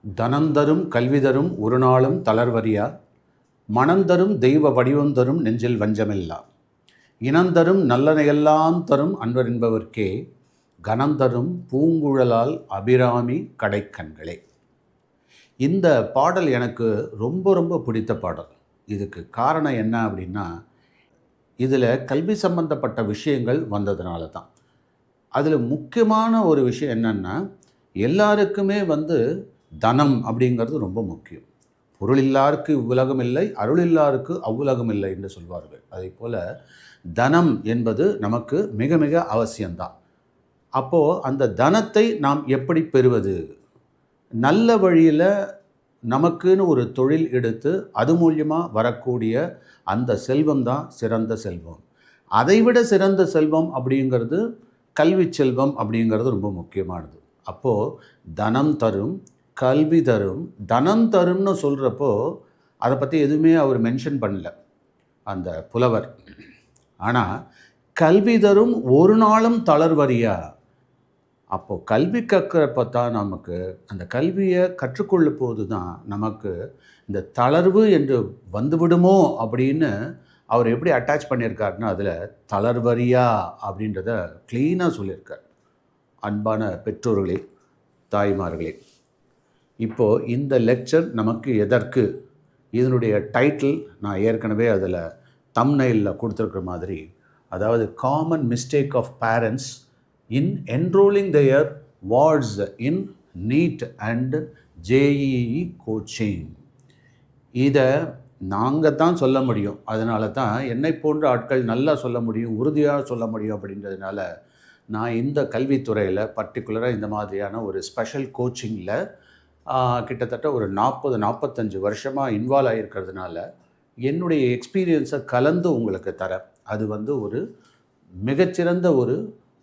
தனந்தரும் கல்விதரும் ஒரு நாளும் தளர்வறியா மனந்தரும் தெய்வ வடிவந்தரும் நெஞ்சில் வஞ்சமில்லா இனந்தரும் நல்லனையெல்லாம் தரும் அன்பர் என்பவர்க்கே கனந்தரும் பூங்குழலால் அபிராமி கடைக்கண்களே. இந்த பாடல் எனக்கு ரொம்ப ரொம்ப பிடித்த பாடல். இதுக்கு காரணம் என்ன அப்படின்னா, இதில் கல்வி சம்பந்தப்பட்ட விஷயங்கள் வந்ததுனால தான். அதில் முக்கியமான ஒரு விஷயம் என்னென்னா, எல்லாருக்குமே தனம் அப்படிங்கிறது ரொம்ப முக்கியம். பொருள் இல்லாருக்கு இவ்வுலகம் இல்லை, அருள் இல்லாருக்கு அவ்வுலகம் இல்லை என்று சொல்வார்கள். அதே போல் தனம் என்பது நமக்கு மிக மிக அவசியம்தான். அப்போது அந்த தனத்தை நாம் எப்படி பெறுவது? நல்ல வழியில் நமக்குன்னு ஒரு தொழில் எடுத்து அது மூலியமாக வரக்கூடிய அந்த செல்வம் தான் சிறந்த செல்வம். அதைவிட சிறந்த செல்வம் அப்படிங்கிறது கல்வி செல்வம் அப்படிங்கிறது ரொம்ப முக்கியமானது. அப்போது தனம் தரும், கல்வி தரும். தனம் தரும்னு சொல்கிறப்போ அதை பற்றி எதுவுமே அவர் மென்ஷன் பண்ணல அந்த புலவர். ஆனால் கல்வி தரும் ஒரு நாளும் தளர்வறியா. அப்போது கல்வி கற்கிறப்ப தான் நமக்கு அந்த கல்வியை கற்றுக்கொள்ள போது தான் நமக்கு இந்த தளர்வு என்று வந்துவிடுமோ அப்படின்னு அவர் எப்படி அட்டாச் பண்ணியிருக்காருன்னா, அதில் தளர்வறியா அப்படின்றத க்ளீனாக சொல்லியிருக்கார். அன்பான பெற்றோர்களே, தாய்மார்களே, இப்போது இந்த லெக்சர் நமக்கு எதற்கு? இதனுடைய டைட்டில் நான் ஏற்கனவே அதில் தம்ப்நெயிலில் கொடுத்துருக்குற மாதிரி, அதாவது common mistake of parents in enrolling their wards in NEET and JEE coaching. இதை நாங்கள் தான் சொல்ல முடியும். அதனால தான் என்னை போன்ற ஆட்கள் நல்லா சொல்ல முடியும், உறுதியாக சொல்ல முடியும். அப்படின்றதுனால நான் இந்த கல்வித்துறையில் பர்டிகுலராக இந்த மாதிரியான ஒரு ஸ்பெஷல் கோச்சிங்கில் கிட்டத்தட்ட ஒரு 40-45 வருஷமாக இன்வால்வ் ஆகியிருக்கிறதுனால என்னுடைய எக்ஸ்பீரியன்ஸை கலந்து உங்களுக்கு தரேன். அது ஒரு மிகச்சிறந்த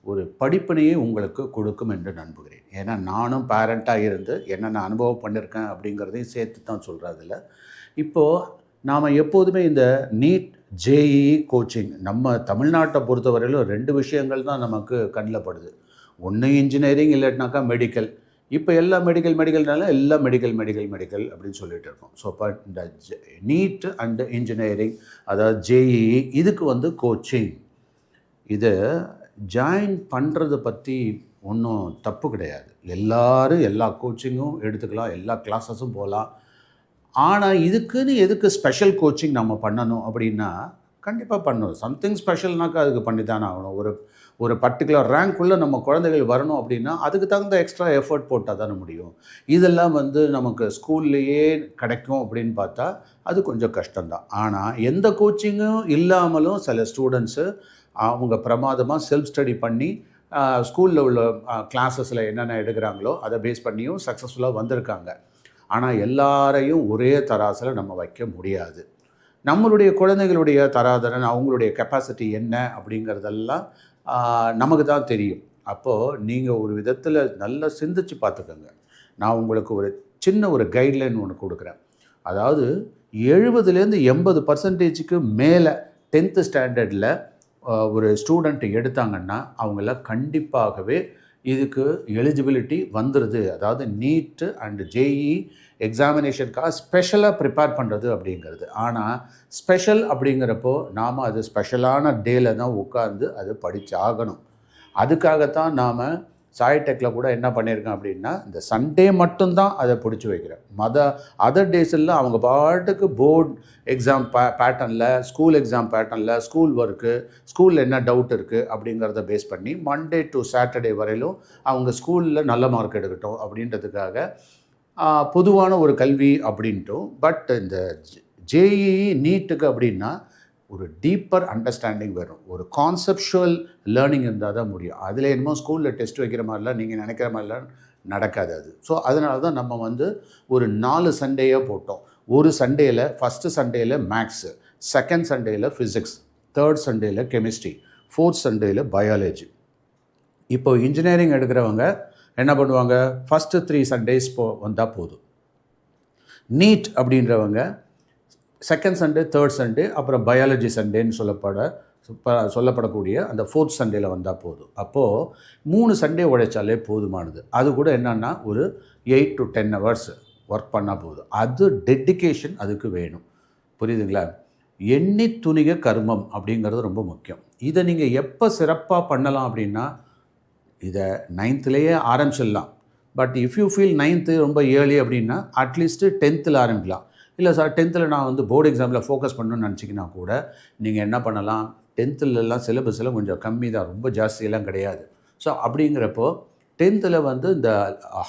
ஒரு படிப்பினையை உங்களுக்கு கொடுக்கும் என்று நம்புகிறேன். ஏன்னா நானும் பேரண்ட்டாக இருந்து என்னென்ன அனுபவம் பண்ணியிருக்கேன் அப்படிங்கிறதையும் சேர்த்து தான் சொல்கிறேன். அதில் இப்போது நாம் எப்போதுமே இந்த நீட் ஜேஇஇ கோச்சிங் நம்ம தமிழ்நாட்டை பொறுத்தவரையிலும் 2 விஷயங்கள் தான் நமக்கு கண்ணில் படுது. ஒன்று இன்ஜினியரிங், இல்லாட்டினாக்கா மெடிக்கல். இப்போ எல்லாம் மெடிக்கல்னால எல்லாம் மெடிக்கல் அப்படின்னு சொல்லிட்டு இருக்கோம். ஸோ இப்போ இந்த நீட் அண்டு இன்ஜினியரிங், அதாவது ஜேஇஇ, இதுக்கு கோச்சிங், இது ஜாயின் பண்ணுறதை பற்றி ஒன்றும் தப்பு கிடையாது. எல்லோரும் எல்லா கோச்சிங்கும் எடுத்துக்கலாம், எல்லா கிளாஸஸும் போகலாம். ஆனால் இதுக்குன்னு எதுக்கு ஸ்பெஷல் கோச்சிங் நம்ம பண்ணணும் அப்படின்னா, கண்டிப்பாக பண்ணணும். சம்திங் ஸ்பெஷல்னாக்கா அதுக்கு பண்ணி தானே ஆகணும். ஒரு பர்டிகுலர் ரேங்க்குள்ளே நம்ம குழந்தைகள் வரணும் அப்படின்னா அதுக்கு தகுந்த எக்ஸ்ட்ரா எஃபர்ட் போட்டால் தானே முடியும். இதெல்லாம் நமக்கு ஸ்கூல்லையே கிடைக்கும் அப்படின்னு பார்த்தா அது கொஞ்சம் கஷ்டம்தான். ஆனால் எந்த கோச்சிங்கும் இல்லாமலும் சில ஸ்டூடெண்ட்ஸு அவங்க பிரமாதமாக செல்ஃப் ஸ்டடி பண்ணி ஸ்கூலில் உள்ள கிளாஸஸில் என்னென்ன எடுக்கிறாங்களோ அதை பேஸ் பண்ணியும் சக்ஸஸ்ஃபுல்லாக வந்திருக்காங்க. ஆனால் எல்லாரையும் ஒரே தராசில் நம்ம வைக்க முடியாது. நம்மளுடைய குழந்தைகளுடைய தராதரன், அவங்களுடைய கெப்பாசிட்டி என்ன அப்படிங்கிறதெல்லாம் நமக்கு தான் தெரியும். அப்போது நீங்கள் ஒரு விதத்தில் நல்லா சிந்திச்சு பார்த்துக்கோங்க. நான் உங்களுக்கு ஒரு சின்ன ஒரு கைட்லைன் ஒன்று கொடுக்குறேன். அதாவது 70-80% மேலே 10th ஸ்டாண்டர்டில் ஒரு ஸ்டூடெண்ட் எடுத்தாங்கன்னா அவங்கள கண்டிப்பாகவே இதுக்கு எலிஜிபிலிட்டி வந்துடுது. அதாவது நீட்டு அண்டு ஜேஇஇ எக்ஸாமினேஷனுக்காக ஸ்பெஷலாக ப்ரிப்பேர் பண்ணுறது அப்படிங்கிறது. ஆனால் ஸ்பெஷல் அப்படிங்கிறப்போ நாம் அது ஸ்பெஷலான டேல தான் உட்காந்து அது படித்து ஆகணும். அதுக்காகத்தான் நாம் சாய்டெக்கில் கூட என்ன பண்ணியிருக்கேன் அப்படின்னா, இந்த சண்டே மட்டும்தான் அதை பிடிச்சி வைக்கிறேன். அதர் டேஸில் அவங்க பாட்டுக்கு போர்டு எக்ஸாம் பேட்டர்னில், ஸ்கூல் எக்ஸாம் பேட்டர்னில், ஸ்கூல் ஒர்க்கு, ஸ்கூலில் என்ன டவுட் இருக்குது அப்படிங்கிறத பேஸ் பண்ணி மண்டே டு சாட்டர்டே வரையிலும் அவங்க ஸ்கூலில் நல்ல மார்க் எடுக்கட்டும் அப்படின்றதுக்காக பொதுவான ஒரு கல்வி அப்படின்ட்டும். பட் இந்த ஜேஇஇ நீட்டுக்கு அப்படின்னா ஒரு டீப்பர் அண்டர்ஸ்டாண்டிங் வரும், ஒரு கான்செப்ஷுவல் லேர்னிங் இருந்தால் தான் முடியும். அதில் என்னமோ ஸ்கூலில் டெஸ்ட் வைக்கிற மாதிரிலாம் நீங்கள் நினைக்கிற மாதிரிலாம் நடக்காது அது. ஸோ அதனால தான் நம்ம ஒரு 4 சண்டேயாக போட்டோம். ஒரு சண்டேயில், ஃபஸ்ட்டு சண்டேயில் மேக்ஸு, செகண்ட் சண்டேயில் ஃபிசிக்ஸ், தேர்ட் சண்டேயில் கெமிஸ்ட்ரி, ஃபோர்த் சண்டேயில் பயாலஜி. இப்போ இன்ஜினியரிங் எடுக்கிறவங்க என்ன பண்ணுவாங்க, ஃபஸ்ட்டு 3 சண்டேஸ் வந்தால் போதும். நீட் அப்படின்றவங்க செகண்ட் சண்டே, தேர்ட் சண்டே, அப்புறம் பயாலஜி சண்டேன்னு சொல்லப்படக்கூடிய அந்த ஃபோர்த் சண்டேயில் வந்தால் போதும். அப்போது 3 சண்டே உழைச்சாலே போதுமானது. அது கூட என்னென்னா ஒரு 8 to 10 hours ஒர்க் பண்ணால் போதும். அது டெடிகேஷன் அதுக்கு வேணும். புரியுதுங்களா? எண்ணி துணிக கர்மம் அப்படிங்கிறது ரொம்ப முக்கியம். இதை நீங்கள் எப்போ சிறப்பாக பண்ணலாம் அப்படின்னா, இதை 9th ஆரம்பிச்சிடலாம். But if you feel 9th ரொம்ப ஏர்லி அப்படின்னா அட்லீஸ்ட்டு 10th ஆரம்பிக்கலாம். இல்லை சார் 10th நான் வந்து போர்டு எக்ஸாமில் ஃபோக்கஸ் பண்ணணும்னு நினச்சிங்கன்னா கூட நீங்கள் என்ன பண்ணலாம், 10th சிலபஸ்லாம் கொஞ்சம் கம்மி தான், ரொம்ப ஜாஸ்தியெல்லாம் கிடையாது. ஸோ அப்படிங்கிறப்போ 10th வந்து இந்த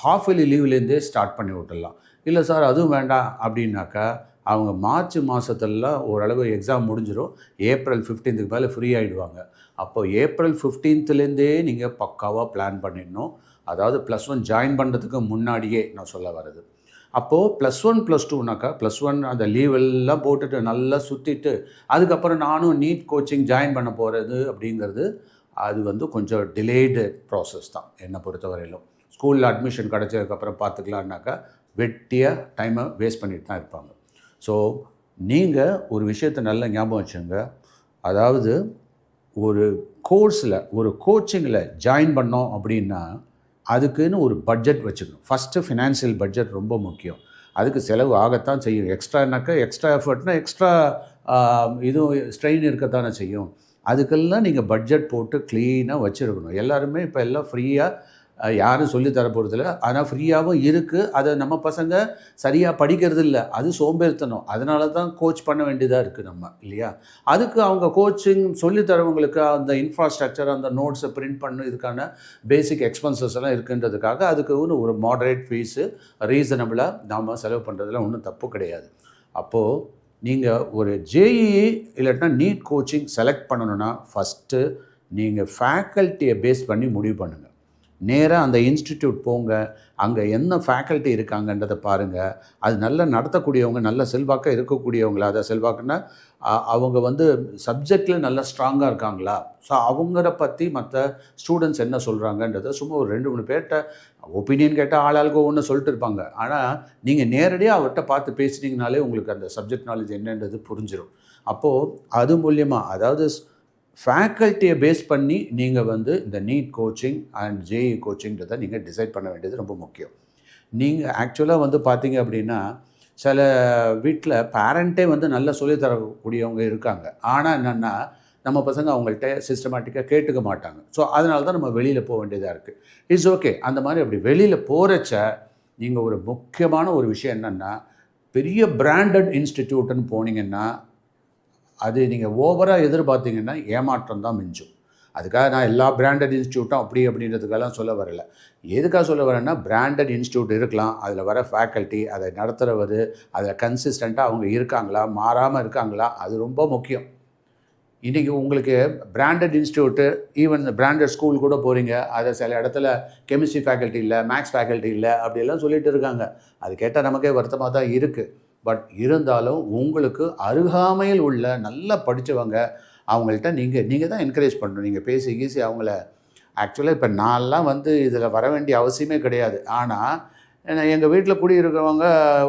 ஹாஃப் இயர்லி லீவ்லேருந்தே ஸ்டார்ட் பண்ணி விட்டுடலாம். இல்லை சார் அதுவும் வேண்டாம் அப்படின்னாக்கா அவங்க மார்ச் மாதத்துலலாம் ஓரளவு எக்ஸாம் முடிஞ்சிடும். ஏப்ரல் 15க்கு மேலே ஃப்ரீ ஆகிடுவாங்க. அப்போது ஏப்ரல் 15லேருந்தே நீங்கள் பக்காவாக பிளான் பண்ணிடணும். அதாவது +1 ஜாயின் பண்ணுறதுக்கு முன்னாடியே நான் சொல்ல வர்றது. அப்போது +1 +2னாக்கா +1 அந்த லீவெல்லாம் போட்டுட்டு நல்லா சுற்றிட்டு அதுக்கப்புறம் நானும் நீட் கோச்சிங் ஜாயின் பண்ண போகிறது அப்படிங்கிறது அது வந்து கொஞ்சம் டிலேடு ப்ராசஸ் தான் என்னை பொறுத்தவரையிலும். ஸ்கூலில் அட்மிஷன் கிடச்சதுக்கப்புறம் பார்த்துக்கலான்னாக்கா வெட்டியாக டைமை வேஸ்ட் பண்ணிட்டு தான் இருப்பாங்க. ஸோ நீங்கள் ஒரு விஷயத்தை நல்லா ஞாபகம் வச்சுங்க. அதாவது ஒரு கோர்ஸில் ஒரு கோச்சிங்கில் ஜாயின் பண்ணோம் அப்படின்னா அதுக்குன்னு ஒரு பட்ஜெட் வச்சுக்கணும். ஃபஸ்ட்டு ஃபினான்ஷியல் பட்ஜெட் ரொம்ப முக்கியம். அதுக்கு செலவு ஆகத்தான் செய்யும். எக்ஸ்ட்ரானாக்கா எக்ஸ்ட்ரா எஃபர்ட்னா எக்ஸ்ட்ரா இதுவும் ஸ்ட்ரெயின் இருக்கத்தானே செய்யும். அதுக்கெல்லாம் நீங்கள் பட்ஜெட் போட்டு க்ளீனாக வச்சுருக்கணும். எல்லாருமே இப்போ எல்லாம் ஃப்ரீயாக யாரும் சொல்லித்தர போகிறதில்ல. ஆனால் ஃப்ரீயாகவும் இருக்குது. அதை நம்ம பசங்க சரியாக படிக்கிறது இல்லை. அது சோம்பேறித்தனம். அதனால தான் கோச் பண்ண வேண்டியதாக இருக்குது நம்ம, இல்லையா? அதுக்கு அவங்க கோச்சிங் சொல்லித்தரவங்களுக்கு அந்த இன்ஃப்ராஸ்ட்ரக்சர், அந்த நோட்ஸை பிரிண்ட் பண்ண இதுக்கான பேசிக் எக்ஸ்பென்சஸ் எல்லாம் இருக்குன்றதுக்காக அதுக்கு ஒரு மாடரேட் ஃபீஸு ரீசனபிளாக நாம் செலவு பண்ணுறதுல ஒன்றும் தப்பு கிடையாது. அப்போது நீங்கள் ஒரு ஜேஇஇ இல்லாட்டினா நீட் கோச்சிங் செலக்ட் பண்ணணுன்னா ஃபஸ்ட்டு நீங்கள் ஃபேக்கல்ட்டியை பேஸ் பண்ணி முடிவு பண்ணுங்கள். நேராக அந்த இன்ஸ்டிடியூட் போங்க. அங்கே என்ன ஃபேக்கல்ட்டி இருக்காங்கன்றதை பாருங்கள். அது நல்லா நடத்தக்கூடியவங்க, நல்ல செல்வாக்காக இருக்கக்கூடியவங்களா, அதை செல்வாக்குன்னா அவங்க வந்து சப்ஜெக்டில் நல்லா ஸ்ட்ராங்காக இருக்காங்களா, ஸோ அவங்கள பற்றி மற்ற ஸ்டூடெண்ட்ஸ் என்ன சொல்கிறாங்கன்றதை சும்மா ஒரு 2-3 பேர்கிட்ட ஒப்பீனியன் கேட்டால் ஆளாளுக்கு ஒன்று சொல்லிட்டு இருப்பாங்க. ஆனால் நீங்கள் நேரடியாக அவர்கிட்ட பார்த்து பேசினீங்கனாலே உங்களுக்கு அந்த சப்ஜெக்ட் நாலேஜ் என்னன்றது புரிஞ்சிடும். அப்போது அது மூலியமாக, அதாவது ஃபேக்கல்ட்டியை பேஸ் பண்ணி நீங்கள் வந்து இந்த நீட் கோச்சிங் அண்ட் ஜேஇ கோச்சிங்கிறத நீங்கள் டிசைட் பண்ண வேண்டியது ரொம்ப முக்கியம். நீங்கள் ஆக்சுவலாக வந்து பார்த்தீங்க அப்படின்னா சில வீட்டில் பேரண்ட்டே வந்து நல்லா சொல்லித்தரக்கூடியவங்க இருக்காங்க. ஆனால் என்னென்னா நம்ம பசங்க அவங்கள்ட்ட சிஸ்டமேட்டிக்காக கேட்டுக்க மாட்டாங்க. ஸோ அதனால தான் நம்ம வெளியில் போக வேண்டியதாக இருக்குது. It's okay. அந்த மாதிரி அப்படி வெளியில் போகிறச்ச நீங்கள் ஒரு முக்கியமான ஒரு விஷயம் என்னென்னா, பெரிய பிராண்டட் இன்ஸ்டிடியூட்டுன்னு போனீங்கன்னா அது நீங்கள் ஓவராக எதிர்பார்த்தீங்கன்னா ஏமாற்றம் தான் மிஞ்சும். அதுக்காக நான் எல்லா பிராண்டட் இன்ஸ்டியூட்டும் அப்படி அப்படின்றதுக்கெல்லாம் சொல்ல வரல. எதுக்காக சொல்ல வரேன்னா, பிராண்டட் இன்ஸ்டியூட் இருக்கலாம், அதில் வர ஃபேக்கல்ட்டி, அதை நடத்துகிறவர், அதில் கன்சிஸ்டண்ட்டாக அவங்க இருக்காங்களா, மாறாமல் இருக்காங்களா, அது ரொம்ப முக்கியம். இன்றைக்கி உங்களுக்கு branded institute, even branded school கூட போகிறீங்க, அதை சில இடத்துல கெமிஸ்ட்ரி ஃபேக்கல்ட்டி இல்லை, மேக்ஸ் ஃபேக்கல்ட்டி இல்லை, அப்படியெல்லாம் சொல்லிட்டு இருக்காங்க. அது கேட்டால் நமக்கே வருத்தமாக தான் இருக்குது. பட் இருந்தாலும் உங்களுக்கு அருகாமையில் உள்ள நல்லா படித்தவங்க அவங்கள்ட்ட நீங்கள் தான் என்கரேஜ் பண்ணணும். நீங்கள் பேசி அவங்கள ஆக்சுவலாக இப்போ நான்லாம் வந்து இதில் வர வேண்டிய அவசியமே கிடையாது. ஆனால் எங்கள் வீட்டில் குடியிருக்கிறவங்க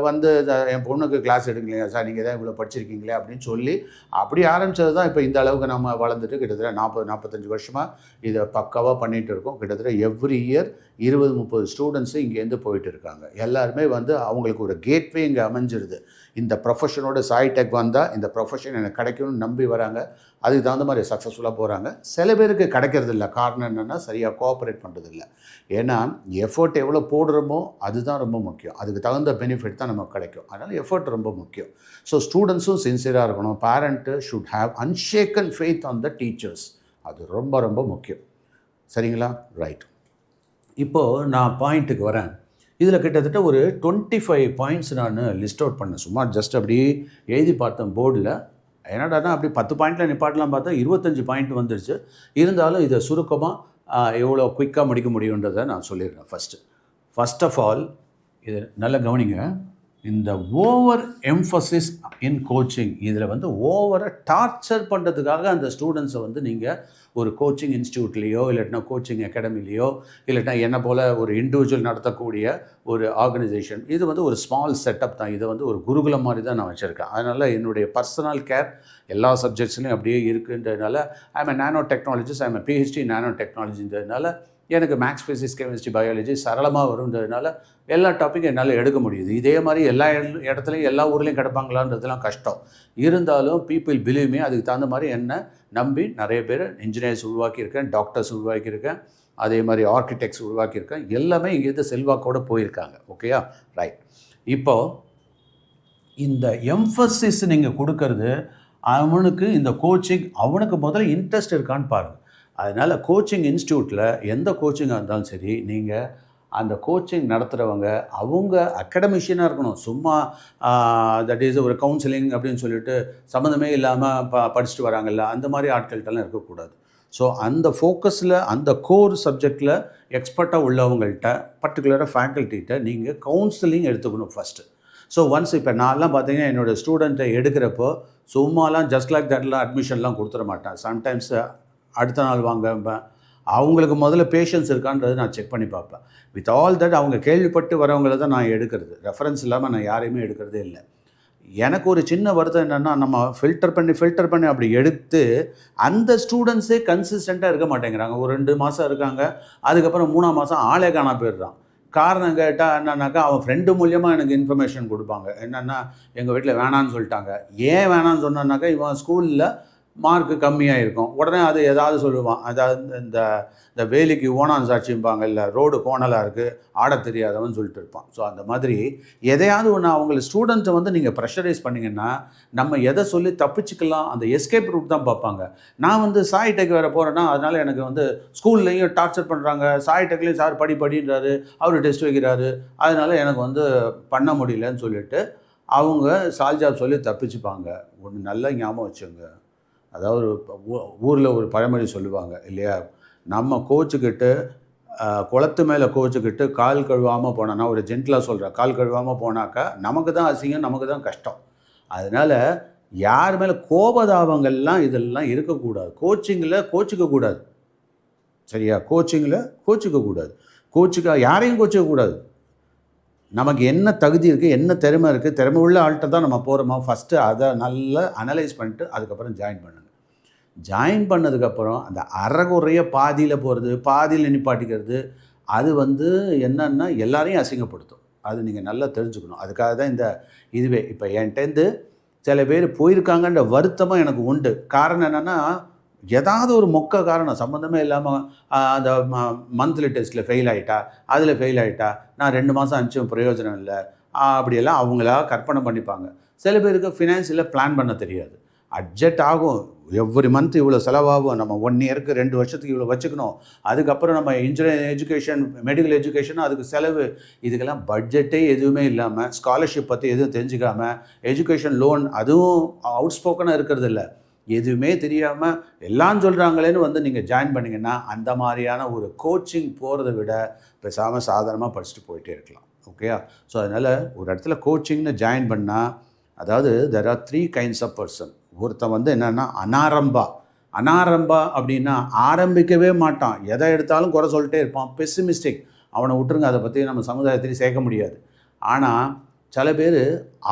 வந்து என் பொண்ணுக்கு கிளாஸ் எடுக்கலையா சார், நீங்கள் தான் இவ்வளோ படிச்சிருக்கீங்களே அப்படின்னு சொல்லி அப்படி ஆரம்பித்தது தான் இப்போ இந்த அளவுக்கு நம்ம வளர்ந்துட்டு கிட்டத்தட்ட 40-45 வருஷமாக இதை பக்காவாக பண்ணிகிட்டு இருக்கோம். கிட்டத்தட்ட எவ்ரி இயர் 20-30 ஸ்டூடெண்ட்ஸு இங்கேருந்து போயிட்டு இருக்காங்க. எல்லாருமே வந்து அவங்களுக்கு ஒரு கேட்வே இங்கே அமைஞ்சிருது. இந்த ப்ரொஃபஷனோட சாய்டெக் வந்தால் இந்த ப்ரொஃபஷன் எனக்கு கிடைக்கும்னு நம்பி வராங்க. அதுக்கு தகுந்த மாதிரி சக்ஸஸ்ஃபுல்லாக போகிறாங்க. சில பேருக்கு கிடைக்கிறது இல்லை. காரணம் என்னென்னா, சரியாக கோஆப்ரேட் பண்ணுறதில்ல. ஏன்னா எஃபர்ட் எவ்வளோ போடுறோமோ அதுதான் ரொம்ப முக்கியம். அதுக்கு தகுந்த பெனிஃபிட் தான் நமக்கு கிடைக்கும். அதனால் எஃபர்ட் ரொம்ப முக்கியம். ஸோ ஸ்டூடெண்ட்ஸும் சின்சியராக இருக்கணும். Parent should have unshaken faith on the teachers. அது ரொம்ப ரொம்ப முக்கியம். சரிங்களா? ரைட். இப்போது நான் பாயிண்ட்டுக்கு வரேன். இதில் கிட்டத்தட்ட ஒரு 25 பாயிண்ட்ஸ் நான் லிஸ்ட் அவுட் பண்ணேன். சும்மா ஜஸ்ட் அப்படி எழுதி பார்த்தேன் போர்டில். என்னடானா அப்படி 10 பாயிண்டில் நிப்பாட்டலாம் பார்த்தா 25 பாயிண்ட் வந்துடுச்சு. இருந்தாலும் இதை சுருக்கமாக எவ்வளோ குயிக்காக முடிக்க முடியுன்றதை நான் சொல்லிடுறேன். ஃபஸ்ட் ஆஃப் ஆல் இது நல்லா கவனிங்க. இந்த ஓவர் எம்ஃபசிஸ் இன் கோச்சிங், இதில் வந்து ஓவராக டார்ச்சர் பண்ணுறதுக்காக அந்த ஸ்டூடெண்ட்ஸை வந்து நீங்கள் ஒரு கோச்சிங் இன்ஸ்டியூட்லேயோ இல்லாட்டினா கோச்சிங் அகாடமிலேயோ இல்லாட்டினா என்ன போல் ஒரு இண்டிவிஜுவல் நடத்தக்கூடிய ஒரு ஆர்கனைசேஷன், இது வந்து ஒரு ஸ்மால் செட்டப் தான். இதை வந்து ஒரு குருகுலம் மாதிரி தான் நான் வச்சுருக்கேன். அதனால் என்னுடைய பர்சனல் கேர் எல்லா சப்ஜெக்ட்ஸ்லையும் அப்படியே இருக்குன்றதுனால I am nanotechnologist, I am PhD நானோ டெக்னாலஜின்றதுனால எனக்கு மேக்ஸ், ஃபிசிக்ஸ், கெமிஸ்ட்ரி, பயாலஜி சரளமாக வருன்றதுனால எல்லா டாப்பிக்கும் என்னால் எடுக்க முடியுது. இதே மாதிரி எல்லா இடத்துலையும் எல்லா ஊர்லேயும் கிடப்பாங்களான்றதுலாம் கஷ்டம். இருந்தாலும் பீப்புள் பிலீவ் மீ, அதுக்கு தகுந்த மாதிரி என்னை நம்பி நிறைய பேர் இன்ஜினியர்ஸ் உருவாக்கியிருக்கேன், டாக்டர்ஸ் உருவாக்கியிருக்கேன், அதே மாதிரி ஆர்கிடெக்ட்ஸ் உருவாக்கியிருக்கேன். எல்லாமே இங்கேருந்து செல்வாக்கோடு போயிருக்காங்க. ஓகேயா? ரைட். இப்போது இந்த எம்ஃபசிஸ் நீங்கள் கொடுக்கறது அவனுக்கு, இந்த கோச்சிங் அவனுக்கு முதல்ல இன்ட்ரெஸ்ட் இருக்கான்னு பாருங்கள். அதனால் கோச்சிங் இன்ஸ்டியூட்டில் எந்த கோச்சிங்காக இருந்தாலும் சரி, நீங்கள் அந்த கோச்சிங் நடத்துகிறவங்க அவங்க அகடமிஷியனாக இருக்கணும். சும்மா தட் இஸ் ஒரு கவுன்சிலிங் அப்படின்னு சொல்லிட்டு சம்மந்தமே இல்லாமல் படிச்சுட்டு வராங்கல்ல, அந்த மாதிரி ஆட்கள்கிட்டலாம் இருக்கக்கூடாது. ஸோ அந்த ஃபோக்கஸில் அந்த கோர் சப்ஜெக்டில் எக்ஸ்பர்ட்டாக உள்ளவங்கள்ட்ட, பர்டிகுலராக ஃபேக்கல்ட்டிகிட்ட நீங்கள் கவுன்சிலிங் எடுத்துக்கணும் ஃபஸ்ட்டு. ஸோ ஒன்ஸ் இப்போ நான்லாம் பார்த்தீங்கன்னா என்னோடய ஸ்டூடெண்ட்டை எடுக்கிறப்போ சும்மாலாம் ஜஸ்ட் லைக் தட்லாம் அட்மிஷன்லாம் கொடுத்துட மாட்டேன். சம்டைம்ஸ் அடுத்த நாள் வாங்க, அவங்களுக்கு முதல்ல பேஷன்ஸ் இருக்கான்றது நான் செக் பண்ணி பார்ப்பேன். வித் ஆல் தட் அவங்க கேள்விப்பட்டு வரவங்களை தான் நான் எடுக்கிறது. ரெஃபரன்ஸ் இல்லாமல் நான் யாரையுமே எடுக்கிறதே இல்லை. எனக்கு ஒரு சின்ன வருத்தம் என்னென்னா, நம்ம ஃபில்டர் பண்ணி அப்படி எடுத்து அந்த ஸ்டூடெண்ட்ஸே கன்சிஸ்டண்ட்டாக இருக்க மாட்டேங்கிறாங்க. ஒரு 2 மாதம் இருக்காங்க, அதுக்கப்புறம் 3ஆம் மாதம் ஆளே காணா போயிடுறான். காரணம் கேட்டால் என்னன்னாக்கா, அவன் ஃப்ரெண்டு மூலியமாக எனக்கு இன்ஃபர்மேஷன் கொடுப்பாங்க. என்னென்னா, எங்கள் வீட்டில் வேணான்னு சொல்லிட்டாங்க. ஏன் வேணான்னு சொன்னான்னாக்கா, இவன் ஸ்கூலில் மார்க்கு கம்மியாக இருக்கும். உடனே அது ஏதாவது சொல்லுவான். அதாவது இந்த வேலிக்கு ஓனான் சாட்சிம்பாங்க, இல்லை ரோடு கோணலாக இருக்குது, ஆட தெரியாதவன் சொல்லிட்டு இருப்பான். ஸோ அந்த மாதிரி எதையாவது ஒன்று அவங்கள ஸ்டூடெண்ட்டை வந்து நீங்கள் ப்ரெஷரைஸ் பண்ணிங்கன்னா, நம்ம எதை சொல்லி தப்பிச்சுக்கலாம், அந்த எஸ்கேப் ரூட் தான் பார்ப்பாங்க. நான் வந்து சாய் டெக் வேறு போகிறேன்னா, அதனால் எனக்கு வந்து ஸ்கூல்லையும் டார்ச்சர் பண்ணுறாங்க, சாய் டெக்லேயும் சார் படின்றாரு, அவர் டெஸ்ட் வைக்கிறாரு, அதனால் எனக்கு வந்து பண்ண முடியலன்னு சொல்லிட்டு அவங்க சால்ஜாப் சொல்லி தப்பிச்சுப்பாங்க. ஒன்று நல்லா ஞாபகம் வச்சுங்க. அதாவது ஊரில் ஒரு பழமொழி சொல்லுவாங்க இல்லையா, நம்ம கோச்சுக்கிட்டு குளத்து மேலே கோச்சுக்கிட்டு கால் கழுவாமல் போனோன்னா, ஒரு ஜென்டலாக சொல்கிறேன், கால் கழுவாமல் போனாக்கா நமக்கு தான் அசிங்கம், நமக்கு தான் கஷ்டம். அதனால் யார் மேலே கோபதாபங்கள்லாம் இதெல்லாம் இருக்கக்கூடாது. கோச்சிங்கில் கோச்சிக்கக்கூடாது. சரியா? கோச்சிங்கில் கோச்சிக்கக்கூடாது. யாரையும் கோச்சிக்கக்கூடாது. நமக்கு என்ன தகுதி இருக்குது, என்ன திறமை இருக்குது, திறமை உள்ள ஆள்கிட்ட தான் நம்ம போகிறோமா, ஃபஸ்ட்டு அதை நல்லா அனலைஸ் பண்ணிட்டு அதுக்கப்புறம் ஜாயின் பண்ணுங்கள். ஜாயின் பண்ணதுக்கப்புறம் அந்த அறகுறைய பாதியில் போகிறது, பாதியில் நிப்பாட்டிக்கிறது, அது வந்து என்னன்னா எல்லாரையும் அசிங்கப்படுத்தும். அது நீங்கள் நல்லா தெரிஞ்சுக்கணும். அதுக்காக தான் இந்த இதுவே இப்போ என்கிட்டேருந்து சில பேர் போயிருக்காங்கன்ற வருத்தமாக எனக்கு உண்டு. காரணம் என்னென்னா, ஏதாவது ஒரு மொக்க காரணம் சம்மந்தமே இல்லாமல் அந்த மந்த்லி டெஸ்ட்டில் ஃபெயில் ஆகிட்டா, அதில் ஃபெயில் ஆகிட்டா, நான் 2 மாதம் அனுப்பிச்சும் பிரயோஜனம் இல்லை, அப்படியெல்லாம் அவங்களா கற்பனை பண்ணிப்பாங்க. சில பேருக்கு ஃபினான்ஷியலாக பிளான் பண்ண தெரியாது. அட்ஜெக்ட் ஆகும், எவ்ரி மந்த் இவ்வளோ செலவாகும், நம்ம 1 இயருக்கு 2 வருஷத்துக்கு இவ்வளோ வச்சுக்கணும், அதுக்கப்புறம் நம்ம இன்ஜினியரிங் எஜுகேஷன், மெடிக்கல் எஜுகேஷன், அதுக்கு செலவு, இதுக்கெல்லாம் பட்ஜெட்டே எதுவுமே இல்லாமல், ஸ்காலர்ஷிப் பற்றி எதுவும் தெரிஞ்சுக்காமல், எஜுகேஷன் லோன் அதுவும் அவுட் ஸ்போக்கனாக இருக்கிறது இல்லை, எதுவுமே தெரியாமல் எல்லாம் சொல்கிறாங்களேன்னு வந்து நீங்கள் ஜாயின் பண்ணிங்கன்னா, அந்த மாதிரியான ஒரு கோச்சிங் போகிறத விட பேசாமல் சாதாரணமாக படிச்சுட்டு போயிட்டே இருக்கலாம். ஓகேயா? ஸோ அதனால் ஒரு இடத்துல கோச்சிங்னு ஜாயின் பண்ணால், அதாவது there are 3 kinds of person. ஒருத்தன் வந்து என்னென்னா அனாரம்பா அப்படின்னா ஆரம்பிக்கவே மாட்டான், எதை எடுத்தாலும் குறை சொல்லிட்டே இருப்பான், பெசிமிஸ்டிக். அவனை விட்டுருங்க, அதை பற்றி நம்ம சமுதாயத்திலையும் சேர்க்க முடியாது. ஆனால் சில பேர்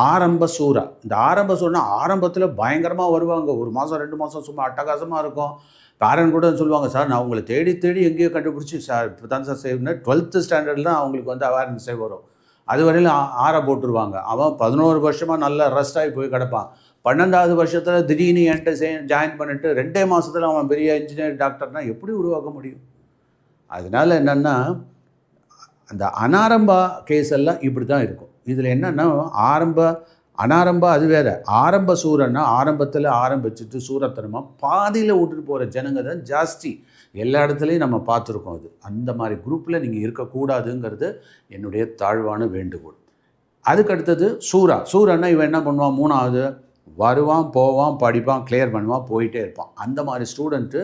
ஆரம்ப சூறா. இந்த ஆரம்ப சூறா ஆரம்பத்தில் பயங்கரமாக வருவாங்க, 1 மாதம் 2 மாதம் சும்மா அட்டகாசமாக இருக்கும். பேரண்ட் கூட சொல்லுவாங்க, சார் நான் உங்களை தேடி எங்கேயோ கண்டுபிடிச்சி சார் இப்போ தான் சார் சேவ்னு 12th ஸ்டாண்டர்டில் தான் அவங்களுக்கு வந்து அவேர்னஸே வரும். அது வரையில் ஆற போட்டுருவாங்க. அவன் 11 வருஷமாக நல்லா ரெஸ்ட் ஆகி போய் கிடப்பான். 12வது வருஷத்தில் திடீர்னு என்கிட்ட ஜாயின் பண்ணிவிட்டு 2 மாதத்தில் அவன் பெரிய இன்ஜினியர், டாக்டர்னால் எப்படி உருவாக்க முடியும்? அதனால் என்னென்னா, அந்த அனாரம்பா கேஸ் எல்லாம் இப்படி தான் இருக்கும். இதில் என்னென்னா, அனாரம்பா அது வேறு. ஆரம்ப சூரன்னா ஆரம்பத்தில் ஆரம்பிச்சுட்டு சூரத்தனமாக பாதியில் விட்டுட்டு போகிற ஜனங்க தான் ஜாஸ்தி. எல்லா இடத்துலையும் நம்ம பார்த்துருக்கோம். அது அந்த மாதிரி குரூப்பில் நீங்கள் இருக்கக்கூடாதுங்கிறது என்னுடைய தாழ்வான வேண்டுகோள். அதுக்கு அடுத்தது சூரன்னா இவன் என்ன பண்ணுவான், 3வது வருவான், போவான், படிப்பான், கிளியர் பண்ணுவான், போயிட்டே இருப்பான். அந்த மாதிரி ஸ்டூடெண்ட்டு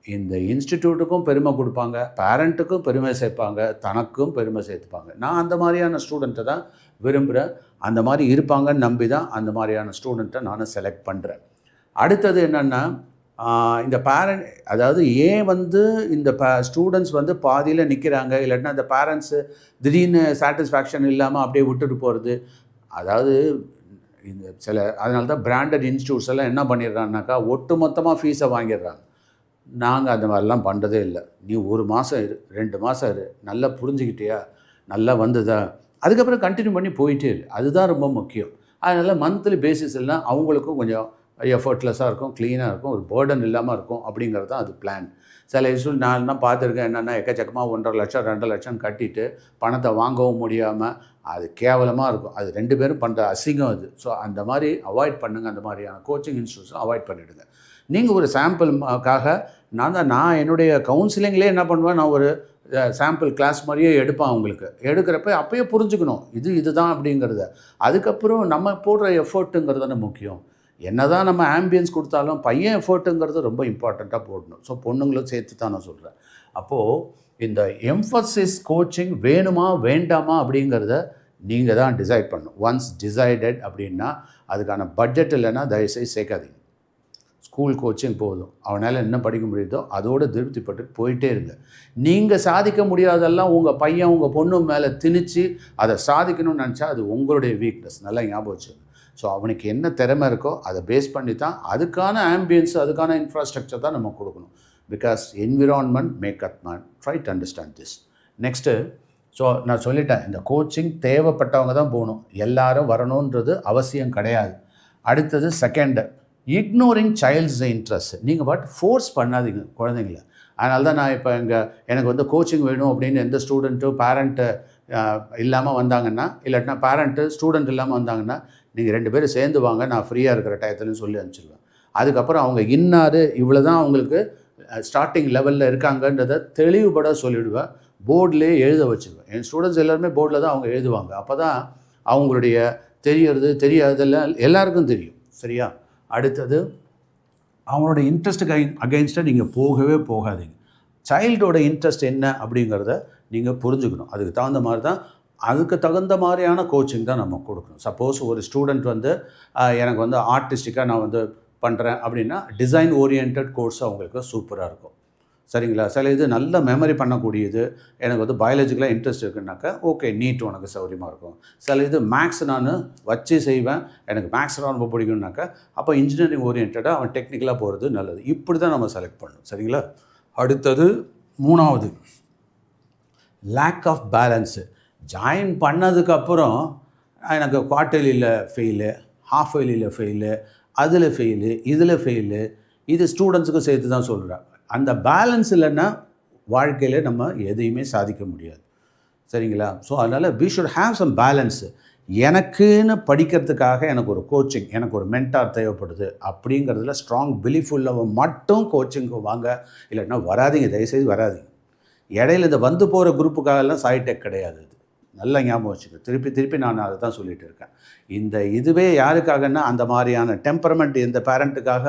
இந்த இன்ஸ்டிடியூட்டுக்கும் பெருமை கொடுப்பாங்க, பேரண்ட்டுக்கும் பெருமை சேர்ப்பாங்க, தனக்கும் பெருமை சேர்த்துப்பாங்க. நான் அந்த மாதிரியான ஸ்டூடெண்ட்டை தான் விரும்புகிறேன். அந்த மாதிரி இருப்பாங்கன்னு நம்பி தான் அந்த மாதிரியான ஸ்டூடெண்ட்டை நான் செலக்ட் பண்ணுறேன். அடுத்தது என்னென்னா, இந்த பேரண்ட், அதாவது ஏன் வந்து இந்த ஸ்டூடெண்ட்ஸ் வந்து பாதியில் நிற்கிறாங்க, இல்லைன்னா அந்த பேரண்ட்ஸு திடீர்னு சாட்டிஸ்ஃபேக்ஷன் இல்லாமல் அப்படியே விட்டுட்டு போகிறது. அதாவது இந்த அதனால தான் பிராண்டட் இன்ஸ்டியூட்ஸ் எல்லாம் என்ன பண்ணிடுறாங்கனாக்கா, ஒட்டு மொத்தமாக ஃபீஸை வாங்கிடுறாங்க. நாங்கள் அந்த மாதிரிலாம் பண்ணுறதே இல்லை. நீ 1 மாதம் இரு, 2 மாதம் இரு, நல்லா புரிஞ்சுக்கிட்டியா, நல்லா வந்ததா, அதுக்கப்புறம் கண்டினியூ பண்ணி போயிட்டே இரு. அதுதான் ரொம்ப முக்கியம். அதனால் மந்த்லி பேசிஸ்லாம் அவங்களுக்கும் கொஞ்சம் எஃபர்ட்லெஸ்ஸாக இருக்கும், க்ளீனாக இருக்கும், ஒரு பேர்டன் இல்லாமல் இருக்கும் அப்படிங்கிறது தான் அது பிளான். சில இன்ஸ்டியூட் நான்லாம் பார்த்துருக்கேன். என்னென்னா எக்கச்சக்கமாக 1,50,000 2 லட்சம் கட்டிட்டு பணத்தை வாங்கவும் முடியாமல் அது கேவலமாக இருக்கும். அது 2 பேரும் பண்ணுற அசிங்கம் அது. ஸோ அந்த மாதிரி அவாய்ட் பண்ணுங்கள். அந்த மாதிரியான கோச்சிங் இன்ஸ்டியூட்ஸும் அவாய்ட் பண்ணிவிடுங்க. நீங்கள் ஒரு சாம்பிளுக்காக நான் என்னுடைய கவுன்சிலிங்லேயே என்ன பண்ணுவேன், நான் ஒரு சாம்பிள் கிளாஸ் மாதிரியே எடுப்பேன் அவங்களுக்கு. எடுக்கிறப்ப அப்போயே புரிஞ்சுக்கணும் இதுதான் அப்படிங்கிறத. அதுக்கப்புறம் நம்ம போடுற எஃபர்ட்டுங்கிறது தானே முக்கியம். என்ன தான் நம்ம ஆம்பியன்ஸ் கொடுத்தாலும் பையன் எஃபர்ட்டுங்கிறது ரொம்ப இம்பார்ட்டண்ட்டாக போடணும். ஸோ பொண்ணுங்களும் சேர்த்து தான் நான் சொல்கிறேன். அப்போது இந்த எம்ஃபசிஸ் கோச்சிங் வேணுமா வேண்டாமா அப்படிங்கிறத நீங்கள் தான் டிசைட் பண்ணணும். ஒன்ஸ் டிசைடட் அப்படின்னா அதுக்கான பட்ஜெட் இல்லைன்னா தயவுசெய்து சேர்க்காதீங்க. ஸ்கூல் கோச்சிங் போதும், அவனால் என்ன படிக்க முடியுதோ அதோடு திருப்திப்பட்டு போயிட்டே இருங்க. நீங்கள் சாதிக்க முடியாதெல்லாம் உங்கள் பையன் உங்கள் பொண்ணு மேலே திணிச்சு அதை சாதிக்கணும்னு நினச்சா அது உங்களுடைய வீக்னஸ். நல்லா ஞாபகம் வச்சுங்க. ஸோ அவனுக்கு என்ன திறமை இருக்கோ அதை பேஸ் பண்ணி தான் அதுக்கான ஆம்பியன்ஸ், அதுக்கான இன்ஃப்ராஸ்ட்ரக்சர் தான் நம்ம கொடுக்கணும். Because environment make up man. Try to understand this. Next, so நான் சொல்லிட்டேன், இந்த கோச்சிங் தேவைப்பட்டவங்க தான் போகணும், எல்லாரும் வரணுன்றது அவசியம் கிடையாது. அடுத்தது செகண்டு, இக்னோரிங் சைல்ட்ஸ் இன்ட்ரெஸ்ட். நீங்கள் ஃபோர்ஸ் பண்ணாதீங்க குழந்தைங்கள. அதனால தான் நான் இப்போ எனக்கு வந்து கோச்சிங் வேணும் அப்படின்னு எந்த ஸ்டூடெண்ட்டும் பேரண்ட்டு இல்லாமல் வந்தாங்கன்னா, இல்லாட்டினா பேரண்ட்டு ஸ்டூடெண்ட் இல்லாமல் வந்தாங்கன்னா, நீங்கள் 2 பேரும் சேர்ந்து வாங்க, நான் ஃப்ரீயாக இருக்கிற டயத்துலன்னு சொல்லி அனுப்பிச்சிடுவேன். அதுக்கப்புறம் அவங்க இன்னார் இவ்வளோ தான் அவங்களுக்கு ஸ்டார்டிங் லெவலில் இருக்காங்கன்றதை தெளிவுபட சொல்லிவிடுவேன். போர்ட்லேயே எழுத வச்சுருவேன். என் ஸ்டூடெண்ட்ஸ் எல்லாருமே போர்டில் தான் அவங்க எழுதுவாங்க. அப்போ தான் அவங்களுடைய தெரியாதெல்லாம் எல்லாருக்கும் தெரியும். சரியா? அடுத்தது, அவங்களோட இன்ட்ரெஸ்ட்டுக்கு அகெயின்ஸ்டாக நீங்கள் போகவே போகாதீங்க. சைல்டோட இன்ட்ரெஸ்ட் என்ன அப்படிங்கிறத நீங்கள் புரிஞ்சுக்கணும். அதுக்கு தகுந்த மாதிரியான கோச்சிங் தான் நம்ம கொடுக்கணும். சப்போஸ் ஒரு ஸ்டூடெண்ட் வந்து எனக்கு வந்து ஆர்டிஸ்டிக்காக நான் வந்து பண்ணுறேன் அப்படின்னா டிசைன் ஓரியன்ட் கோர்ஸ் அவங்களுக்கு சூப்பராக இருக்கும். சரிங்களா? சில இது நல்ல மெமரி பண்ணக்கூடியது, எனக்கு வந்து பயாலஜிக்கலாக இன்ட்ரெஸ்ட் இருக்குன்னாக்கா ஓகே, நீட் உனக்கு சௌரியமாக இருக்கும். சில இது மேக்ஸ் நான் வச்சு செய்வேன், எனக்கு மேக்ஸ் ரொம்ப பிடிக்கும்னாக்கா அப்போ இன்ஜினியரிங் ஓரியன்டாக அவன் டெக்னிக்கலாக போகிறது நல்லது. இப்படி தான் நம்ம செலக்ட் பண்ணணும். சரிங்களா? அடுத்தது 3வது, லேக் ஆஃப் பேலன்ஸு. ஜாயின் பண்ணதுக்கப்புறம் எனக்கு குவார்ட்டர்லியில் ஃபெயிலு, ஹாஃப் இயர்லியில் ஃபெயிலு, அதில் ஃபெயிலு, இதில் ஃபெயிலு. இது ஸ்டூடெண்ட்ஸுக்கும் சேர்த்து தான் சொல்கிறேன். அந்த பேலன்ஸ் இல்லைன்னா வாழ்க்கையில் நம்ம எதையுமே சாதிக்க முடியாது. சரிங்களா? ஸோ அதனால் we should have some balance. எனக்குன்னு படிக்கிறதுக்காக எனக்கு ஒரு கோச்சிங், எனக்கு ஒரு மென்டார் தேவைப்படுது அப்படிங்கிறதுல ஸ்ட்ராங் பிலீஃப் உள்ளவன் மட்டும் கோச்சிங்க்கு வாங்க, இல்லைன்னா வராதிங்க, தயவுசெய்து வராதிங்க. இடையில இந்த வந்து போகிற குரூப்புக்காகலாம் சாய்டெக் கிடையாது. இது நல்லா ஞாபகம் வச்சுக்க. திருப்பி நான் அதை தான் சொல்லிகிட்டு இருக்கேன். இதுவே யாருக்காகன்னா அந்த மாதிரியான டெம்பரமெண்ட் எந்த பேரண்ட்டுக்காக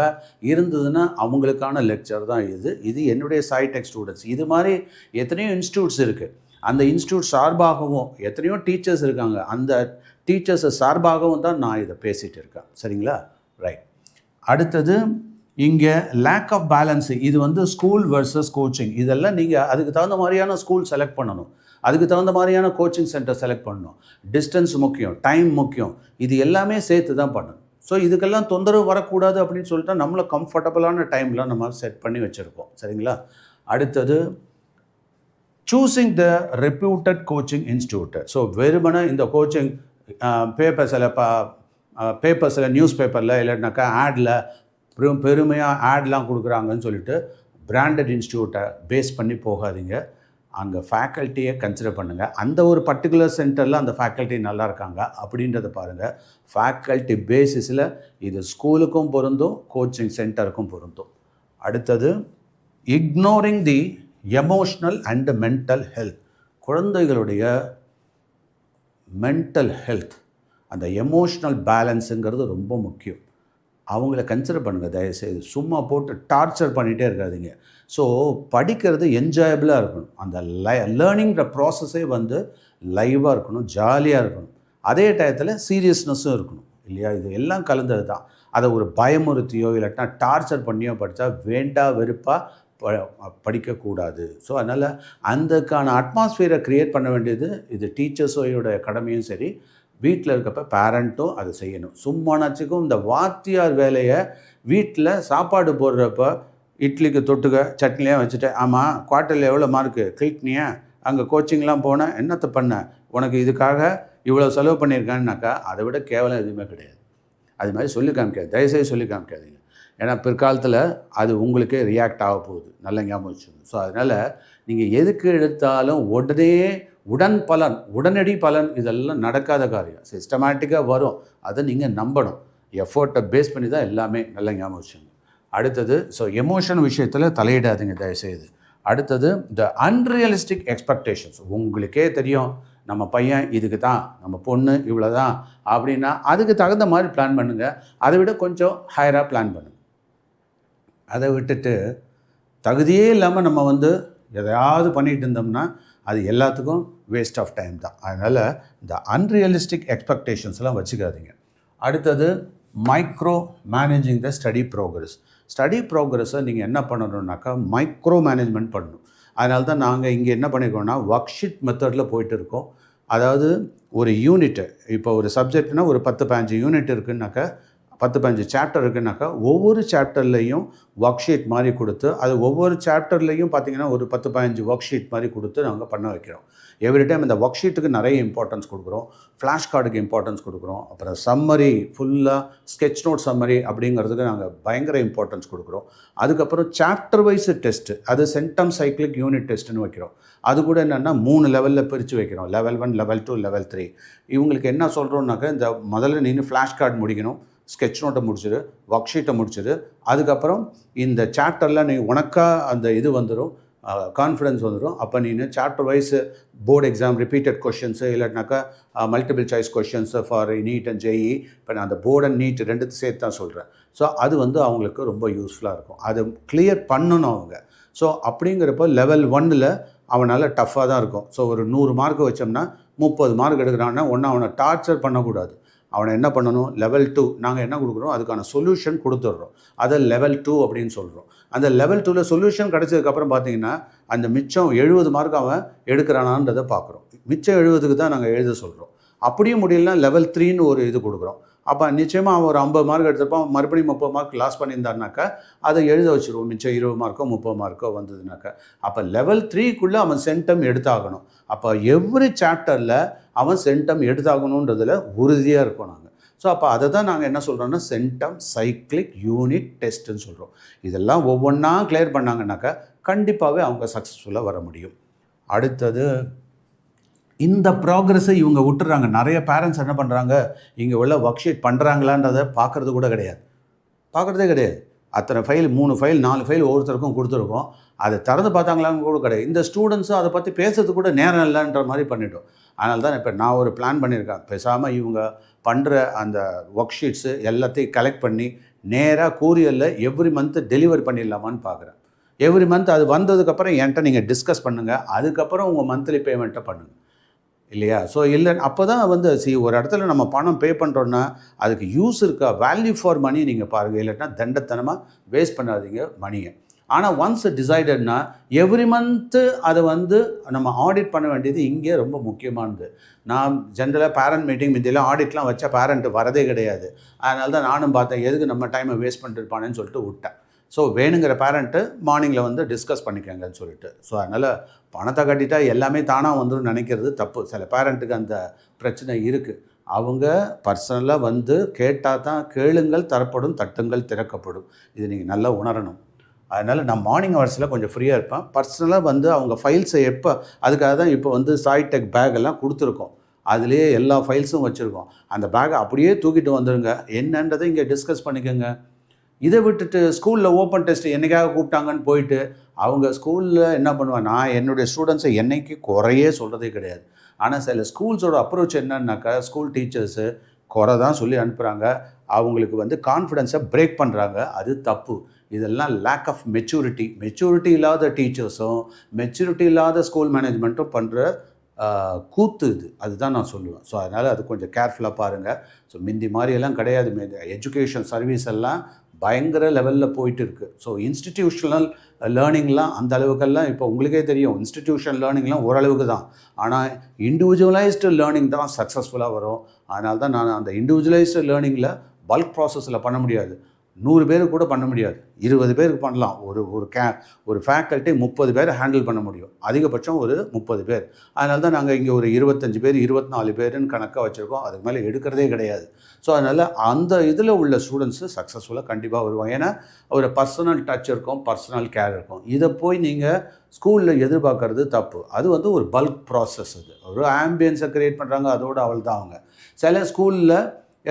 இருந்ததுன்னா அவங்களுக்கான லெக்சர் தான் இது என்னுடைய சாய்டெக் ஸ்டூடெண்ட்ஸ். இது மாதிரி எத்தனையோ இன்ஸ்டியூட்ஸ் இருக்குது. அந்த இன்ஸ்டியூட் சார்பாகவும் எத்தனையோ டீச்சர்ஸ் இருக்காங்க. அந்த டீச்சர்ஸை சார்பாகவும் தான் நான் இதை பேசிகிட்டு இருக்கேன். சரிங்களா? ரைட். அடுத்தது இங்கே லேக் ஆஃப் பேலன்ஸு. இது வந்து ஸ்கூல் வர்சஸ் கோச்சிங். இதெல்லாம் நீங்கள் அதுக்கு தகுந்த மாதிரியான ஸ்கூல் செலக்ட் பண்ணணும், அதுக்கு தகுந்த மாதிரியான கோச்சிங் சென்டர் செலக்ட் பண்ணணும். டிஸ்டன்ஸ் முக்கியம், டைம் முக்கியம், இது எல்லாமே சேர்த்து தான் பண்ணணும். ஸோ இதுக்கெல்லாம் தொந்தரவு வரக்கூடாது அப்படின்னு சொல்லிட்டு நம்மளை கம்ஃபர்டபுளான டைமில் நம்ம செட் பண்ணி வச்சுருப்போம். சரிங்களா? அடுத்தது, சூஸிங் த ரெப்யூட்டட் கோச்சிங் இன்ஸ்டியூட். ஸோ வெறுமனே இந்த கோச்சிங் பேப்பர்ஸில் நியூஸ் பேப்பரில் இல்லைனாக்கா ஆடில் பெருமையாக ஆட்லாம் கொடுக்குறாங்கன்னு சொல்லிட்டு பிராண்டட் இன்ஸ்டியூட்டை பேஸ் பண்ணி போகாதீங்க. அங்கே ஃபேக்கல்ட்டியை கன்சிடர் பண்ணுங்கள். அந்த ஒரு பர்டிகுலர் சென்டரில் அந்த ஃபேக்கல்ட்டி நல்லா இருக்காங்க அப்படின்றத பாருங்கள். ஃபேக்கல்ட்டி பேசிஸில் இது ஸ்கூலுக்கும் பொருந்தும், கோச்சிங் சென்டருக்கும் பொருந்தும். அடுத்தது, ignoring the emotional and mental health. குழந்தைகளுடைய மென்டல் ஹெல்த், அந்த எமோஷ்னல் பேலன்ஸுங்கிறது ரொம்ப முக்கியம். அவங்கள கன்சிடர் பண்ணுங்கள் தயவுசெய்து. சும்மா போட்டு டார்ச்சர் பண்ணிகிட்டே இருக்காதிங்க. ஸோ படிக்கிறது என்ஜாயபிளாக இருக்கணும். அந்த லேர்னிங்கிற ப்ராசஸே வந்து லைவாக இருக்கணும், ஜாலியாக இருக்கணும். அதே டயத்தில் சீரியஸ்னஸும் இருக்கணும் இல்லையா? இது எல்லாம் கலந்தது தான். அதை ஒரு பயமுறுத்தியோ இல்லாட்டினா டார்ச்சர் பண்ணியோ படித்தா வேண்டா வெறுப்பாக படிக்கக்கூடாது. ஸோ அதனால் அதுக்கான அட்மாஸ்ஃபியரை க்ரியேட் பண்ண வேண்டியது இது டீச்சர்ஸோட கடமையும் சரி, வீட்டில் இருக்கப்போ பேரண்ட்டும் அதை செய்யணும். சும்மானாச்சுக்கும் இந்த வாத்தியார் வேலையை வீட்டில் சாப்பாடு போடுறப்ப இட்லிக்கு தொட்டுக்க சட்னியாக வச்சுட்டேன். ஆமாம், குவார்ட்டரில் எவ்வளோ மார்க்கு கிளிக்னியா, அங்கே கோச்சிங்லாம் போனேன், என்னத்தை பண்ண, உனக்கு இதுக்காக இவ்வளோ செலவு பண்ணியிருக்கான்னாக்கா அதை விட கேவலம் எதுவுமே கிடையாது. அது மாதிரி சொல்லி காமிக்காது, தயவுசெய்து சொல்லி காமிக்காதீங்க. ஏன்னா பிற்காலத்தில் அது உங்களுக்கே ரியாக்ட் ஆக போகுது, நல்ல ஞாபகம் வச்சுக்கணும். ஸோ அதனால் நீங்கள் எதுக்கு எடுத்தாலும் உடனடி பலன் இதெல்லாம் நடக்காத காரியம். சிஸ்டமேட்டிக்காக வரும், அதை நீங்கள் நம்பணும். எஃபோர்ட்டை பேஸ் பண்ணி தான் எல்லாமே, நல்ல ஞாபகம் வச்சுக்கோங்க. அடுத்தது, ஸோ எமோஷன் விஷயத்தில் தலையிடாதீங்க தயவுசெய்து. அடுத்தது, த அன்ரியலிஸ்டிக் எக்ஸ்பெக்டேஷன்ஸ். உங்களுக்கே தெரியும் நம்ம பையன் இதுக்கு தான், நம்ம பொண்ணு இவ்வளோ தான் அப்படின்னா அதுக்கு தகுந்த மாதிரி பிளான் பண்ணுங்கள். அதை விட கொஞ்சம் ஹையராக பிளான் பண்ணுங்கள். அதை விட்டுட்டு தகுதியே இல்லாமல் நம்ம எதையாவது பண்ணிகிட்டு இருந்தோம்னா அது எல்லாத்துக்கும் வேஸ்ட் ஆஃப் டைம் தான். அதனால் இந்த அன்ரியலிஸ்டிக் எக்ஸ்பெக்டேஷன்ஸ்லாம் வச்சுக்காதீங்க. அடுத்தது, மைக்ரோ மேனேஜிங் த ஸ்டடி ப்ரோக்ரஸை நீங்கள் என்ன பண்ணணுன்னாக்கா மைக்ரோ மேனேஜ்மெண்ட் பண்ணணும். அதனால தான் நாங்கள் இங்கே என்ன பண்ணியிருக்கோம்னா ஒர்க் ஷீட் மெத்தடில் போயிட்டு இருக்கோம். அதாவது ஒரு யூனிட்டு, இப்போ ஒரு சப்ஜெக்ட்னால் ஒரு 10-15 யூனிட் இருக்குன்னாக்கா, 10-15 சாப்டர் இருக்குன்னாக்கா, ஒவ்வொரு சாப்டர்லேயும் ஒர்க் ஷீட் மாதிரி கொடுத்து, அது ஒவ்வொரு சாப்டர்லேயும் பார்த்திங்கன்னா ஒரு 10-15 ஒர்க் ஷீட் மாதிரி கொடுத்து நாங்கள் பண்ண வைக்கிறோம். எவ்ரி டைம் இந்த ஒர்க் ஷீட்டுக்கு நிறைய இம்பார்ட்டன்ஸ் கொடுக்குறோம், ஃப்ளாஷ் கார்டுக்கு இம்பார்ட்டன்ஸ் கொடுக்குறோம், அப்புறம் சம்மரி ஃபுல்லாக ஸ்கெட்ச் நோட் சம்மரி அப்படிங்கிறதுக்கு நாங்கள் பயங்கர இம்பார்ட்டன்ஸ் கொடுக்குறோம். அதுக்கப்புறம் சாப்டர் வைஸ் டெஸ்ட்டு, அது சென்டம் சைக்கிளிக் யூனிட் டெஸ்ட்டுன்னு வைக்கிறோம். அது கூட என்னென்னா 3 லெவலில் பிரித்து வைக்கிறோம், லெவல் 1, லெவல் 2, லெவல் 3. இவங்களுக்கு என்ன சொல்கிறோம்னாக்கா, இந்த முதல்ல நீ ஃப்ளாஷ் கார்டு முடிக்கணும், ஸ்கெட்ச் நோட்டை முடிச்சிடு, ஒர்க் ஷீட்டை முடிச்சிடு, அதுக்கப்புறம் இந்த சாப்டரில் நீ உனக்காக அந்த இது வந்துடும், கான்ஃபிடன்ஸ் வந்துடும். அப்போ நீ chapter wise board exam repeated questions இல்லைனாக்கா multiple choice questions for NEET and JEE. இப்போ நான் அந்த போர்டு அண்ட் நீட் ரெண்டுத்து சேர்த்து தான் சொல்கிறேன். ஸோ அது அவங்களுக்கு ரொம்ப யூஸ்ஃபுல்லாக இருக்கும். அது கிளியர் பண்ணணும் அவங்க. ஸோ அப்படிங்கிறப்போ லெவல் 1ல் அவனால் டஃப்பாக தான் இருக்கும். ஸோ ஒரு 100 மார்க் வச்சோம்னா 30 மார்க் எடுக்கிறான்னா அவனை டார்ச்சர் பண்ணக்கூடாது. அவனை என்ன பண்ணணும், லெவல் 2 நாங்கள் என்ன கொடுக்குறோம், அதுக்கான சொல்யூஷன் கொடுத்துட்றோம். அதை லெவல் 2 அப்படின்னு சொல்கிறோம். அந்த லெவல் 2ல் சொல்யூஷன் கிடச்சதுக்கப்புறம் பார்த்தீங்கன்னா அந்த மிச்சம் 70 மார்க் அவன் எடுக்கிறானான்றதை பார்க்குறோம். மிச்சம் 70க்கு தான் நாங்கள் எழுத சொல்கிறோம். அப்படியும் முடியலன்னா லெவல் 3ன்னு ஒரு இது கொடுக்குறோம். அப்போ நிச்சயமாக அவன் ஒரு 50 மார்க் எடுத்துருப்பான், மறுபடியும் 30 மார்க் லாஸ் பண்ணியிருந்தாருனாக்கா அதை எழுத வச்சுருவோம். மிச்சம் 20 மார்க்கோ 30 மார்க்கோ வந்ததுனாக்கா அப்போ லெவல் 3க்குள்ளே அவன் சென்டம் எடுத்தாகணும். அப்போ எவ்ரி சாப்டரில் அவன் சென்டம் எடுத்தாகணுன்றதில் உறுதியாக இருப்போம் நாங்கள். ஸோ அப்போ அதை தான் நாங்கள் என்ன சொல்கிறோன்னா சென்டம் சைக்கிளிக் யூனிட் டெஸ்ட்டுன்னு சொல்கிறோம். இதெல்லாம் ஒவ்வொன்றா கிளியர் பண்ணாங்கன்னாக்கா கண்டிப்பாகவே அவங்க சக்ஸஸ்ஃபுல்லாக வர முடியும். அடுத்தது, இந்த ப்ராக்ரஸை இவங்க விட்டுறாங்க. நிறைய பேரண்ட்ஸ் என்ன பண்ணுறாங்க, இங்கே உள்ள ஒர்க் ஷீட் பண்ணுறாங்களான்றதை பார்க்குறதே கிடையாது. அத்தனை ஃபைல் 3 ஃபைல் 4 ஃபைல் ஒவ்வொருத்தருக்கும் கொடுத்துருக்கோம். அதை திறந்து பார்த்தாங்களான்னு கூட கிடையாது. இந்த ஸ்டூடெண்ட்ஸும் அதை பற்றி பேசுறது கூட நேரம் இல்லைன்ற மாதிரி பண்ணிட்டோம். அதனால தான் இப்போ நான் ஒரு பிளான் பண்ணியிருக்கேன். பேசாமல் இவங்க பண்ணுற அந்த ஒர்க் ஷீட்ஸு எல்லாத்தையும் கலெக்ட் பண்ணி நேராக கூரியரில் எவ்ரி மந்த்து டெலிவரி பண்ணிடலாமான்னு பார்க்குறேன். எவ்ரி மந்த் அது வந்ததுக்கப்புறம் என்கிட்ட நீங்கள் டிஸ்கஸ் பண்ணுங்கள். அதுக்கப்புறம் உங்கள் மந்த்லி பேமெண்ட்டை பண்ணுங்கள், இல்லையா? ஸோ இல்லை, அப்போ தான் ஒரு இடத்துல நம்ம பணம் பே பண்ணுறோன்னா அதுக்கு யூஸ் இருக்கா, வேல்யூ ஃபார் மணி நீங்கள் பாருங்கள். இல்லைன்னா தண்டத்தனமாக வேஸ்ட் பண்ணாதீங்க மணியை. ஆனால் ஒன்ஸ் டிசைடட்னா எவ்ரி மந்த்து அதை நம்ம ஆடிட் பண்ண வேண்டியது இங்கே ரொம்ப முக்கியமானது. நான் ஜென்ரலாக பேரண்ட் மீட்டிங் இதெல்லாம் ஆடிட்லாம் வச்சா பேரண்ட்டு வரதே கிடையாது. அதனால தான் நானும் பார்த்தேன், எதுக்கு நம்ம டைமை வேஸ்ட் பண்ணிருப்பானேன்னு சொல்லிட்டு விட்டேன். ஸோ வேணுங்கிற பேரண்ட்டு மார்னிங்கில் டிஸ்கஸ் பண்ணிக்கங்கன்னு சொல்லிட்டு. ஸோ அதனால் பணத்தை கட்டிட்டா எல்லாமே தானாக வந்துடும் நினைக்கிறது தப்பு. சில பேரண்ட்டுக்கு அந்த பிரச்சனை இருக்குது. அவங்க பர்சனலாக கேட்டால் தான், கேளுங்கள் தரப்படும், தட்டுங்கள் திறக்கப்படும். இது நீங்கள் நல்லா உணரணும். அதனால் நான் மார்னிங் ஹவர்ஸில் கொஞ்சம் ஃப்ரீயாக இருப்பேன். பர்சனலாக அவங்க ஃபைல்ஸை அதுக்காக தான் இப்போ சாய்டெக் பேக் எல்லாம் கொடுத்துருக்கோம். அதுலேயே எல்லா ஃபைல்ஸும் வச்சுருக்கோம். அந்த பேக்கை அப்படியே தூக்கிட்டு வந்துடுங்க, என்னன்றதை இங்கே டிஸ்கஸ் பண்ணிக்கோங்க. இதை விட்டுட்டு ஸ்கூலில் ஓப்பன் டெஸ்ட் என்றைக்காக கூப்பிட்டாங்கன்னு போயிட்டு அவங்க ஸ்கூலில் என்ன பண்ணுவேன், நான் என்னுடைய ஸ்டூடெண்ட்ஸை என்றைக்கு குறையே சொல்கிறதே கிடையாது. ஆனால் சில ஸ்கூல்ஸோட அப்ரோச் என்னன்னாக்கா, ஸ்கூல் டீச்சர்ஸு குறை தான் சொல்லி அனுப்புகிறாங்க. அவங்களுக்கு கான்ஃபிடென்ஸை பிரேக் பண்ணுறாங்க. அது தப்பு. இதெல்லாம் லேக் ஆஃப் மெச்சூரிட்டி இல்லாத டீச்சர்ஸும் மெச்சூரிட்டி இல்லாத ஸ்கூல் மேனேஜ்மெண்ட்டும் பண்ணுற கூத்து இது. அதுதான் நான் சொல்லுவேன். ஸோ அதனால் அது கொஞ்சம் கேர்ஃபுல்லாக பாருங்கள். ஸோ மிந்தி மாதிரியெல்லாம் கிடையாது. எஜுகேஷன் சர்வீஸ் எல்லாம் பயங்கர லெவலில் போயிட்டு இருக்குது. ஸோ இன்ஸ்டிடியூஷனல் லேர்னிங்லாம் அந்த அளவுக்கெல்லாம் இப்போ உங்களுக்கே தெரியும். இன்ஸ்டிடியூஷன் லேர்னிங்லாம் ஓரளவுக்கு தான். ஆனால் இண்டிவிஜுவலைஸ்டு லேர்னிங் தான் சக்ஸஸ்ஃபுல்லாக வரும். அதனால தான் நான் அந்த இண்டிவிஜுவலைஸ்டு லேர்னிங்கில் பல்க் ப்ராசஸில் பண்ண முடியாது. 100 பேருக்கு கூட பண்ண முடியாது. 20 பேருக்கு பண்ணலாம். ஒரு ஃபேக்கல்ட்டி 30 பேரை ஹேண்டில் பண்ண முடியும். அதிகபட்சம் ஒரு 30 பேர். அதனால தான் நாங்கள் இங்கே ஒரு 25 பேர் 24 பேருன்னு கணக்காக வச்சுருக்கோம். அதுக்கு மேலே எடுக்கிறதே கிடையாது. ஸோ அதனால் அந்த இதில் உள்ள ஸ்டூடெண்ட்ஸு சக்ஸஸ்ஃபுல்லாக கண்டிப்பாக வருவாங்க. ஏன்னா ஒரு பர்சனல் டச் இருக்கும், பர்சனல் கேர் இருக்கும். இதை போய் நீங்கள் ஸ்கூலில் எதிர்பார்க்கறது தப்பு. அது வந்து ஒரு பல்க் ப்ராசஸ். அது ஒரு ஆம்பியன்ஸை க்ரியேட் பண்ணுறாங்க, அதோடு அவள் தான் அவங்க. சில ஸ்கூலில்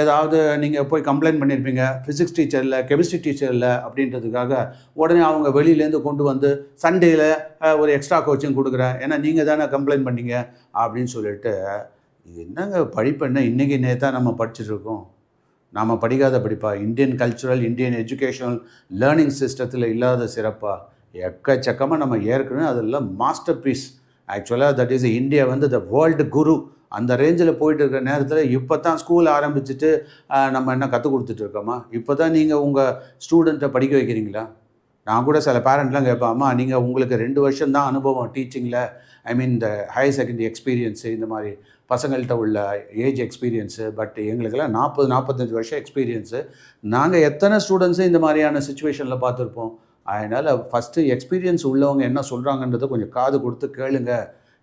ஏதாவது நீங்கள் போய் கம்ப்ளைண்ட் பண்ணியிருப்பீங்க, ஃபிசிக்ஸ் டீச்சர் இல்லை, கெமிஸ்ட்ரி டீச்சர் இல்லை அப்படின்றதுக்காக உடனே அவங்க வெளியிலேருந்து கொண்டு வந்து சண்டேயில் ஒரு எக்ஸ்ட்ரா கோச்சிங் கொடுக்குறேன், ஏன்னா நீங்கள் தானே கம்ப்ளைண்ட் பண்ணீங்க அப்படின்னு சொல்லிட்டு. இது என்னங்க படிப்பு, என்ன இன்றைக்கி நேத்தான் நம்ம படிச்சுட்ருக்கோம். நாம் படிக்காத படிப்பா? Indian cultural, Indian educational learning சிஸ்டத்தில் இல்லாத சிறப்பாக எக்கச்சக்கமாக நம்ம ஏற்கனவே அதெல்லாம் மாஸ்டர் பீஸ். ஆக்சுவலாக தட் இஸ் இந்தியா வந்து த வேர்ல்டு குரு. அந்த ரேஞ்சில் போயிட்டு இருக்கிற நேரத்தில் இப்போ தான் ஸ்கூல் ஆரம்பிச்சுட்டு நம்ம என்ன கற்றுக் கொடுத்துட்ருக்கோமா? இப்போ தான் நீங்கள் உங்கள் ஸ்டூடெண்ட்டை படிக்க வைக்கிறீங்களா? நான் கூட சில பேரண்ட்லாம் கேட்பேன், அம்மா நீங்கள் உங்களுக்கு 2 வருஷம் தான் அனுபவம் டீச்சிங்கில், ஐ மீன் இந்த ஹையர் செகண்டரி எக்ஸ்பீரியன்ஸு, இந்த மாதிரி பசங்கள்கிட்ட உள்ள ஏஜ் எக்ஸ்பீரியன்ஸு, பட் எங்களுக்கெல்லாம் 40-45 வருஷம் எக்ஸ்பீரியன்ஸு. நாங்கள் எத்தனை ஸ்டூடெண்ட்ஸு இந்த மாதிரியான சுச்சுவேஷனில் பார்த்துருப்போம். அதனால் ஃபஸ்ட்டு எக்ஸ்பீரியன்ஸ் உள்ளவங்க என்ன சொல்கிறாங்கன்றதை கொஞ்சம் காது கொடுத்து கேளுங்க.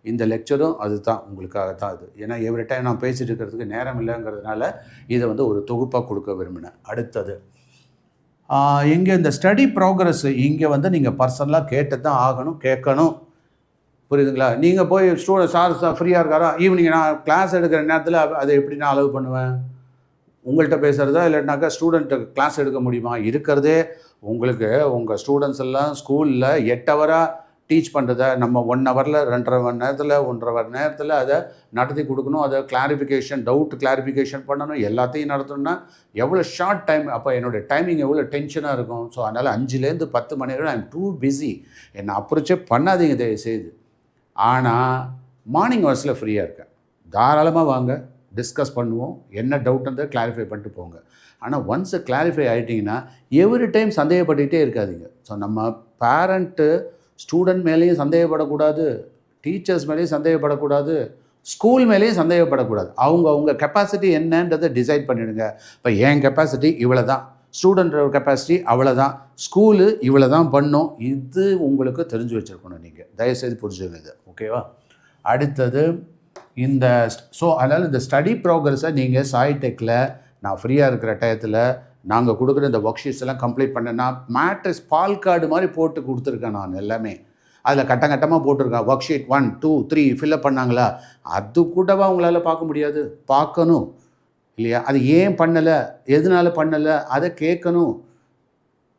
இந்த லெக்சரும் அதுதான், உங்களுக்காக தான் அது. ஏன்னா எவ்ரி டைம் நான் பேசிகிட்டு இருக்கிறதுக்கு நேரம் இல்லைங்கிறதுனால இதை வந்து ஒரு தொகுப்பாக கொடுக்க விரும்பினேன். அடுத்தது இங்கே இந்த ஸ்டடி ப்ராக்ரஸ்ஸு இங்கே வந்து நீங்கள் பர்சனலாக கேட்டு தான் ஆகணும், கேட்கணும். புரியுதுங்களா? நீங்கள் போய் ஸ்டூடெண்ட் சார் ஃப்ரீயாக இருக்காரா, ஈவினிங் நான் கிளாஸ் எடுக்கிற நேரத்தில் அதை எப்படி நான் அலோவ் பண்ணுவேன்? உங்கள்கிட்ட பேசுகிறதா இல்லைனாக்கா ஸ்டூடெண்ட்டு கிளாஸ் எடுக்க முடியுமா? இருக்கிறதே உங்களுக்கு உங்கள் ஸ்டூடெண்ட்ஸ் எல்லாம் ஸ்கூலில் 8 ஹவராக டீச் பண்ணுறத நம்ம 1 ஹவரில் 2.5 மணி நேரத்தில் 1.5 மணி நேரத்தில் அதை நடத்தி கொடுக்கணும். அதை கிளாரிஃபிகேஷன், டவுட் கிளாரிஃபிகேஷன் பண்ணணும், எல்லாத்தையும் நடத்தணும்னா எவ்வளோ ஷார்ட் டைம். அப்போ என்னுடைய டைமிங் எவ்வளோ டென்ஷனாக இருக்கும். ஸோ அதனால் 5லேருந்து 10 மணி நேரம் ஐ எம் டூ பிஸி. என்னை அப்ரோச்சே பண்ணாதீங்க தயவுசெய்து. ஆனால் மார்னிங் ஹவர்ஸில் ஃப்ரீயாக இருக்கேன், தாராளமாக வாங்க, டிஸ்கஸ் பண்ணுவோம். என்ன டவுட்ன்றதை கிளாரிஃபை பண்ணிட்டு போங்க. ஆனால் ஒன்ஸ் கிளாரிஃபை ஆகிட்டிங்கன்னா எவ்ரி டைம் சந்தேகப்பட்டுக்கிட்டே இருக்காதீங்க. ஸோ நம்ம பேரண்ட்டு ஸ்டூடெண்ட் மேலேயும் சந்தேகப்படக்கூடாது, டீச்சர்ஸ் மேலேயும் சந்தேகப்படக்கூடாது, ஸ்கூல் மேலேயும் சந்தேகப்படக்கூடாது. அவங்க கெப்பாசிட்டி என்னன்றதை டிசைட் பண்ணிவிடுங்க. இப்போ என் கெப்பாசிட்டி இவ்வளோ தான், ஸ்டூடெண்ட்டோட கெப்பாசிட்டி அவ்வளோ தான், ஸ்கூலு இவ்வளோ தான் பண்ணும். இது உங்களுக்கு தெரிஞ்சு வச்சுருக்கணும். நீங்கள் தயவுசெய்து புரிஞ்சுங்க இது, ஓகேவா? அடுத்தது இந்த அதனால் இந்த ஸ்டடி ப்ராக்ரஸை நீங்கள் சாய்டெக்கில் நான் ஃப்ரீயாக இருக்கிற டயத்தில் நாங்கள் கொடுக்குற இந்த ஒர்க் ஷீட்ஸ் எல்லாம் கம்ப்ளீட் பண்ணேன். நான் மேட்ரிக்ஸ் பால் கார்டு மாதிரி போட்டு கொடுத்துருக்கேன். நான் எல்லாமே அதில் கட்டமாக போட்டிருக்கேன். ஒர்க் ஷீட் 1, 2, 3 ஃபில்அப் பண்ணாங்களா? அது கூடவா உங்களால் பார்க்க முடியாது? பார்க்கணும் இல்லையா? அது ஏன் பண்ணலை, எதனால பண்ணலை, அதை கேட்கணும்.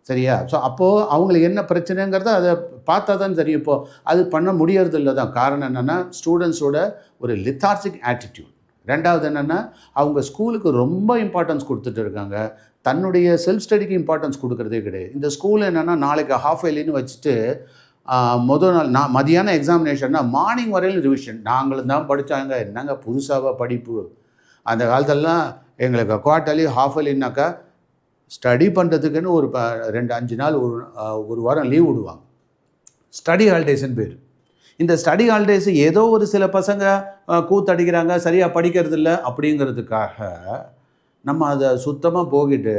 சரியா? ஸோ அப்போது அவங்களுக்கு என்ன பிரச்சனைங்கிறத அதை பார்த்தா தான் தெரியும். இப்போது அது பண்ண முடியறதில்ல தான். காரணம் என்னென்னா ஸ்டூடெண்ட்ஸோட ஒரு லித்தார்ஜிக் ஆட்டிடியூட். ரெண்டாவது என்னென்னா அவங்க ஸ்கூலுக்கு ரொம்ப இம்பார்ட்டன்ஸ் கொடுத்துட்டு இருக்காங்க, தன்னுடைய செல்ஃப் ஸ்டடிக்கு இம்பார்ட்டன்ஸ் கொடுக்குறதே கிடையாது. இந்த ஸ்கூல் என்னென்னா நாளைக்கு ஹாஃப் இயர்லின்னு வச்சுட்டு முதல் நாள் நான் மதியான எக்ஸாமினேஷன்னா மார்னிங் வரையிலும் ரிவிஷன். நாங்களும் தான் படித்தாங்க, என்னங்க புதுசாக படிப்பு. அந்த காலத்திலலாம் எங்களுக்கு குவார்ட்டர்லி ஹாஃப் இயர்லின்னாக்கா ஸ்டடி பண்ணுறதுக்குன்னு ஒரு 2-5 நாள் ஒரு வாரம் லீவ் விடுவாங்க. ஸ்டடி ஹாலிடேஸ்ன்னு பேர். இந்த ஸ்டடி ஹாலிடேஸு ஏதோ ஒரு சில பசங்க கூத்தடிக்கிறாங்க, சரியாக படிக்கிறது இல்லை அப்படிங்கிறதுக்காக நம்ம அதை சுத்தமாக போகிட்டு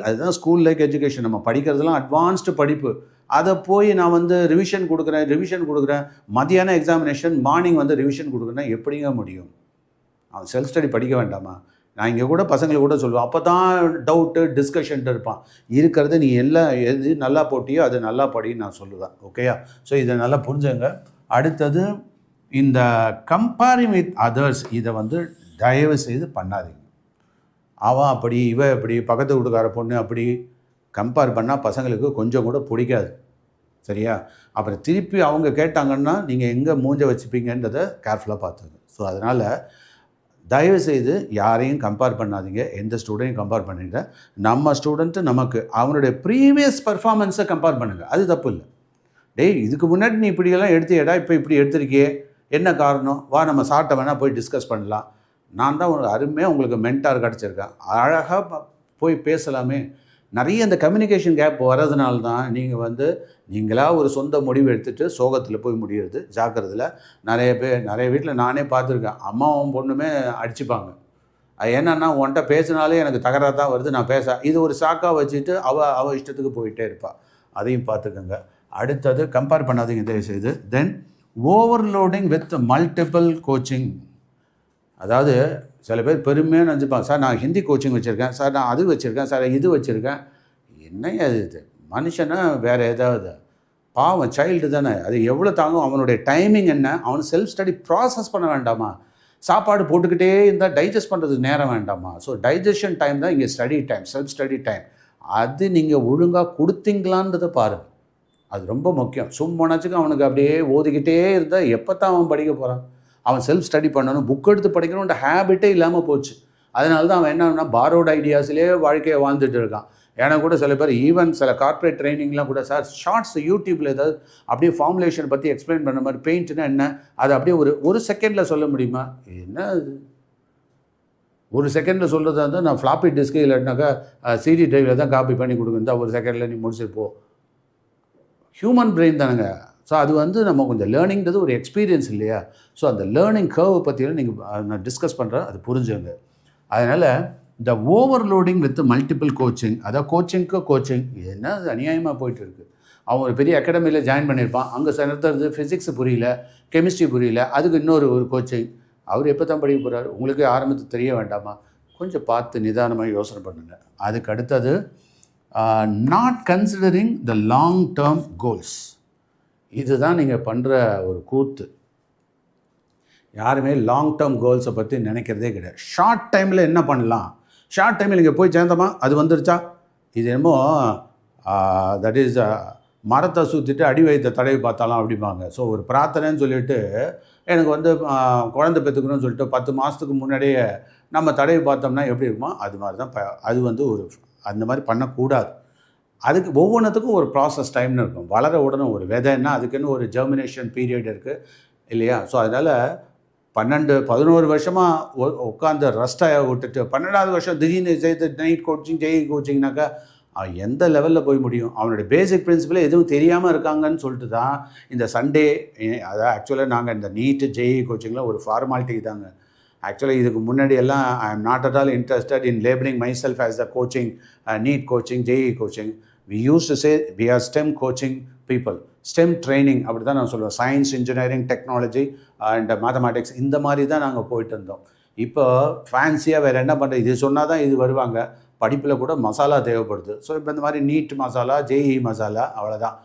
அதுதான் ஸ்கூல் லைக் எஜுகேஷன். நம்ம படிக்கிறதுலாம் அட்வான்ஸ்டு படிப்பு. அதை போய் நான் வந்து ரிவிஷன் கொடுக்குறேன், மதியான எக்ஸாமினேஷன், மார்னிங் வந்து ரிவிஷன் கொடுக்குறேன். எப்படிங்க முடியும்? அவன் செல்ஃப் ஸ்டடி படிக்க வேண்டாமா? நான் இங்கே கூட பசங்களுக்கு கூட சொல்லுவேன், அப்போ தான் டவுட்டு டிஸ்கஷன்ட்டு இருப்பான். இருக்கிறது நீ எது நல்லா போட்டியோ அது நல்லா படின்னு நான் சொல்லுவேன். ஓகேயா? ஸோ இதை நல்லா புரிஞ்சுங்க. அடுத்தது இந்த கம்பேரிங் வித் அதர்ஸ், இதை வந்து தயவு செய்து பண்ணாதீங்க. அவன் அப்படி, இவ அப்படி, பக்கத்து வீட்டுக்கார பொண்ணு அப்படி கம்பேர் பண்ணால் பசங்களுக்கு கொஞ்சம் கூட பிடிக்காது. சரியா? அப்புறம் திருப்பி அவங்க கேட்டாங்கன்னா நீங்கள் எங்கே மூஞ்ச வச்சுப்பீங்கன்றதை கேர்ஃபுல்லாக பார்த்துங்க. ஸோ அதனால் தயவுசெய்து யாரையும் கம்பேர் பண்ணாதீங்க. எந்த ஸ்டூடெண்ட்டையும் கம்பேர் பண்ணிவிட்டு நம்ம ஸ்டூடெண்ட்டு நமக்கு அவனுடைய ப்ரீவியஸ் பர்ஃபார்மன்ஸை கம்பேர் பண்ணுங்கள். அது தப்பு இல்லை. இதுக்கு முன்னாடி நீ இப்படியெல்லாம் எடுத்தியடா, இப்போ இப்படி எடுத்திருக்கியே, என்ன காரணம்? வா நம்ம சார்ட்டை வேணால் போய் டிஸ்கஸ் பண்ணலாம். நான் தான் அருமையாக உங்களுக்கு மென்டார் கிடச்சிருக்கேன், அழகாக போய் பேசலாமே. நிறைய இந்த கம்யூனிகேஷன் கேப் வர்றதுனால தான் நீங்கள் வந்து நீங்களாக ஒரு சொந்த முடிவு எடுத்துகிட்டு சோகத்தில் போய் முடியுறது. ஜாக்கிரதையில் நிறைய வீட்டில் நானே பார்த்துருக்கேன், அம்மாவும் பொண்ணுமே அடிச்சுப்பாங்க. என்னன்னா உன்கிட்ட பேசினாலே எனக்கு தகராறு தான் வருது, நான் இது ஒரு சாக்காக வச்சுட்டு அவள் இஷ்டத்துக்கு போயிட்டே இருப்பாள். அதையும் பார்த்துக்கோங்க. அடுத்தது கம்பேர் பண்ணாதீங்க தயவுசெய்து. தென் ஓவர்லோடிங் வித் மல்டிபிள் கோச்சிங். அதாவது சில பேர் பெருமையாக நினச்சிப்பாங்க, சார் நான் ஹிந்தி கோச்சிங் வச்சுருக்கேன், சார் நான் அது வச்சுருக்கேன், சார் இது வச்சுருக்கேன். என்னையா இது? மனுஷனா வேறு ஏதாவது? பாவம், சைல்டு தானே, அது எவ்வளோ தாங்கும்? அவனுடைய டைமிங் என்ன? அவன் செல்ஃப் ஸ்டடி ப்ராசஸ் பண்ண வேண்டாமா? சாப்பாடு போட்டுக்கிட்டே இருந்தால் டைஜஸ்ட் பண்ணுறதுக்கு நேரம் வேண்டாமா? ஸோ டைஜஷன் டைம் தான் இங்கே study time, self study time. அது நீங்கள் ஒழுங்காக கொடுத்தீங்களான்றதை பாருங்கள். அது ரொம்ப முக்கியம். சும்மானாச்சுக்கு அவனுக்கு அப்படியே ஓதிக்கிட்டே இருந்தால் எப்போ தான் அவன் படிக்க போகிறான்? அவன் செல்ஃப் ஸ்டடி பண்ணணும், புக் எடுத்து படிக்கணுன்ற ஹேபிட்டே இல்லாமல் போச்சு. அதனால தான் அவன் என்னன்னா பாரோட் ஐடியாஸ்லேயே வாழ்க்கையை வாழ்ந்துட்டு இருக்கான். எனக்கு கூட சில பேர் ஈவன் சில கார்ப்பரேட் ட்ரைனிங்லாம் கூட, சார் ஷார்ட்ஸ் யூடியூப்பில் ஏதாவது அப்படியே ஃபார்முலேஷன் பற்றி எக்ஸ்பிளைன் பண்ண மாதிரி, பெயிண்ட்னா என்ன அது அப்படியே ஒரு செகண்டில் சொல்ல முடியுமா? என்ன அது ஒரு செகண்டில் சொல்கிறதா இருந்தால் நான் ஃப்ளாப்பி டிஸ்க்கு இல்லைனாக்கா சிடி டிரைவில் தான் காப்பி பண்ணி கொடுக்குறதா ஒரு செகண்டில் நீ முடிச்சுட்டு ஹியூமன் பிரெயின் தானுங்க. ஸோ அது நம்ம கொஞ்சம் லேர்னிங்கிறது ஒரு எக்ஸ்பீரியன்ஸ் இல்லையா? ஸோ அந்த லேர்னிங் கர்வை பற்றியெல்லாம் நீங்கள் நான் டிஸ்கஸ் பண்ணுறேன், அது புரிஞ்சுங்க. அதனால் இந்த ஓவர்லோடிங் வித் மல்டிபிள் கோச்சிங், அதாவது கோச்சிங் என்ன அநியாயமாக போயிட்டு இருக்குது. அவன் ஒரு பெரிய அகாடமியில் ஜாயின் பண்ணியிருப்பான், அங்கே நடத்துறது ஃபிசிக்ஸ் புரியல, கெமிஸ்ட்ரி புரியல, அதுக்கு இன்னொரு கோச்சிங். அவர் எப்போ தான் படிக்க போகிறாரு? உங்களுக்கு ஆரம்பத்துக்கு தெரிய வேண்டாமா? கொஞ்சம் பார்த்து நிதானமாக யோசனை பண்ணுங்கள். அதுக்கு அடுத்தது not considering the long term goals. இதுதான் நீங்கள் பண்ணுற ஒரு கூத்து. யாருமே லாங் டேர்ம் கோல்ஸை பற்றி நினைக்கிறதே கிடையாது. ஷார்ட் டைமில் என்ன பண்ணலாம், ஷார்ட் டைமில் நீங்கள் போய் சேர்ந்தோமா அது வந்துருச்சா, இது என்னமோ தட் இஸ் மரத்தை சுற்றிட்டு அடி வைத்த தடவை பார்த்தாலாம் அப்படிம்பாங்க. ஸோ ஒரு பிரார்த்தனைன்னு சொல்லிட்டு எனக்கு குழந்தை பெற்றுக்கணும்னு சொல்லிட்டு 10 மாதத்துக்கு முன்னாடியே நம்ம தடவை பார்த்தோம்னா எப்படி இருக்குமோ அது மாதிரி தான். அது ஒரு அந்த மாதிரி பண்ணக்கூடாது. அதுக்கு ஒவ்வொன்றுத்துக்கும் ஒரு ப்ராசஸ் டைம்னு இருக்கும். வளர உடனே ஒரு விதைன்னா அதுக்குன்னு ஒரு ஜெர்மினேஷன் பீரியட் இருக்குது இல்லையா? ஸோ அதனால் 11 வருஷமாக உட்காந்து ரெஸ்ட்டாக விட்டுட்டு 12வது வருஷம் திடீர்னு செய்து நைட் கோச்சிங் கோச்சிங்னாக்கா எந்த லெவலில் போய் முடியும்? அவனுடைய பேசிக் பிரின்சிபலே எதுவும் தெரியாமல் இருக்காங்கன்னு சொல்லிட்டு தான் இந்த சண்டே, அதாவது ஆக்சுவலாக நாங்கள் இந்த நீட்டு கோச்சிங்கில் ஒரு ஃபார்மாலிட்டி தாங்க. ஆக்சுவலாக இதுக்கு முன்னாடி எல்லாம் I am not at all interested in labelling myself as the coaching, NEET coaching, coaching. We use to say we are STEM coaching people, STEM training அப்படி தான் நான் சொல்லுவேன். Science, engineering, technology and mathematics இந்த மாதிரி தான் நாங்கள் போயிட்டு இருந்தோம். இப்போ ஃபேன்சியாக வேறு என்ன பண்ணுறது, இது சொன்னால் தான் இது வருவாங்க. படிப்பில் கூட மசாலா தேவைப்படுது. ஸோ இப்போ இந்த மாதிரி நீட் மசாலா, மசாலா, அவ்வளோதான்.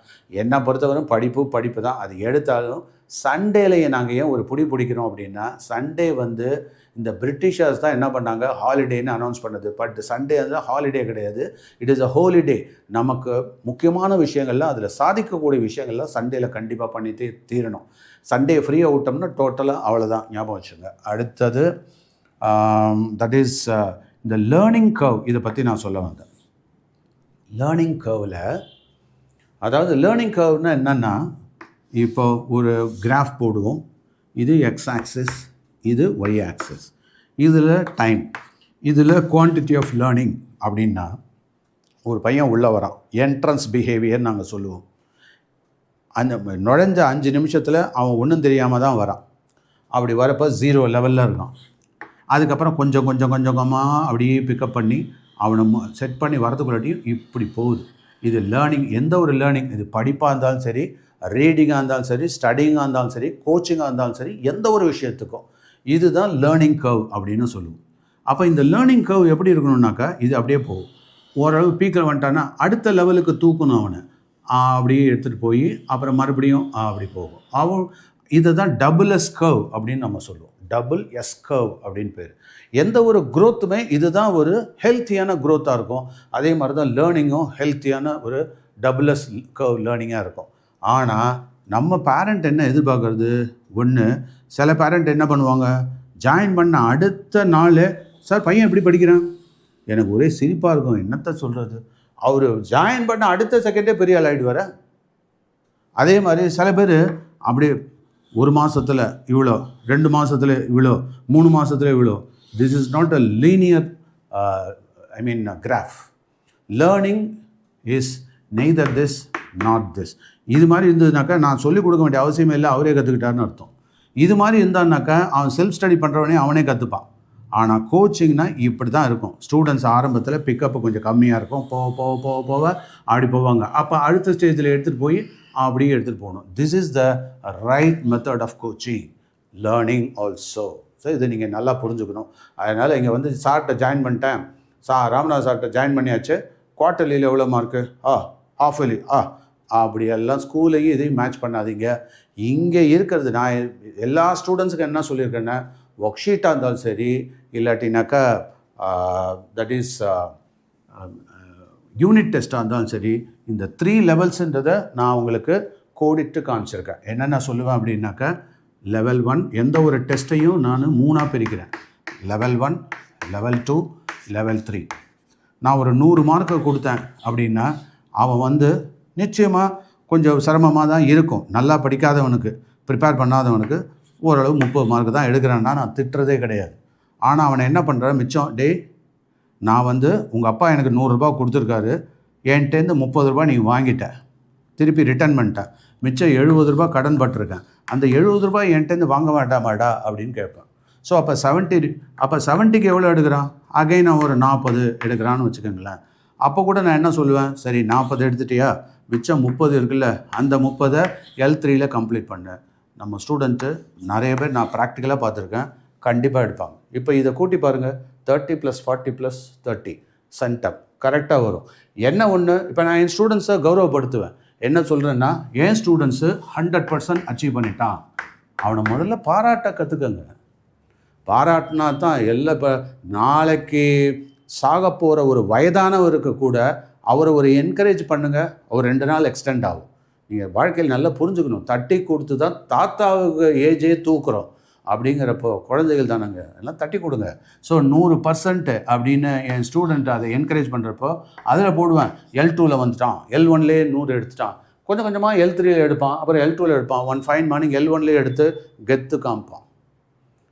என்னை பொறுத்தவரைக்கும் படிப்பு தான். அது எடுத்தாலும் சண்டேலையே நாங்கள் ஏன் ஒரு பிடிக்கிறோம் அப்படின்னா, சண்டே இந்த பிரிட்டிஷர்ஸ் தான் என்ன பண்ணாங்க, ஹாலிடேன்னு அனௌன்ஸ் பண்ணது. பட் சண்டே ஹாலிடே கிடையாது, இட் இஸ் அ ஹோலிடே. நமக்கு முக்கியமான விஷயங்கள்லாம், அதில் சாதிக்கக்கூடிய விஷயங்கள்லாம் சண்டேல கண்டிப்பாக பண்ணி தீரணும். சண்டே ஃப்ரீயாக விட்டோம்னா டோட்டலாக அவ்வளோதான், ஞாபகம் வச்சுங்க. அடுத்தது தட் இஸ் இந்த லேர்னிங் கர்வ். இதை பற்றி நான் சொல்ல வந்தேன். லேர்னிங் கர்வில், அதாவது லேர்னிங் கர்வ்னா என்னென்னா, இப்போ ஒரு கிராஃப் போடுவோம். இது எக்ஸ் ஆக்சிஸ், இது ஒய் ஆக்சிஸ். இதில் டைம், இதில் குவான்டிட்டி ஆஃப் லேர்னிங் அப்படின்னா, ஒரு பையன் உள்ளே வரான், என்ட்ரன்ஸ் பிஹேவியர் நாங்கள் சொல்லுவோம். அந்த நுழைஞ்ச 5 நிமிஷத்தில் அவன் ஒன்றும் தெரியாமல் தான் வரான். அப்படி வரப்போ 0 லெவலில் இருக்கான். அதுக்கப்புறம் கொஞ்சம் கொஞ்சமாக அப்படியே பிக்கப் பண்ணி அவனை செட் பண்ணி வரதுக்குள்ளாட்டியும் இப்படி போகுது. இது லேர்னிங். எந்த ஒரு லேர்னிங், இது படிப்பாக இருந்தாலும் சரி, ரீடிங்காக இருந்தாலும் சரி, ஸ்டடிங்காக இருந்தாலும் சரி, கோச்சிங்காக இருந்தாலும் சரி, எந்த ஒரு விஷயத்துக்கும் இதுதான் லேர்னிங் கர்வ் அப்படின்னு சொல்லுவோம். அப்போ இந்த லேர்னிங் கர்வ் எப்படி இருக்கணும்னாக்கா, இது அப்படியே போகும். ஓரளவு பீக்கில் வந்துட்டான்னா அடுத்த லெவலுக்கு தூக்கணும் அவனை. அப்படியே எடுத்துகிட்டு போய் அப்புறம் மறுபடியும் அப்படி போகும். இதை தான் டபுள் எஸ் கர்வ் அப்படின்னு நம்ம சொல்லுவோம். டபுள் எஸ் கர்வ் அப்படின்னு பேர். எந்த ஒரு க்ரோத்துமே இதுதான் ஒரு ஹெல்த்தியான க்ரோத்தாக இருக்கும். அதே மாதிரி தான் லேர்னிங்கும் ஹெல்த்தியான ஒரு டபுள் எஸ் கர்வ் லேர்னிங்காக இருக்கும். ஆனால் நம்ம பேரண்ட் என்ன எதிர்பார்க்குறது, ஒன்று சில பேரண்ட் என்ன பண்ணுவாங்க, ஜாயின் பண்ண அடுத்த நாள், சார் பையன் எப்படி படிக்கிறான், எனக்கு ஒரே சிரிப்பாக இருக்கும். என்னத்தை சொல்கிறது, அவர் ஜாயின் பண்ண அடுத்த செகண்டே பெரிய ஆள் ஆகிடுவார. அதே மாதிரி சில பேர் அப்படி 1 மாதத்தில் இவ்வளோ, 2 மாதத்தில் இவ்வளோ, 3 மாதத்தில் இவ்வளோ. This is not a linear graph. Learning is neither this not this. இது மாதிரி இருந்ததுனாக்கா நான் சொல்லிக் கொடுக்க வேண்டிய அவசியமே இல்லை, அவரே கற்றுக்கிட்டாருன்னு அர்த்தம். இது மாதிரி இருந்தான்னாக்கா அவன் செல்ஃப் ஸ்டடி பண்ணுறவனே அவனே கற்றுப்பான். ஆனால் கோச்சிங்னா இப்படி தான் இருக்கும். ஸ்டூடெண்ட்ஸ் ஆரம்பத்தில் பிக்கப்பு கொஞ்சம் கம்மியாக இருக்கும், போக போக போக போக அப்படி போவாங்க. அப்போ அடுத்த ஸ்டேஜில் எடுத்துகிட்டு போய் அப்படியே எடுத்துகிட்டு போகணும். This is the right method of coaching, learning also. So இது நீங்கள் நல்லா புரிஞ்சுக்கணும். அதனால் இங்கே வந்து சார்கிட்ட ஜாயின் பண்ணிட்டேன், ராமநாத் சார்கிட்ட ஜாயின் பண்ணியாச்சு, குவார்ட்டர்லியில் எவ்வளோ மார்க்கு, ஹாஃப் இயர்லி அப்படியெல்லாம் ஸ்கூலையும் இதையும் மேட்ச் பண்ணாதீங்க. இங்கே இருக்கிறது நான் எல்லா ஸ்டூடெண்ட்ஸுக்கு என்ன சொல்லியிருக்கேன்னா, ஒர்க் ஷீட்டாக இருந்தாலும் சரி, இல்லாட்டினாக்கா தட் இஸ் யூனிட் டெஸ்ட்டாக இருந்தாலும் சரி, இந்த 3 லெவல்ஸுன்றதை நான் உங்களுக்கு கோடிட்டு காமிச்சிருக்கேன். என்னென்ன சொல்லுவேன் அப்படின்னாக்கா, லெவல் 1 எந்த ஒரு டெஸ்ட்டையும் நான் 3ஆக பிரிக்கிறேன். Level 1, level 2, level 3. நான் ஒரு 100 மார்க்கு கொடுத்தேன் அப்படின்னா அவன் வந்து நிச்சயமாக கொஞ்சம் சிரமமாக தான் இருக்கும். நல்லா படிக்காதவனுக்கு, ப்ரிப்பேர் பண்ணாதவனுக்கு ஓரளவு 30 மார்க்கு தான் எடுக்கிறான்னா நான் திட்டுறதே கிடையாது. ஆனால் அவனை என்ன பண்ணுறேன், மிச்சம் நான் வந்து உங்கள் அப்பா எனக்கு 100 ரூபா கொடுத்துருக்காரு, என்கிட்டேருந்து 30 ரூபா நீங்கள் வாங்கிட்ட, திருப்பி ரிட்டர்ன் பண்ணிட்டேன், மிச்சம் 70 ரூபா கடன் பட்டிருக்கேன், அந்த 70 ரூபாய் என்கிட்டேருந்து வாங்க மாட்டாமாடா அப்படின்னு கேட்பேன். ஸோ அப்போ 70க்கு எவ்வளோ எடுக்கிறான், அகைன் நான் ஒரு 40 எடுக்கிறான்னு வச்சுக்கோங்களேன். அப்போ கூட நான் என்ன சொல்லுவேன், சரி 40 எடுத்துட்டியா, மிச்சம் 30 இருக்குல்ல, அந்த 30 L3யில் கம்ப்ளீட் பண்ணேன். நம்ம ஸ்டூடெண்ட்டு நிறைய பேர் நான் ப்ராக்டிக்கலாக பார்த்துருக்கேன், கண்டிப்பாக எடுப்பாங்க. இப்போ இதை கூட்டி பாருங்கள், 30 + 40 + 30 சென்டம் கரெக்டாக வரும். என்ன ஒன்று, இப்போ நான் என் ஸ்டூடெண்ட்ஸை கௌரவப்படுத்துவேன். என்ன சொல்கிறேன்னா, என் ஸ்டூடெண்ட்ஸு 100% அச்சீவ் பண்ணிட்டான், அவனை முதல்ல பாராட்ட கற்றுக்கங்க. பாராட்டினா தான் எல்லாம். இப்போ நாளைக்கு சாக போகிற ஒரு வயதானவருக்கு கூட அவரை ஒரு என்கரேஜ் பண்ணுங்கள், ஒரு 2 நாள் எக்ஸ்டெண்ட் ஆகும். நீங்கள் வாழ்க்கையில் நல்லா புரிஞ்சுக்கணும், தட்டி கொடுத்து தான் தாத்தாவுக்கு ஏஜே தூக்குறோம் அப்படிங்கிறப்போ குழந்தைகள் தானங்க, எல்லாம் தட்டி கொடுங்க. ஸோ 100% அப்படின்னு என் ஸ்டூடெண்ட் அதை என்கரேஜ் பண்ணுறப்போ அதில் போடுவேன். L2ல் வந்துட்டான், L1லேயே 100 எடுத்துட்டான், கொஞ்சம் கொஞ்சமாக L3யில் எடுப்பான், அப்புறம் L2வில் எடுப்பான், ஒன் ஃபைன் மார்னிங் L1லேயே எடுத்து கெத்து காமிப்பான்.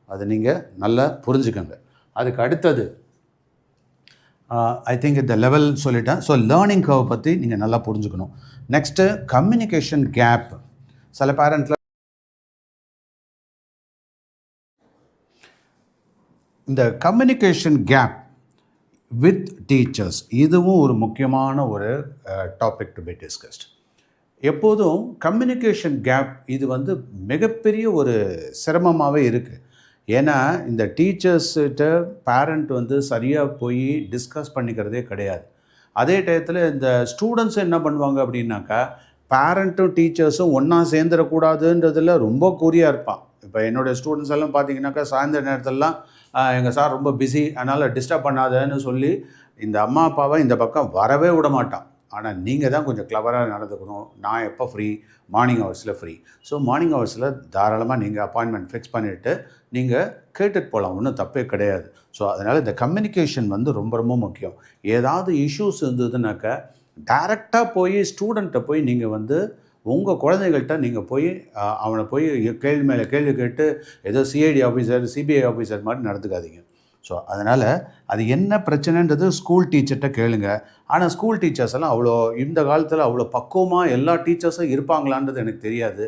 அதை நீங்கள் நல்லா புரிஞ்சுக்கங்க. அதுக்கு அடுத்தது ஐ திங்க் இந்த லெவல் சொல்லிட்டேன். ஸோ லேர்னிங் கர்வ் பற்றி நீங்கள் நல்லா புரிஞ்சுக்கணும். Next communication gap. சில பேரண்ட்ல இந்த கம்யூனிகேஷன் கேப் வித் டீச்சர்ஸ், இதுவும் ஒரு முக்கியமான ஒரு டாபிக் டு பி டிஸ்கஸ்ட். எப்போதும் கம்யூனிகேஷன் கேப் இது வந்து மிகப்பெரிய ஒரு சிரமமாகவே இருக்குது. ஏன்னா இந்த டீச்சர்ஸ்கிட்ட பேரண்ட் வந்து சரியாக போய் டிஸ்கஸ் பண்ணிக்கிறதே கிடையாது. அதே டயத்தில் இந்த ஸ்டூடெண்ட்ஸ் என்ன பண்ணுவாங்க அப்படின்னாக்கா, பேரண்ட்டும் டீச்சர்ஸும் ஒன்றா சேர்ந்துடக்கூடாதுன்றதில் ரொம்ப குறியாக இருப்பான். இப்போ என்னுடைய ஸ்டூடெண்ட்ஸ் எல்லாம் பார்த்தீங்கன்னாக்கா, சாயந்தர நேரத்திலலாம் எங்கள் சார் ரொம்ப பிஸி, அதனால் டிஸ்டர்ப் பண்ணாதன்னு சொல்லி இந்த அம்மா அப்பாவை இந்த பக்கம் வரவே விட மாட்டான். ஆனால் நீங்கள் தான் கொஞ்சம் கிளவராக நடந்துக்கணும். நான் எப்போ ஃப்ரீ, மார்னிங் ஹவர்ஸில் ஃப்ரீ. ஸோ மார்னிங் ஹவர்ஸில் தாராளமாக நீங்கள் அப்பாயின்மெண்ட் ஃபிக்ஸ் பண்ணிவிட்டு நீங்கள் கேட்டுட்டு போகலாம், ஒன்றும் தப்பே கிடையாது. ஸோ அதனால் இந்த கம்யூனிகேஷன் வந்து ரொம்ப ரொம்ப முக்கியம். ஏதாவது இஷ்யூஸ் இருந்ததுனாக்கா டைரெக்டாக போய் ஸ்டூடெண்ட்டை போய் நீங்கள் வந்து உங்கள் குழந்தைகள்கிட்ட நீங்கள் போய் அவனை போய் கேள்வி மேலே கேள்வி கேட்டு ஏதோ சிஐடி ஆஃபீஸர், சிபிஐ ஆஃபீஸர் மாதிரி நடந்துக்காதீங்க. ஸோ அதனால் அது என்ன பிரச்சனைன்றது ஸ்கூல் டீச்சர்கிட்ட கேளுங்க. ஆனால் ஸ்கூல் டீச்சர்ஸ் எல்லாம் அவ்வளோ இந்த காலத்தில் அவ்வளோ பக்குவமாக எல்லா டீச்சர்ஸும் இருப்பாங்களான்றது எனக்கு தெரியாது.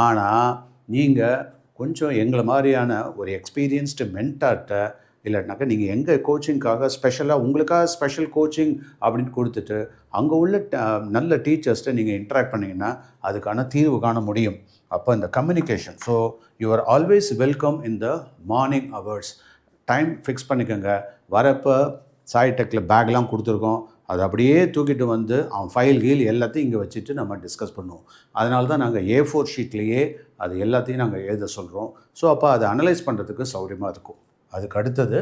ஆனால் நீங்கள் கொஞ்சம் எங்களை மாதிரியான ஒரு எக்ஸ்பீரியன்ஸ்டு மென்டார்கிட்ட, இல்லைனாக்கா நீங்கள் எங்கள் கோச்சிங்காக ஸ்பெஷலாக உங்களுக்காக ஸ்பெஷல் கோச்சிங் அப்படின்னு கொடுத்துட்டு அங்கே உள்ள நல்ல டீச்சர்ஸ்ட்டை நீங்கள் இன்ட்ராக்ட் பண்ணிங்கன்னா அதுக்கான தீர்வு காண முடியும். அப்போ இந்த communication, so you are always welcome in the morning hours. Time fix பண்ணிக்கோங்க. வரப்போ சாய் டெக்கில் பேக்லாம் கொடுத்துருக்கோம், அதை அப்படியே தூக்கிட்டு வந்து அவன் ஃபைல் கீல் எல்லாத்தையும் இங்கே வச்சுட்டு நம்ம டிஸ்கஸ் பண்ணுவோம். அதனால தான் நாங்கள் A4 ஷீட்லேயே அது எல்லாத்தையும் நாங்கள் எழுத சொல்கிறோம். ஸோ அப்போ அதை அனலைஸ் பண்ணுறதுக்கு சௌகரியமாக இருக்கும். அதுக்கு அடுத்தது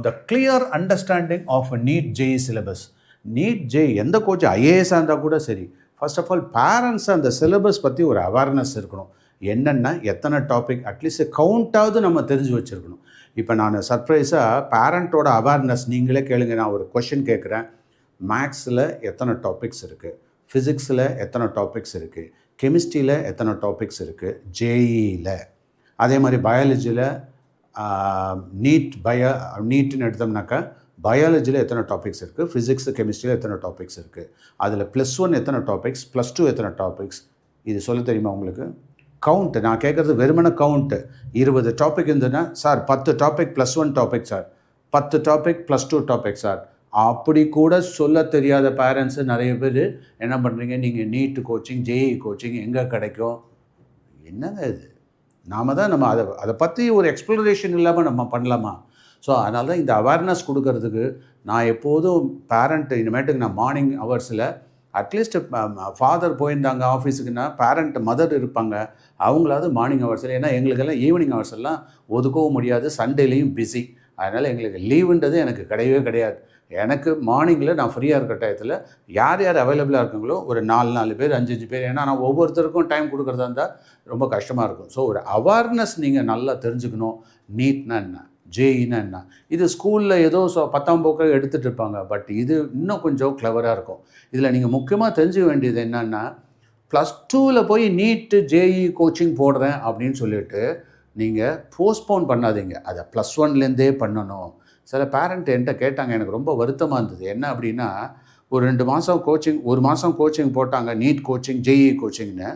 the clear understanding of NEET JEE syllabus. NEET JEE எந்த கோச் IAS இருந்தால் கூட சரி, ஃபர்ஸ்ட் ஆஃப் ஆல் பேரண்ட்ஸ் அந்த சிலபஸ் பற்றி ஒரு அவேர்னஸ் இருக்கணும். என்னென்ன எத்தனை டாபிக் அட்லீஸ்ட் கவுண்ட்டாவது நம்ம தெரிஞ்சு வச்சுருக்கணும். இப்போ நான் சர்ப்ரைஸாக பேரண்ட்டோட அவேர்னஸ் நீங்களே கேளுங்க. நான் ஒரு கொஷின் கேட்குறேன், மேக்ஸில் எத்தனை டாபிக்ஸ் இருக்குது, ஃபிசிக்ஸில் எத்தனை டாபிக்ஸ் இருக்குது, கெமிஸ்ட்ரியில் எத்தனை டாபிக்ஸ் இருக்குது, JEEயில், அதே மாதிரி பயாலஜியில் நீட்னு எடுத்தோம்னாக்கா பயாலஜியில் எத்தனை டாபிக்ஸ் இருக்குது, ஃபிசிக்ஸு கெமிஸ்ட்ரியில் எத்தனை டாபிக்ஸ் இருக்குது, அதில் +1 எத்தனை டாபிக்ஸ், +2 எத்தனை டாபிக்ஸ், இது சொல்ல தெரியுமா உங்களுக்கு? கவுண்ட்டு நான் கேட்குறது வெறுமன கவுண்ட்டு. 20 டாபிக் இருந்ததுன்னா, sir 10 topic +1 topic sir, 10 topic +2 topic sir. அப்படி கூட சொல்ல தெரியாத பேரண்ட்ஸு நிறைய பேர் என்ன பண்ணுறீங்க, நீங்கள் நீட்டு கோச்சிங், ஜேஇ கோச்சிங் எங்கே கிடைக்கும்? என்னங்க இது? நாம தான் நம்ம அதை பற்றி ஒரு எக்ஸ்ப்ளரேஷன் இல்லாமல் நம்ம பண்ணலாமா? ஸோ அதனால தான் இந்த அவேர்னஸ் கொடுக்கறதுக்கு நான் எப்போதும் பேரண்ட் இனிமேட்டுக்கு நான் மார்னிங் ஹவர்ஸில் அட்லீஸ்ட் ஃபாதர் போயிருந்தாங்க ஆஃபீஸுக்குன்னா மதர் இருப்பாங்க, அவங்களாவது மார்னிங் ஹவர்ஸில். ஏன்னா எங்களுக்கெல்லாம் ஈவினிங் ஹவர்ஸ் எல்லாம் ஒதுக்கவும் முடியாது, சண்டேலேயும் பிஸி. அதனால் எங்களுக்கு லீவுன்றது எனக்கு கிடையவே கிடையாது. எனக்கு மார்னிங்கில் நான் ஃப்ரீயாக இருக்கிற டயத்தில் யார் யார் அவைலபிளாக இருக்காங்களோ ஒரு 4 பேர் 5 பேர், ஏன்னா நான் ஒவ்வொருத்தருக்கும் டைம் கொடுக்குறதா இருந்தால் ரொம்ப கஷ்டமாக இருக்கும். ஸோ ஒரு அவேர்னஸ் நீங்கள் நல்லா தெரிஞ்சுக்கணும். நீட்னா என்ன, ஜேஇனா என்ன, இது ஸ்கூலில் ஏதோ 10ஆம் போக்கு எடுத்துகிட்டு இருப்பாங்க. பட் இது இன்னும் கொஞ்சம் கிளவராக இருக்கும். இதில் நீங்கள் முக்கியமாக தெரிஞ்சுக்க வேண்டியது என்னென்னா, +2ல் போய் நீட்டு ஜேஇ கோச்சிங் போடுறேன் அப்படின்னு சொல்லிட்டு நீங்கள் போஸ்ட்போன் பண்ணாதீங்க. அதை +1லேருந்தே பண்ணணும். சில பேரண்ட் என்கிட்ட கேட்டாங்க, எனக்கு ரொம்ப வருத்தமாக இருந்தது. என்ன அப்படின்னா, ஒரு 2 மாதம் கோச்சிங், 1 மாதம் கோச்சிங் போட்டாங்க, நீட் கோச்சிங் ஜேஇ கோச்சிங்னு.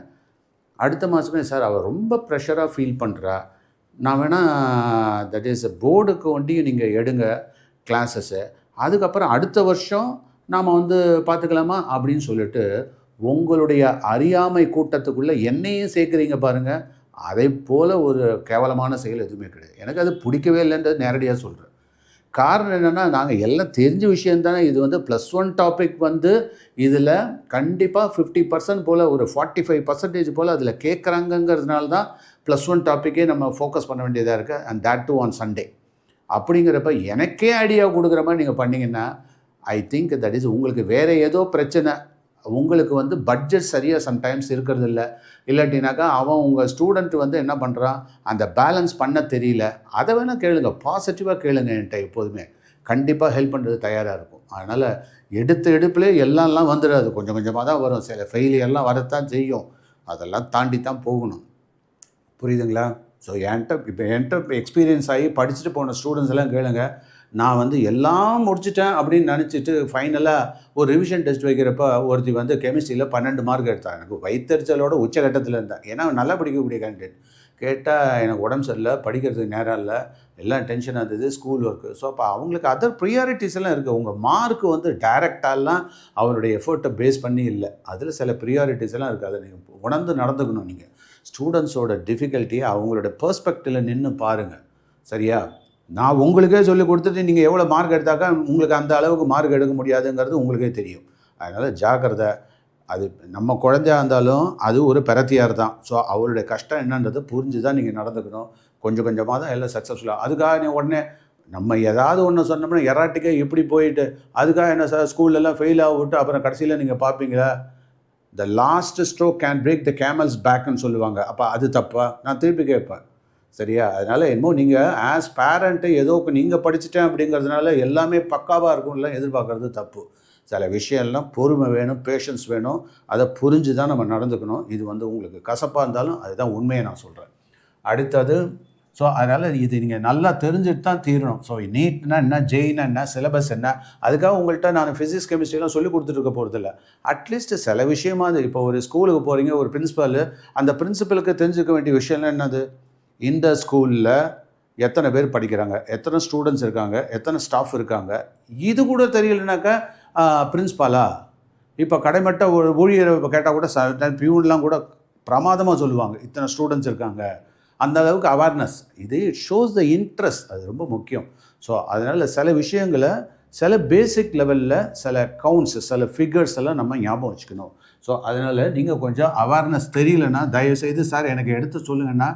அடுத்த மாதமே சார் அவள் ரொம்ப ப்ரெஷராக ஃபீல் பண்ணுறா, நான் வேணால் தட் இஸ் போர்டுக்கு ஒண்டியும் நீங்கள் எடுங்க கிளாஸஸ்ஸு, அதுக்கப்புறம் அடுத்த வருஷம் நாம் பார்த்துக்கலாமா அப்படின்னு சொல்லிட்டு உங்களுடைய அறியாமை கூட்டத்துக்குள்ளே என்னையும் சேர்க்குறீங்க பாருங்கள். அதை போல் ஒரு கேவலமான செயல் எதுவுமே கிடையாது. எனக்கு அது பிடிக்கவே இல்லைன்றது நேரடியாக சொல்கிறேன். காரணம் என்னென்னா, நாங்கள் எல்லாம் தெரிஞ்ச விஷயந்தானே. இது +1 டாபிக் இதில் கண்டிப்பாக 50% போல், ஒரு 45% போல் அதில் கேட்குறாங்கங்கிறதுனால தான் +1 டாப்பிக்கே நம்ம ஃபோக்கஸ் பண்ண வேண்டியதாக இருக்குது. And that too on Sunday. அப்படிங்கிறப்ப எனக்கே ஐடியா கொடுக்குற மாதிரி நீங்கள் பண்ணிங்கன்னா, ஐ திங்க் தட் இஸ் உங்களுக்கு வேறு ஏதோ பிரச்சனை, உங்களுக்கு பட்ஜெட் சரியாக சம்டைம்ஸ் இருக்கிறது இல்லை, இல்லாட்டினாக்கா அவன் உங்கள் ஸ்டூடெண்ட் என்ன பண்ணுறான், அந்த பேலன்ஸ் பண்ண தெரியல. அதை வேணால் கேளுங்க, பாசிட்டிவாக கேளுங்க. என்கிட்ட எப்போதுமே கண்டிப்பாக ஹெல்ப் பண்ணுறது தயாராக இருக்கும். அதனால் எடுப்பிலே எல்லாம் வந்துடாது, கொஞ்சம் கொஞ்சமாக தான் வரும். சில ஃபெயிலியர்லாம் வரத்தான் செய்யும், அதெல்லாம் தாண்டி தான் போகணும். புரியுதுங்களா? ஸோ என்கிட்ட எக்ஸ்பீரியன்ஸ் ஆகி படிச்சுட்டு போன ஸ்டூடெண்ட்ஸ் எல்லாம் கேளுங்க. நான் எல்லாம் முடிச்சிட்டேன் அப்படின்னு நினச்சிட்டு ஃபைனலாக ஒரு ரிவிஷன் டெஸ்ட் வைக்கிறப்ப ஒருத்தி கெமிஸ்ட்ரியில் 12 மார்க் எடுத்தாள். எனக்கு வயிற்றுச்சலோட உச்சகட்டத்தில் இருந்தேன். ஏன்னா நல்லா படிக்கக்கூடிய கேண்டிடேட். கேட்டால் எனக்கு உடம்பு சரியில்லை, படிக்கிறதுக்கு நேரம் இல்லை, எல்லாம் டென்ஷனாக இருந்தது, ஸ்கூல் ஒர்க்கு. ஸோ அப்போ அவங்களுக்கு அதர் ப்ரியாரிட்டிஸ் எல்லாம் இருக்குது. உங்கள் மார்க்கு டைரெக்டாலாம் அவருடைய எஃபர்ட்டை பேஸ் பண்ணி இல்லை, அதில் சில ப்ரியாரிட்டிஸ் எல்லாம் இருக்குது. அதை நீங்கள் உணர்ந்து நடந்துக்கணும். நீங்கள் ஸ்டூடெண்ட்ஸோட டிஃபிகல்ட்டியை அவங்களோட பெர்ஸ்பெக்டிவில் நின்று பாருங்கள். சரியா? நான் உங்களுக்கே சொல்லி கொடுத்துட்டு நீங்கள் எவ்வளோ மார்க் எடுத்தாக்கா உங்களுக்கு அந்த அளவுக்கு மார்க் எடுக்க முடியாதுங்கிறது உங்களுக்கே தெரியும். அதனால் ஜாக்கிரதை. அது நம்ம குழந்தையாக இருந்தாலும் அது ஒரு பிரத்தியார் தான். ஸோ அவருடைய கஷ்டம் என்னன்றதை புரிஞ்சு தான் நீங்கள் நடந்துக்கணும். கொஞ்சம் கொஞ்சமாக தான் எல்லாம் சக்ஸஸ்ஃபுல்லாக. அதுக்காக நீ உடனே நம்ம ஏதாவது ஒன்று சொன்னோம்னா எராட்டிக்காக இப்படி போயிட்டு அதுக்காக என்ன சார் ஸ்கூல்லலாம் ஃபெயில் ஆக விட்டு அப்புறம் கடைசியில் நீங்கள் பார்ப்பீங்களா, the last stroke can break the camel's பேக்குன்னு சொல்லுவாங்க. அப்போ அது தப்பா? நான் திருப்பி கேட்பேன். சரியா? அதனால் என்னமோ நீங்கள் ஆஸ் பேரண்ட்டு ஏதோ நீங்கள் படிச்சுட்டேன் அப்படிங்கிறதுனால எல்லாமே பக்காவாக இருக்கும்லாம் எதிர்பார்க்குறது தப்பு. சில விஷயம்லாம் பொறுமை வேணும், பேஷன்ஸ் வேணும். அதை புரிஞ்சு தான் நம்ம நடந்துக்கணும். இது உங்களுக்கு கசப்பாக இருந்தாலும் அதுதான் உண்மையை நான் சொல்கிறேன். அடுத்தது, ஸோ அதனால் இது நீங்கள் நல்லா தெரிஞ்சுட்டு தான் தீரணும். ஸோ நீட்னா என்ன, ஜெயினா என்ன, சிலபஸ் என்ன, அதுக்காக உங்கள்கிட்ட நான் ஃபிசிக்ஸ் கெமிஸ்ட்ரிலாம் சொல்லி கொடுத்துட்ருக்க போகிறதில்ல. அட்லீஸ்ட் சில விஷயமாக இப்போ ஒரு ஸ்கூலுக்கு போகிறீங்க, ஒரு பிரின்ஸிபல், அந்த பிரின்சிபலுக்கு தெரிஞ்சுக்க வேண்டிய விஷயம்லாம் என்னது, இந்த ஸ்கூலில் எத்தனை பேர் படிக்கிறாங்க, எத்தனை ஸ்டூடெண்ட்ஸ் இருக்காங்க, எத்தனை ஸ்டாஃப் இருக்காங்க, இது கூட தெரியலனாக்கா பிரின்ஸ்பாலா? இப்போ கடைமட்ட ஒரு ஊழியரை கேட்டால் கூட பியூன்லாம் கூட பிரமாதமாக சொல்லுவாங்க, இத்தனை ஸ்டூடெண்ட்ஸ் இருக்காங்க. அந்த அளவுக்கு அவேர்னஸ். இது இட் ஷோஸ் த இன்ட்ரெஸ்ட். அது ரொம்ப முக்கியம். ஸோ அதனால் சில விஷயங்களை சில பேசிக் லெவலில் சில கவுண்ட்ஸ், சில ஃபிகர்ஸ் எல்லாம் நம்ம ஞாபகம் வச்சுக்கணும். ஸோ அதனால் நீங்கள் கொஞ்சம் அவேர்னஸ் தெரியலன்னா தயவுசெய்து சார் எனக்கு எடுத்து சொல்லுங்கன்னா,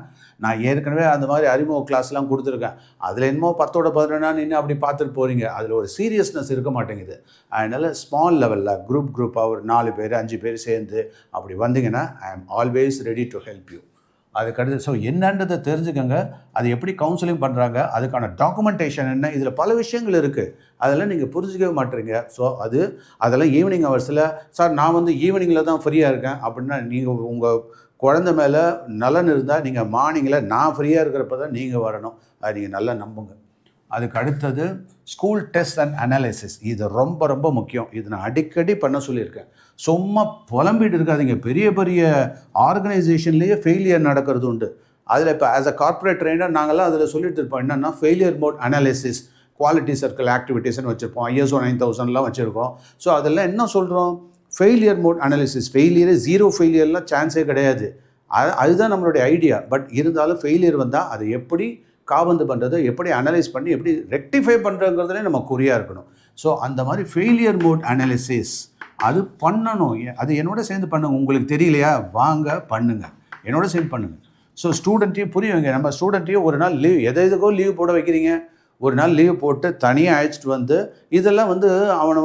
நான் ஏற்கனவே அந்த மாதிரி அறிமுக கிளாஸ்லாம் கொடுத்துருக்கேன். அதில் என்னமோ 10ஓட 11 நின்று அப்படி பார்த்துட்டு போகிறீங்க. அதில் ஒரு சீரியஸ்னஸ் இருக்க மாட்டேங்குது. அதனால் ஸ்மால் லெவலில் குரூப்பாக ஒரு 4 பேர் 5 பேர் சேர்ந்து அப்படி வந்தீங்கன்னா I am always ready to help you. அதுக்கடுத்து ஸோ என்னன்றதை தெரிஞ்சுக்கோங்க. அது எப்படி கவுன்சிலிங் பண்ணுறாங்க, அதுக்கான டாக்குமெண்டேஷன் என்ன, இதில் பல விஷயங்கள் இருக்குது. அதெல்லாம் நீங்கள் புரிஞ்சிக்கவே மாட்டீங்க. ஸோ அதெல்லாம் ஈவினிங் ஹவர்ஸில், சார் நான் ஈவினிங்கில் தான் ஃப்ரீயாக இருக்கேன் அப்படின்னா, நீங்கள் உங்கள் குழந்தை மேலே நலன் இருந்தால் நீங்கள் மார்னிங்கில் நான் ஃப்ரீயாக இருக்கிறப்ப தான் நீங்கள் வரணும். அது நீங்கள் நல்லா நம்புங்க. அதுக்கு அடுத்தது ஸ்கூல் டெஸ்ட் அண்ட் அனாலிசிஸ். இது ரொம்ப ரொம்ப முக்கியம். இது நான் அடிக்கடி பண்ண சொல்லியிருக்கேன். சும்மா புலம்பிட்டு இருக்காதிங்க. பெரிய பெரிய ஆர்கனைசேஷன்லேயே ஃபெயிலியர் நடக்கிறது உண்டு. அதில் இப்போ ஆஸ் அ கார்ப்பரேட் ட்ரெயினர் நாங்கள்லாம் அதில் சொல்லிட்டு இருப்போம். என்னென்னா failure mode analysis, quality circle ஆக்டிவிட்டீஸ்னு வச்சுருப்போம். ISO 9000லாம் வச்சுருக்கோம். ஸோ அதெல்லாம் என்ன சொல்கிறோம்? Failure mode analysis. ஃபெயிலியரே ஜீரோ ஃபெயிலியர்லாம் சான்ஸே கிடையாது. அதுதான் நம்மளுடைய ஐடியா. பட் இருந்தாலும் ஃபெயிலியர் வந்தால் அதை எப்படி காபந்து பண்ணுறது, எப்படி அனலைஸ் பண்ணி எப்படி ரெக்டிஃபை பண்ணுறதுங்கிறதுலே நம்ம குறியாக இருக்கணும். ஸோ அந்த மாதிரி ஃபெயிலியர் மோட் அனாலிசிஸ் அது பண்ணணும். அது என்னோட சேர்ந்து பண்ணுங்க. உங்களுக்கு தெரியலையா, வாங்க பண்ணுங்கள், என்னோட சேர்ந்து பண்ணுங்கள். ஸோ ஸ்டூடெண்ட்டையும் புரிய வைங்க. நம்ம ஸ்டூடெண்ட்டையும் ஒரு நாள் லீவ் எதுக்கோ லீவ் போட வைக்கிறீங்க. ஒரு நாள் லீவ் போட்டு தனியாக அழைச்சிட்டு வந்து இதெல்லாம் அவனை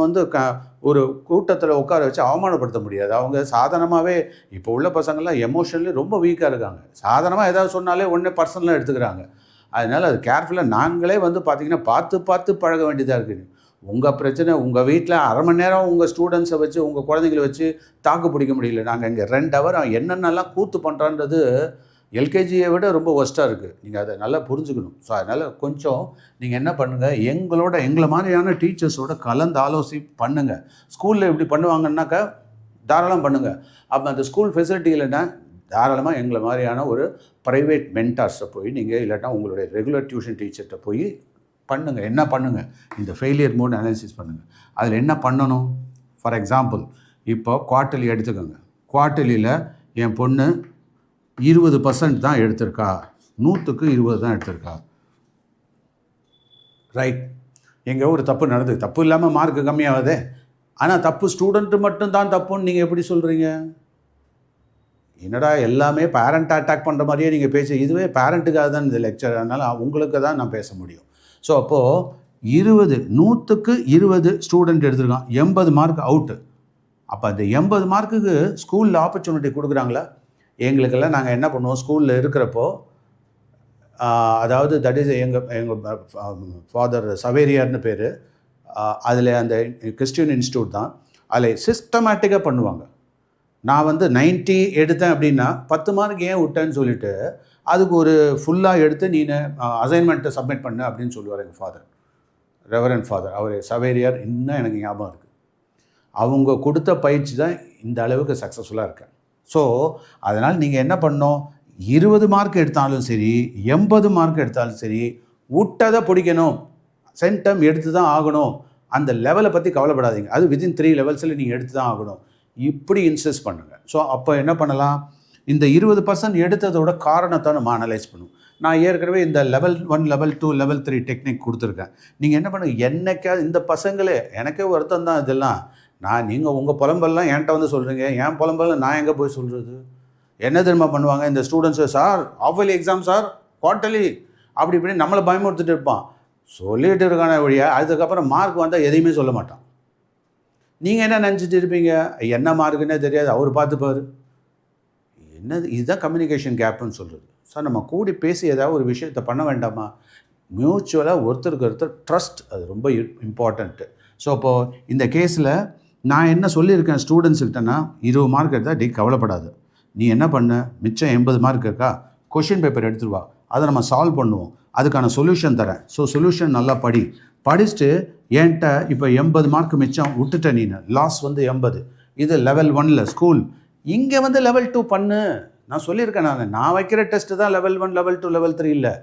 ஒரு கூட்டத்தில் உட்கார வச்சு அவமானப்படுத்த முடியாது. அவங்க சாதாரணமாகவே இப்போ உள்ள பசங்கள்லாம் எமோஷனலி ரொம்ப வீக்காக இருக்காங்க. சாதாரணமாக ஏதாவது சொன்னாலே உடனே பர்சனலாக எடுத்துக்கிறாங்க. அதனால் அது கேர்ஃபுல்லாக நாங்களே பார்த்திங்கன்னா பார்த்து பழக வேண்டியதாக இருக்குது. உங்கள் பிரச்சனை உங்கள் வீட்டில் அரை மணி நேரம் உங்கள் ஸ்டூடெண்ட்ஸை வச்சு உங்கள் குழந்தைங்களை வச்சு தாக்கு பிடிக்க முடியல. நாங்கள் இங்கே 2 ஹவர் அவன் என்னென்னலாம் கூத்து பண்ணுறான்றது எல்கேஜியை விட ரொம்ப ஒஸ்ட்டாக இருக்குது. நீங்கள் அதை நல்லா புரிஞ்சுக்கணும். ஸோ அதனால் கொஞ்சம் நீங்கள் என்ன பண்ணுங்கள், எங்களை மாதிரியான டீச்சர்ஸோட கலந்து ஆலோசி பண்ணுங்கள். ஸ்கூலில் இப்படி பண்ணுவாங்கன்னாக்கா தாராளம் பண்ணுங்கள். அப்போ அந்த ஸ்கூல் ஃபெசிலிட்டி இல்லைன்னா தாராளமாக எங்களை மாதிரியான ஒரு ப்ரைவேட் மென்டார்ஸை போய் நீங்கள் இல்லாட்டா உங்களுடைய ரெகுலர் டியூஷன் டீச்சர்கிட்ட போய் பண்ணுங்கள். என்ன பண்ணுங்கள், இந்த ஃபெயிலியர் மோட் அனாலிசிஸ் பண்ணுங்கள். அதில் என்ன பண்ணணும்? ஃபார் எக்ஸாம்பிள் இப்போ குவார்ட்டர்லி எடுத்துக்கோங்க. குவார்ட்டர்லியில் என் பொண்ணு 20% தான் எடுத்திருக்கா, 100க்கு 20 தான் எடுத்திருக்கா. ரைட், எங்கே ஒரு தப்பு நடந்தது. தப்பு இல்லாமல் மார்க்கு கம்மியாகுதே. ஆனால் தப்பு ஸ்டூடெண்ட்டு மட்டும்தான் தப்புன்னு நீங்கள் எப்படி சொல்கிறீங்க? என்னடா எல்லாமே பேரண்ட் அட்டாக் பண்ணுற மாதிரியே நீங்கள் இதுவே பேரண்ட்டுக்காக தான் இந்த லெக்சர். அதனால் உங்களுக்கு தான் நான் பேச முடியும். ஸோ அப்போது 100க்கு 20 ஸ்டூடெண்ட் எடுத்திருக்கான், 80 மார்க் அவுட்டு. அப்போ அந்த 80 மார்க்குக்கு ஸ்கூலில் ஆப்பர்ச்சுனிட்டி கொடுக்குறாங்களா? எங்களுக்கெல்லாம் நாங்கள் என்ன பண்ணுவோம், ஸ்கூலில் இருக்கிறப்போ அதாவது தட் இஸ் எங்கள் ஃபாதர் சவேரியார்னு பேர். அதில் அந்த கிறிஸ்டியன் இன்ஸ்டியூட் தான். அதில் சிஸ்டமேட்டிக்காக பண்ணுவாங்க. நான் 90 எடுத்தேன் அப்படின்னா 10 மார்க் ஏன் விட்டேன்னு சொல்லிவிட்டு அதுக்கு ஒரு ஃபுல்லாக எடுத்து நீ அசைன்மெண்ட்டை சப்மிட் பண்ணு அப்படின்னு சொல்லுவார் எங்கள் ஃபாதர், ரெவரண்ட் ஃபாதர். அவர் சவேரியார் இன்னும் எனக்கு ஞாபகம் இருக்குது. அவங்க கொடுத்த பயிற்சி தான் இந்த அளவுக்கு சக்ஸஸ்ஃபுல்லாக இருக்கேன். ஸோ அதனால் நீங்கள் என்ன பண்ணணும், 20 மார்க் எடுத்தாலும் சரி 80 மார்க் எடுத்தாலும் சரி விட்டதை பிடிக்கணும். சென்டம் எடுத்து தான் ஆகணும். அந்த லெவலை பற்றி கவலைப்படாதீங்க. அது வித்தின் 3 லெவல்ஸில் நீங்கள் எடுத்து தான் ஆகணும். இப்படி இன்சிஸ்ட் பண்ணுங்கள். ஸோ அப்போ என்ன பண்ணலாம், இந்த 20% எடுத்ததோட காரணத்தை நம்ம அனலைஸ் பண்ணுவோம். நான் ஏற்கனவே இந்த லெவல் 1, லெவல் 2, லெவல் 3 டெக்னிக் கொடுத்துருக்கேன். நீங்கள் என்ன பண்ணுங்கள், என்னைக்காவது இந்த பசங்களே எனக்கே வருத்தம் தான் இதெல்லாம். நீங்கள் உங்கள் புலம்பெல்லாம் என்கிட்ட சொல்கிறீங்க, என் புலம்பெல்லாம் நான் எங்கே போய் சொல்கிறது? என்ன தெரியுமா பண்ணுவாங்க இந்த students, sir half yearly exam sir, quarterly அப்படி இப்படி நம்மளை பயமுறுத்திட்டு இருப்பான். சொல்லிகிட்டு இருக்கான வழியா அதுக்கப்புறம் மார்க் வந்தால் எதையுமே சொல்ல மாட்டான். நீங்கள் என்ன நினச்சிட்டு இருப்பீங்க, என்ன மார்க்குன்னே தெரியாது, அவர் பார்த்துப்பார். என்னது இதுதான் கம்யூனிகேஷன் கேப்புன்னு சொல்கிறது. சார் நம்ம கூடி பேசி ஏதாவது ஒரு விஷயத்தை பண்ண வேண்டாமா? மியூச்சுவலாக ஒருத்தருக்கு ஒருத்தர் ட்ரஸ்ட், அது ரொம்ப இம்பார்ட்டண்ட்டு. ஸோ அப்போது இந்த கேஸில் நான் என்ன சொல்லியிருக்கேன் ஸ்டூடெண்ட்ஸுக்கிட்டனா, 20 மார்க் எடுத்தால் கவலைப்படாது. நீ என்ன பண்ண, மிச்சம் 80 மார்க் இருக்கா, கொஷின் பேப்பர் எடுத்துருவா, அதை நம்ம சால்வ் பண்ணுவோம், அதுக்கான சொல்யூஷன் தரேன். ஸோ சொல்யூஷன் நல்லா படிச்சுட்டு என்கிட்ட இப்போ 80 மார்க் மிச்சம் விட்டுட்டேன், நீ லாஸ் 80. இது லெவல் 1ல் ஸ்கூல், இங்கே லெவல் 2 பண்ணு. நான் சொல்லியிருக்கேன், நான் வைக்கிற டெஸ்ட்டு தான் லெவல் 1, லெவல் 2, லெவல் 3 இல்லை.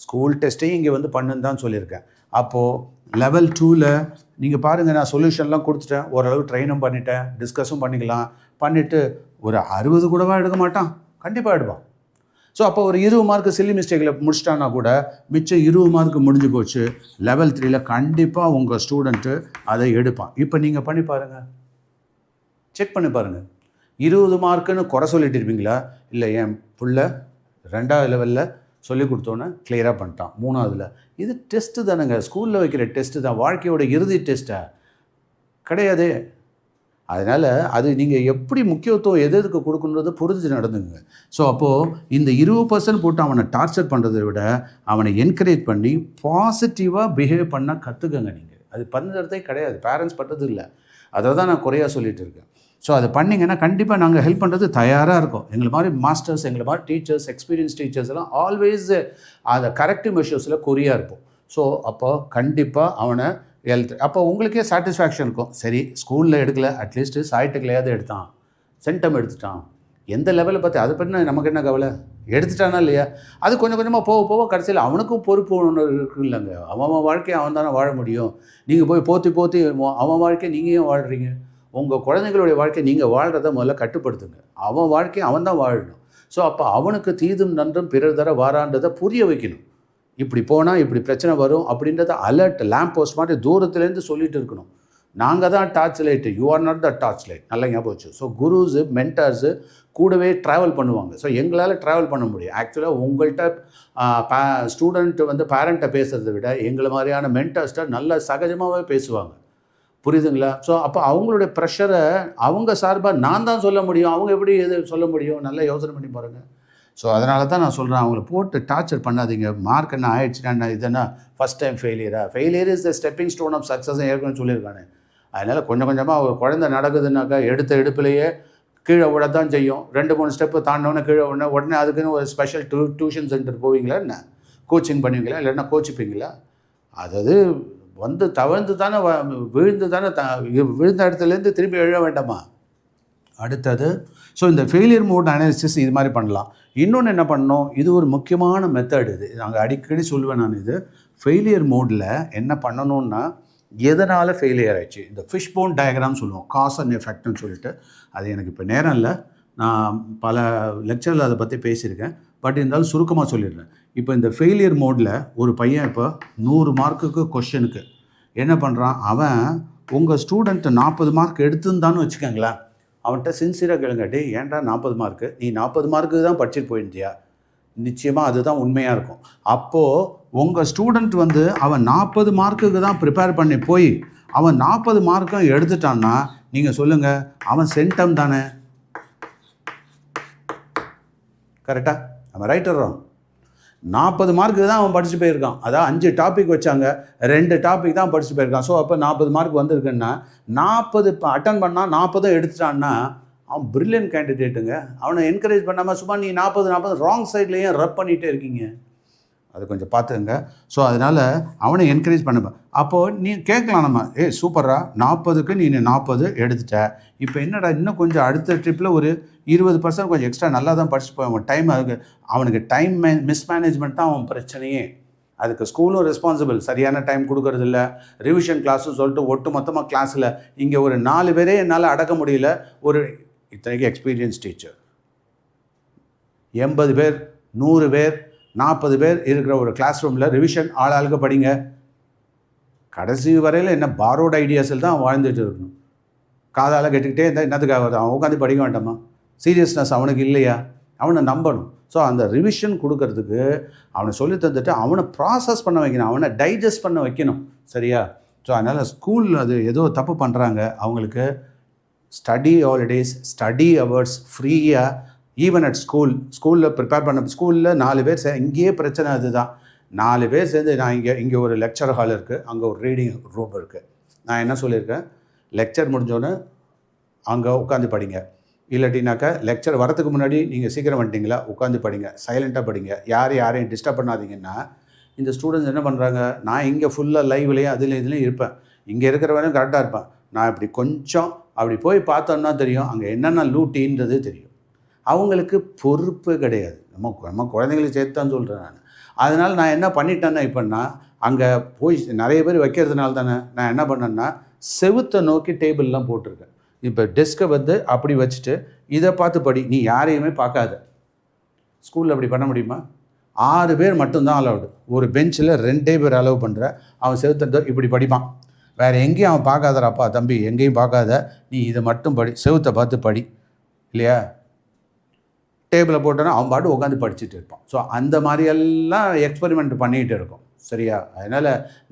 ஸ்கூல் டெஸ்ட்டையும் இங்கே பண்ணுன்னு தான் சொல்லியிருக்கேன். அப்போது லெவல் 2ல் நீங்கள் பாருங்கள், நான் சொல்யூஷன்லாம் கொடுத்துட்டேன், ஓரளவு ட்ரெயினும் பண்ணிட்டேன், டிஸ்கஸும் பண்ணிக்கலாம். பண்ணிவிட்டு ஒரு 60 கூடவா எடுக்க மாட்டான், கண்டிப்பாக எடுப்பான். ஸோ அப்போ ஒரு 20 மார்க்கு சில்லி மிஸ்டேக்கில் முடிச்சிட்டான்னா கூட மிச்சம் 20 மார்க்கு முடிஞ்சு போச்சு. லெவல் 3ல் கண்டிப்பாக உங்கள் ஸ்டூடெண்ட்டு அதை எடுப்பான். இப்போ நீங்கள் பண்ணி பாருங்கள், செக் பண்ணி பாருங்கள். 20 மார்க்குன்னு குறை சொல்லிட்டு இருப்பீங்களா? இல்லை, என் புள்ள 2வது லெவலில் சொல்லி கொடுத்தோன்னே கிளியராக பண்ணிட்டான், 3வதுல. இது டெஸ்ட்டு தானேங்க, ஸ்கூலில் வைக்கிற டெஸ்ட்டு தான், வாழ்க்கையோட இறுதி டெஸ்ட்டை கிடையாது. அதனால் அது நீங்கள் எப்படி முக்கியத்துவம் எதுக்கு கொடுக்கணுன்றது புரிஞ்சு நடந்துங்க. ஸோ அப்போது இந்த 20% போட்டு அவனை டார்ச்சர் பண்ணுறதை விட அவனை என்கரேஜ் பண்ணி பாசிட்டிவாக பிஹேவ் பண்ணால் கற்றுக்கங்க. நீங்கள் அது பண்ணுறதே கிடையாது, பேரண்ட்ஸ் பண்ணுறது இல்லை. அதை தான் நான் குறையாக சொல்லிகிட்டு இருக்கேன். ஸோ அதை பண்ணிங்கன்னா கண்டிப்பாக நாங்கள் ஹெல்ப் பண்ணுறது தயாராக இருக்கோம். எங்களை மாதிரி மாஸ்டர்ஸ், எங்களை மாதிரி டீச்சர்ஸ், எக்ஸ்பீரியன்ஸ் டீச்சர்ஸ் எல்லாம் ஆல்வேஸ் அதை கரெக்டிவ் மெஷர்ஸில் குறியாக இருப்போம். ஸோ அப்போ கண்டிப்பாக அவனை அப்போ உங்களுக்கே சாட்டிஸ்ஃபேக்ஷன் இருக்கும். சரி ஸ்கூலில் எடுக்கல, அட்லீஸ்ட்டு சாய்ட்டுக்கலையாவது எடுத்தான், சென்டம் எடுத்துட்டான், எந்த லெவலில் பார்த்து அதை பற்றி நமக்கு என்ன கவலை, எடுத்துட்டானா இல்லையா. அது கொஞ்சம் கொஞ்சமாக போக போக கடைசியில் அவனுக்கும் பொறுப்பு ஒன்று இருக்குது இல்லைங்க. அவன் வாழ்க்கையை அவன் தானே வாழ முடியும். நீங்கள் போய் போற்றி அவன் வாழ்க்கையை நீங்கள் ஏன் வாழ்கிறீங்க? உங்கள் குழந்தைங்களுடைய வாழ்க்கையை நீங்கள் வாழ்கிறத முதல்ல கட்டுப்படுத்துங்க. அவன் வாழ்க்கையை அவன் தான் வாழணும். ஸோ அப்போ அவனுக்கு தீதும் நன்றும் பிறர் தர வாரான்றதை புரிய வைக்கணும். இப்படி போனால் இப்படி பிரச்சனை வரும் அப்படின்றத அலர்ட் லேம்ப் போஸ்ட் மாதிரி தூரத்துலேருந்து சொல்லிட்டு இருக்கணும். நாங்கள் தான் torch light, you are not the torch light. நல்லா ஞாபகம் வச்சு. ஸோ குருஸு மென்டர்ஸு கூடவே ட்ராவல் பண்ணுவாங்க. ஸோ எங்களால் ட்ராவல் பண்ண முடியும். ஆக்சுவலாக உங்கள்கிட்ட ஸ்டூடெண்ட்டு வந்து பேரண்ட்டை பேசுகிறத விட எங்களை மாதிரியான மென்டர்ஸ்ட்டை நல்லா சகஜமாகவே பேசுவாங்க. புரியுதுங்களா? ஸோ அப்போ அவங்களுடைய ப்ரெஷரை அவங்க சார்பாக நான் தான் சொல்ல முடியும். அவங்க எப்படி எது சொல்ல முடியும்? நல்லா யோசனை பண்ணி பாருங்கள். ஸோ அதனால தான் நான் சொல்கிறேன், அவங்கள போட்டு டார்ச்சர் பண்ணாதீங்க. மார்க் என்ன ஆயிடுச்சுன்னா இதுன்னா first time failure is the stepping stone of success ஏற்கனவே சொல்லியிருக்கானே. அதனால் கொஞ்சம் கொஞ்சமாக ஒரு குழந்தை நடக்குதுன்னாக்கா எடுத்த எடுப்புலையே கீழே விடத்தான் செய்யும். 2-3 ஸ்டெப்பு தாண்டினோன்னே கீழே உடனே அதுக்குன்னு ஒரு ஸ்பெஷல் டியூஷன் சென்டர் போவீங்களா என்ன? கோச்சிங் பண்ணுவீங்களா? இல்லைன்னா கோச்சிப்பீங்களா? அதாவது வந்து தவழ்ந்து தானே விழுந்து தானே விழுந்த இடத்துலேருந்து திரும்பி எழ வேண்டாமா? அடுத்தது ஸோ இந்த ஃபெயிலியர் மோட் அனாலிசிஸ் இது மாதிரி பண்ணலாம். இன்னொன்று என்ன பண்ணணும், இது ஒரு முக்கியமான மெத்தட். இது நாங்கள் அடிக்கடி சொல்லுவேன். நான் இது ஃபெயிலியர் மோடில் என்ன பண்ணணுன்னா, எதனால் ஃபெயிலியர் ஆயிடுச்சு, இந்த ஃபிஷ் போன் டயக்ராம் சொல்லுவோம், காஸ் அண்ட் எஃபெக்ட்னு சொல்லிட்டு. அது எனக்கு இப்போ நேரம் இல்லை, நான் பல லெக்சரில் அதை பற்றி பேசியிருக்கேன். பட் இருந்தாலும் சுருக்கமாக சொல்லிடுறேன். இப்போ இந்த ஃபெயிலியர் மோடில் ஒரு பையன் இப்போ 100 மார்க்குக்கு கொஷனுக்கு என்ன பண்ணுறான், அவன் உங்கள் ஸ்டூடெண்ட்டு 40 மார்க் எடுத்துருந்தான்னு வச்சுக்கோங்களேன். அவன்கிட்ட சின்சியராக கேளுங்க, டே ஏன்டா 40 மார்க்கு, நீ 40 மார்க்கு தான் படிச்சுட்டு போயிருந்தியா? நிச்சயமாக அதுதான் உண்மையாக இருக்கும். அப்போது உங்கள் ஸ்டூடெண்ட் வந்து அவன் 40 மார்க்குக்கு தான் ப்ரிப்பேர் பண்ணி போய் அவன் 40 மார்க்கும் எடுத்துட்டான்னா நீங்கள் சொல்லுங்கள், அவன் சென்டம் தானே? கரெக்டாக நம்ம ரைட்டர்றோம். 40 மார்க்கு தான் அவன் படிச்சு போயிருக்கான். அதான் 5 டாபிக் வச்சாங்க, 2 டாபிக் தான் படிச்சு போயிருக்கான். ஸோ அப்போ 40 மார்க் வந்திருக்குன்னா 40 இப்போ அட்டன் பண்ணால் 40 எடுத்துட்டான்னா அவன் பிரில்லியன்ட் கேண்டிடேட்டுங்க. அவனை என்கரேஜ் பண்ணாமல் சும்மா நீ 40 ராங் சைட்லேயே ரப் பண்ணிகிட்டே இருக்கீங்க. அது கொஞ்சம் பார்த்துங்க. ஸோ அதனால் அவனை என்கரேஜ் பண்ணுவேன். அப்போது நீ கேட்கலாம், நம்ம சூப்பரா 40க்கு நீ 40 எடுத்துட்ட, இப்போ என்னடா இன்னும் கொஞ்சம் அடுத்த ட்ரிப்பில் ஒரு 20% கொஞ்சம் எக்ஸ்ட்ரா நல்லா தான் படிச்சு போய் டைம் அவனுக்கு டைம் மிஸ்மேனேஜ்மெண்ட் தான் அவன் பிரச்சனையே. அதுக்கு ஸ்கூலும் ரெஸ்பான்சிபிள், சரியான டைம் கொடுக்கறதில்ல. ரிவிஷன் கிளாஸும் சொல்லிட்டு ஒட்டு மொத்தமாக கிளாஸில் இங்கே ஒரு 4 பேரே என்னால் அடக்க முடியல. ஒரு இத்தனைக்கு எக்ஸ்பீரியன்ஸ் டீச்சர் 80 பேர் 100 பேர் 40 பேர் இருக்கிற ஒரு கிளாஸ் ரூமில் ரிவிஷன் ஆளாளுக்கு படிங்க. கடைசி வரையில் என்ன பாரோட் ஐடியாஸில் தான் வாழ்ந்துட்டு இருக்கணும். காதால் கேட்டுக்கிட்டே இருந்தால் என்னத்துக்காக வருது, அவன் உட்காந்து படிக்க வேண்டாமா? சீரியஸ்னஸ் அவனுக்கு இல்லையா? அவனை நம்பணும். ஸோ அந்த ரிவிஷன் கொடுக்கறதுக்கு அவனை சொல்லி தந்துட்டு அவனை ப்ராசஸ் பண்ண வைக்கணும், அவனை டைஜஸ்ட் பண்ண வைக்கணும். சரியா? ஸோ அதனால் ஸ்கூல் அது ஏதோ தப்பு பண்ணுறாங்க. அவங்களுக்கு ஸ்டடி ஹாலிடேஸ், ஸ்டடி ஹவர்ஸ் ஃப்ரீயாக, ஈவன் அட் ஸ்கூலில் ப்ரிப்பேர் பண்ண ஸ்கூலில் 4 பேர் இங்கேயே பிரச்சனை அதுதான். 4 பேர் சேர்ந்து நான் இங்கே ஒரு லெக்சர் ஹால் இருக்குது, அங்கே ஒரு ரீடிங் ரூம் இருக்குது. நான் என்ன சொல்லியிருக்கேன், லெக்சர் முடிஞ்சோன்னே அங்கே உட்காந்து படிங்க. இல்லாட்டினாக்கா லெக்சர் வரத்துக்கு முன்னாடி நீங்கள் சீக்கிரம் வந்துட்டிங்களா, உட்காந்து படிங்க, சைலண்ட்டாக படிங்க, யாரையும் டிஸ்டர்ப் பண்ணாதீங்கன்னா. இந்த ஸ்டூடெண்ட்ஸ் என்ன பண்ணுறாங்க, நான் இங்கே ஃபுல்லாக லைவ்லேயும் இதுலேயும் இருப்பேன், இங்கே இருக்கிறவரையும் கரெக்டாக இருப்பேன். நான் இப்படி கொஞ்சம் அப்படி போய் பார்த்தோன்னா தெரியும் அங்கே என்னென்ன லூட்டின்றது தெரியும். அவங்களுக்கு பொறுப்பு கிடையாது. நம்ம குழந்தைங்களுக்கு சேர்த்து தான் சொல்கிறேன் நான். அதனால் நான் என்ன பண்ணிட்டேன்னா, இப்போன்னா அங்கே போய் நிறைய பேர் வைக்கிறதுனால தானே நான் என்ன பண்ணேன்னா, செவுத்தை நோக்கி டேபிள்லாம் போட்டிருக்கேன். இப்போ டெஸ்க்கை வந்து அப்படி வச்சுட்டு இதை பார்த்து படி, நீ யாரையுமே பார்க்காத. ஸ்கூலில் அப்படி பண்ண முடியுமா? 6 பேர் மட்டும்தான் அலவுடு. ஒரு பெஞ்சில் 2 பேர் அலோவ் பண்ணுற. அவன் செவுத்தை இப்படி படிப்பான், வேறு எங்கேயும் அவன் பார்க்காதராப்பா தம்பி, எங்கேயும் பார்க்காத, நீ இதை மட்டும் படி, செவுத்தை பார்த்து படி, இல்லையா? டேபிளை போட்டோன்னா அவன் பாட்டு உட்காந்து படிச்சுட்டு இருப்பான். ஸோ அந்த மாதிரியெல்லாம் எக்ஸ்பெரிமெண்ட் பண்ணிகிட்டு இருக்கோம். சரியா? அதனால்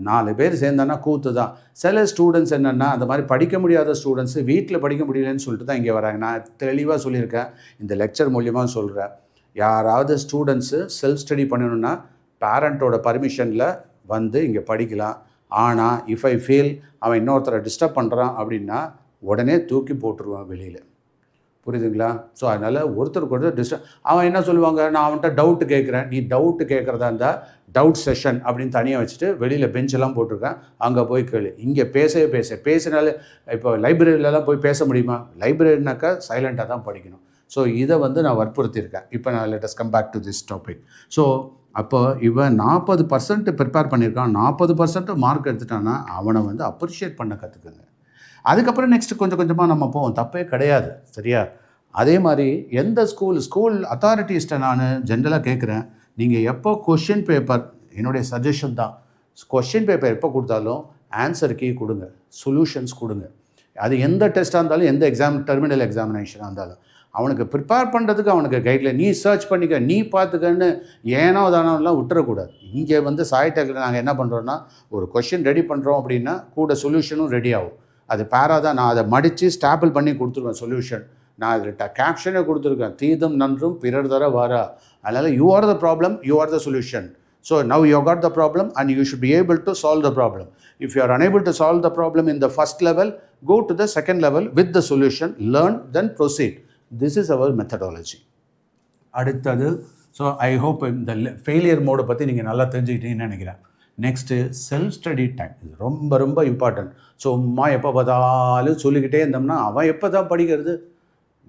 4 பேர் சேர்ந்தானா கூத்து தான். சில ஸ்டூடெண்ட்ஸ் என்னென்னா, அந்த மாதிரி படிக்க முடியாத ஸ்டூடெண்ட்ஸு வீட்டில் படிக்க முடியலன்னு சொல்லிட்டு தான் இங்கே வராங்க. நான் தெளிவாக சொல்லியிருக்கேன், இந்த லெக்சர் மூலியமாக சொல்கிறேன். யாராவது ஸ்டூடெண்ட்ஸு செல்ஃப் ஸ்டடி பண்ணணுன்னா பேரண்ட்டோட பர்மிஷனில் வந்து இங்கே படிக்கலாம். ஆனால் இஃப் ஐ ஃபீல் அவன் இன்னொருத்தரை டிஸ்டர்ப் பண்ணுறான் அப்படின்னா உடனே தூக்கி போட்டுருவான் வெளியில். புரியுதுங்களா? ஸோ அதனால் ஒருத்தருக்கு ஒருத்தர் அவன் என்ன சொல்லுவாங்க, நான் அவன்கிட்ட டவுட்டு கேட்குறேன். நீ டவுட்டு கேட்குறதா இருந்தால் டவுட் செஷன் அப்படின்னு தனியாக வச்சுட்டு வெளியில் பெஞ்செல்லாம் போட்டிருக்கேன், அங்கே போய் கேளு. இங்கே பேசினாலே இப்போ லைப்ரரியிலலாம் போய் பேச முடியுமா? லைப்ரரினாக்கா சைலண்ட்டாக தான் படிக்கணும். ஸோ இதை நான் வற்புறுத்தியிருக்கேன். இப்போ நான் let us come back to this topic. So அப்போ இவன் 40% ப்ரிப்பேர் பண்ணியிருக்கான், 40% மார்க் எடுத்துட்டான்னா அவனை அப்ரிஷியேட் பண்ண கற்றுக்குங்க. அதுக்கப்புறம் நெக்ஸ்ட்டு கொஞ்சம் கொஞ்சமாக நம்ம போவோம், தப்பே கிடையாது, சரியா? அதே மாதிரி எந்த ஸ்கூல் அத்தாரிட்டிஸ்ட்டை நான் ஜென்ரலாக கேட்குறேன், நீங்கள் எப்போ கொஷின் பேப்பர், என்னுடைய சஜஷன் தான், கொஷின் பேப்பர் எப்போ கொடுத்தாலும் ஆன்சர் கீ கொடுங்க, சொல்யூஷன்ஸ் கொடுங்க. அது எந்த டெஸ்ட்டாக இருந்தாலும், எந்த டெர்மினல் எக்ஸாமினேஷனாக இருந்தாலும் அவனுக்கு ப்ரிப்பேர் பண்ணுறதுக்கு அவனுக்கு கைடில் நீ சர்ச் பண்ணிக்க, நீ பார்த்துக்கன்னு ஏனோ தானோலாம் விட்டுறக்கூடாது. இங்கே சாய்டெக்கில் நாங்கள் என்ன பண்ணுறோன்னா, ஒரு கொஷின் ரெடி பண்ணுறோம் அப்படின்னா கூட சொல்யூஷனும் ரெடி ஆகும். அது பேரா தான், நான் அதை மடித்து ஸ்டாப்பிள் பண்ணி கொடுத்துருவேன் சொல்யூஷன். நான் அதில் கேப்ஷனே கொடுத்துருக்கேன், தீதும் நன்றும் பிறர் தர வாரா. அதனால் you are the problem, you are the solution. So now you got the problem and you should be able to solve the problem. If you are unable to solve the problem in the first level, go to the second level with the solution, learn, then proceed. This is our methodology. அடுத்தது, so I hope இந்த failure மோடை பற்றி நீங்கள் நல்லா தெரிஞ்சுக்கிட்டீங்கன்னு நினைக்கிறேன். Next self study time, இது ரொம்ப ரொம்ப இம்பார்ட்டன்ட். சும்மா எப்போ பார்த்தாலும் சொல்லிக்கிட்டே இருந்தோம்னா அவன் எப்போ தான் படிக்கிறது?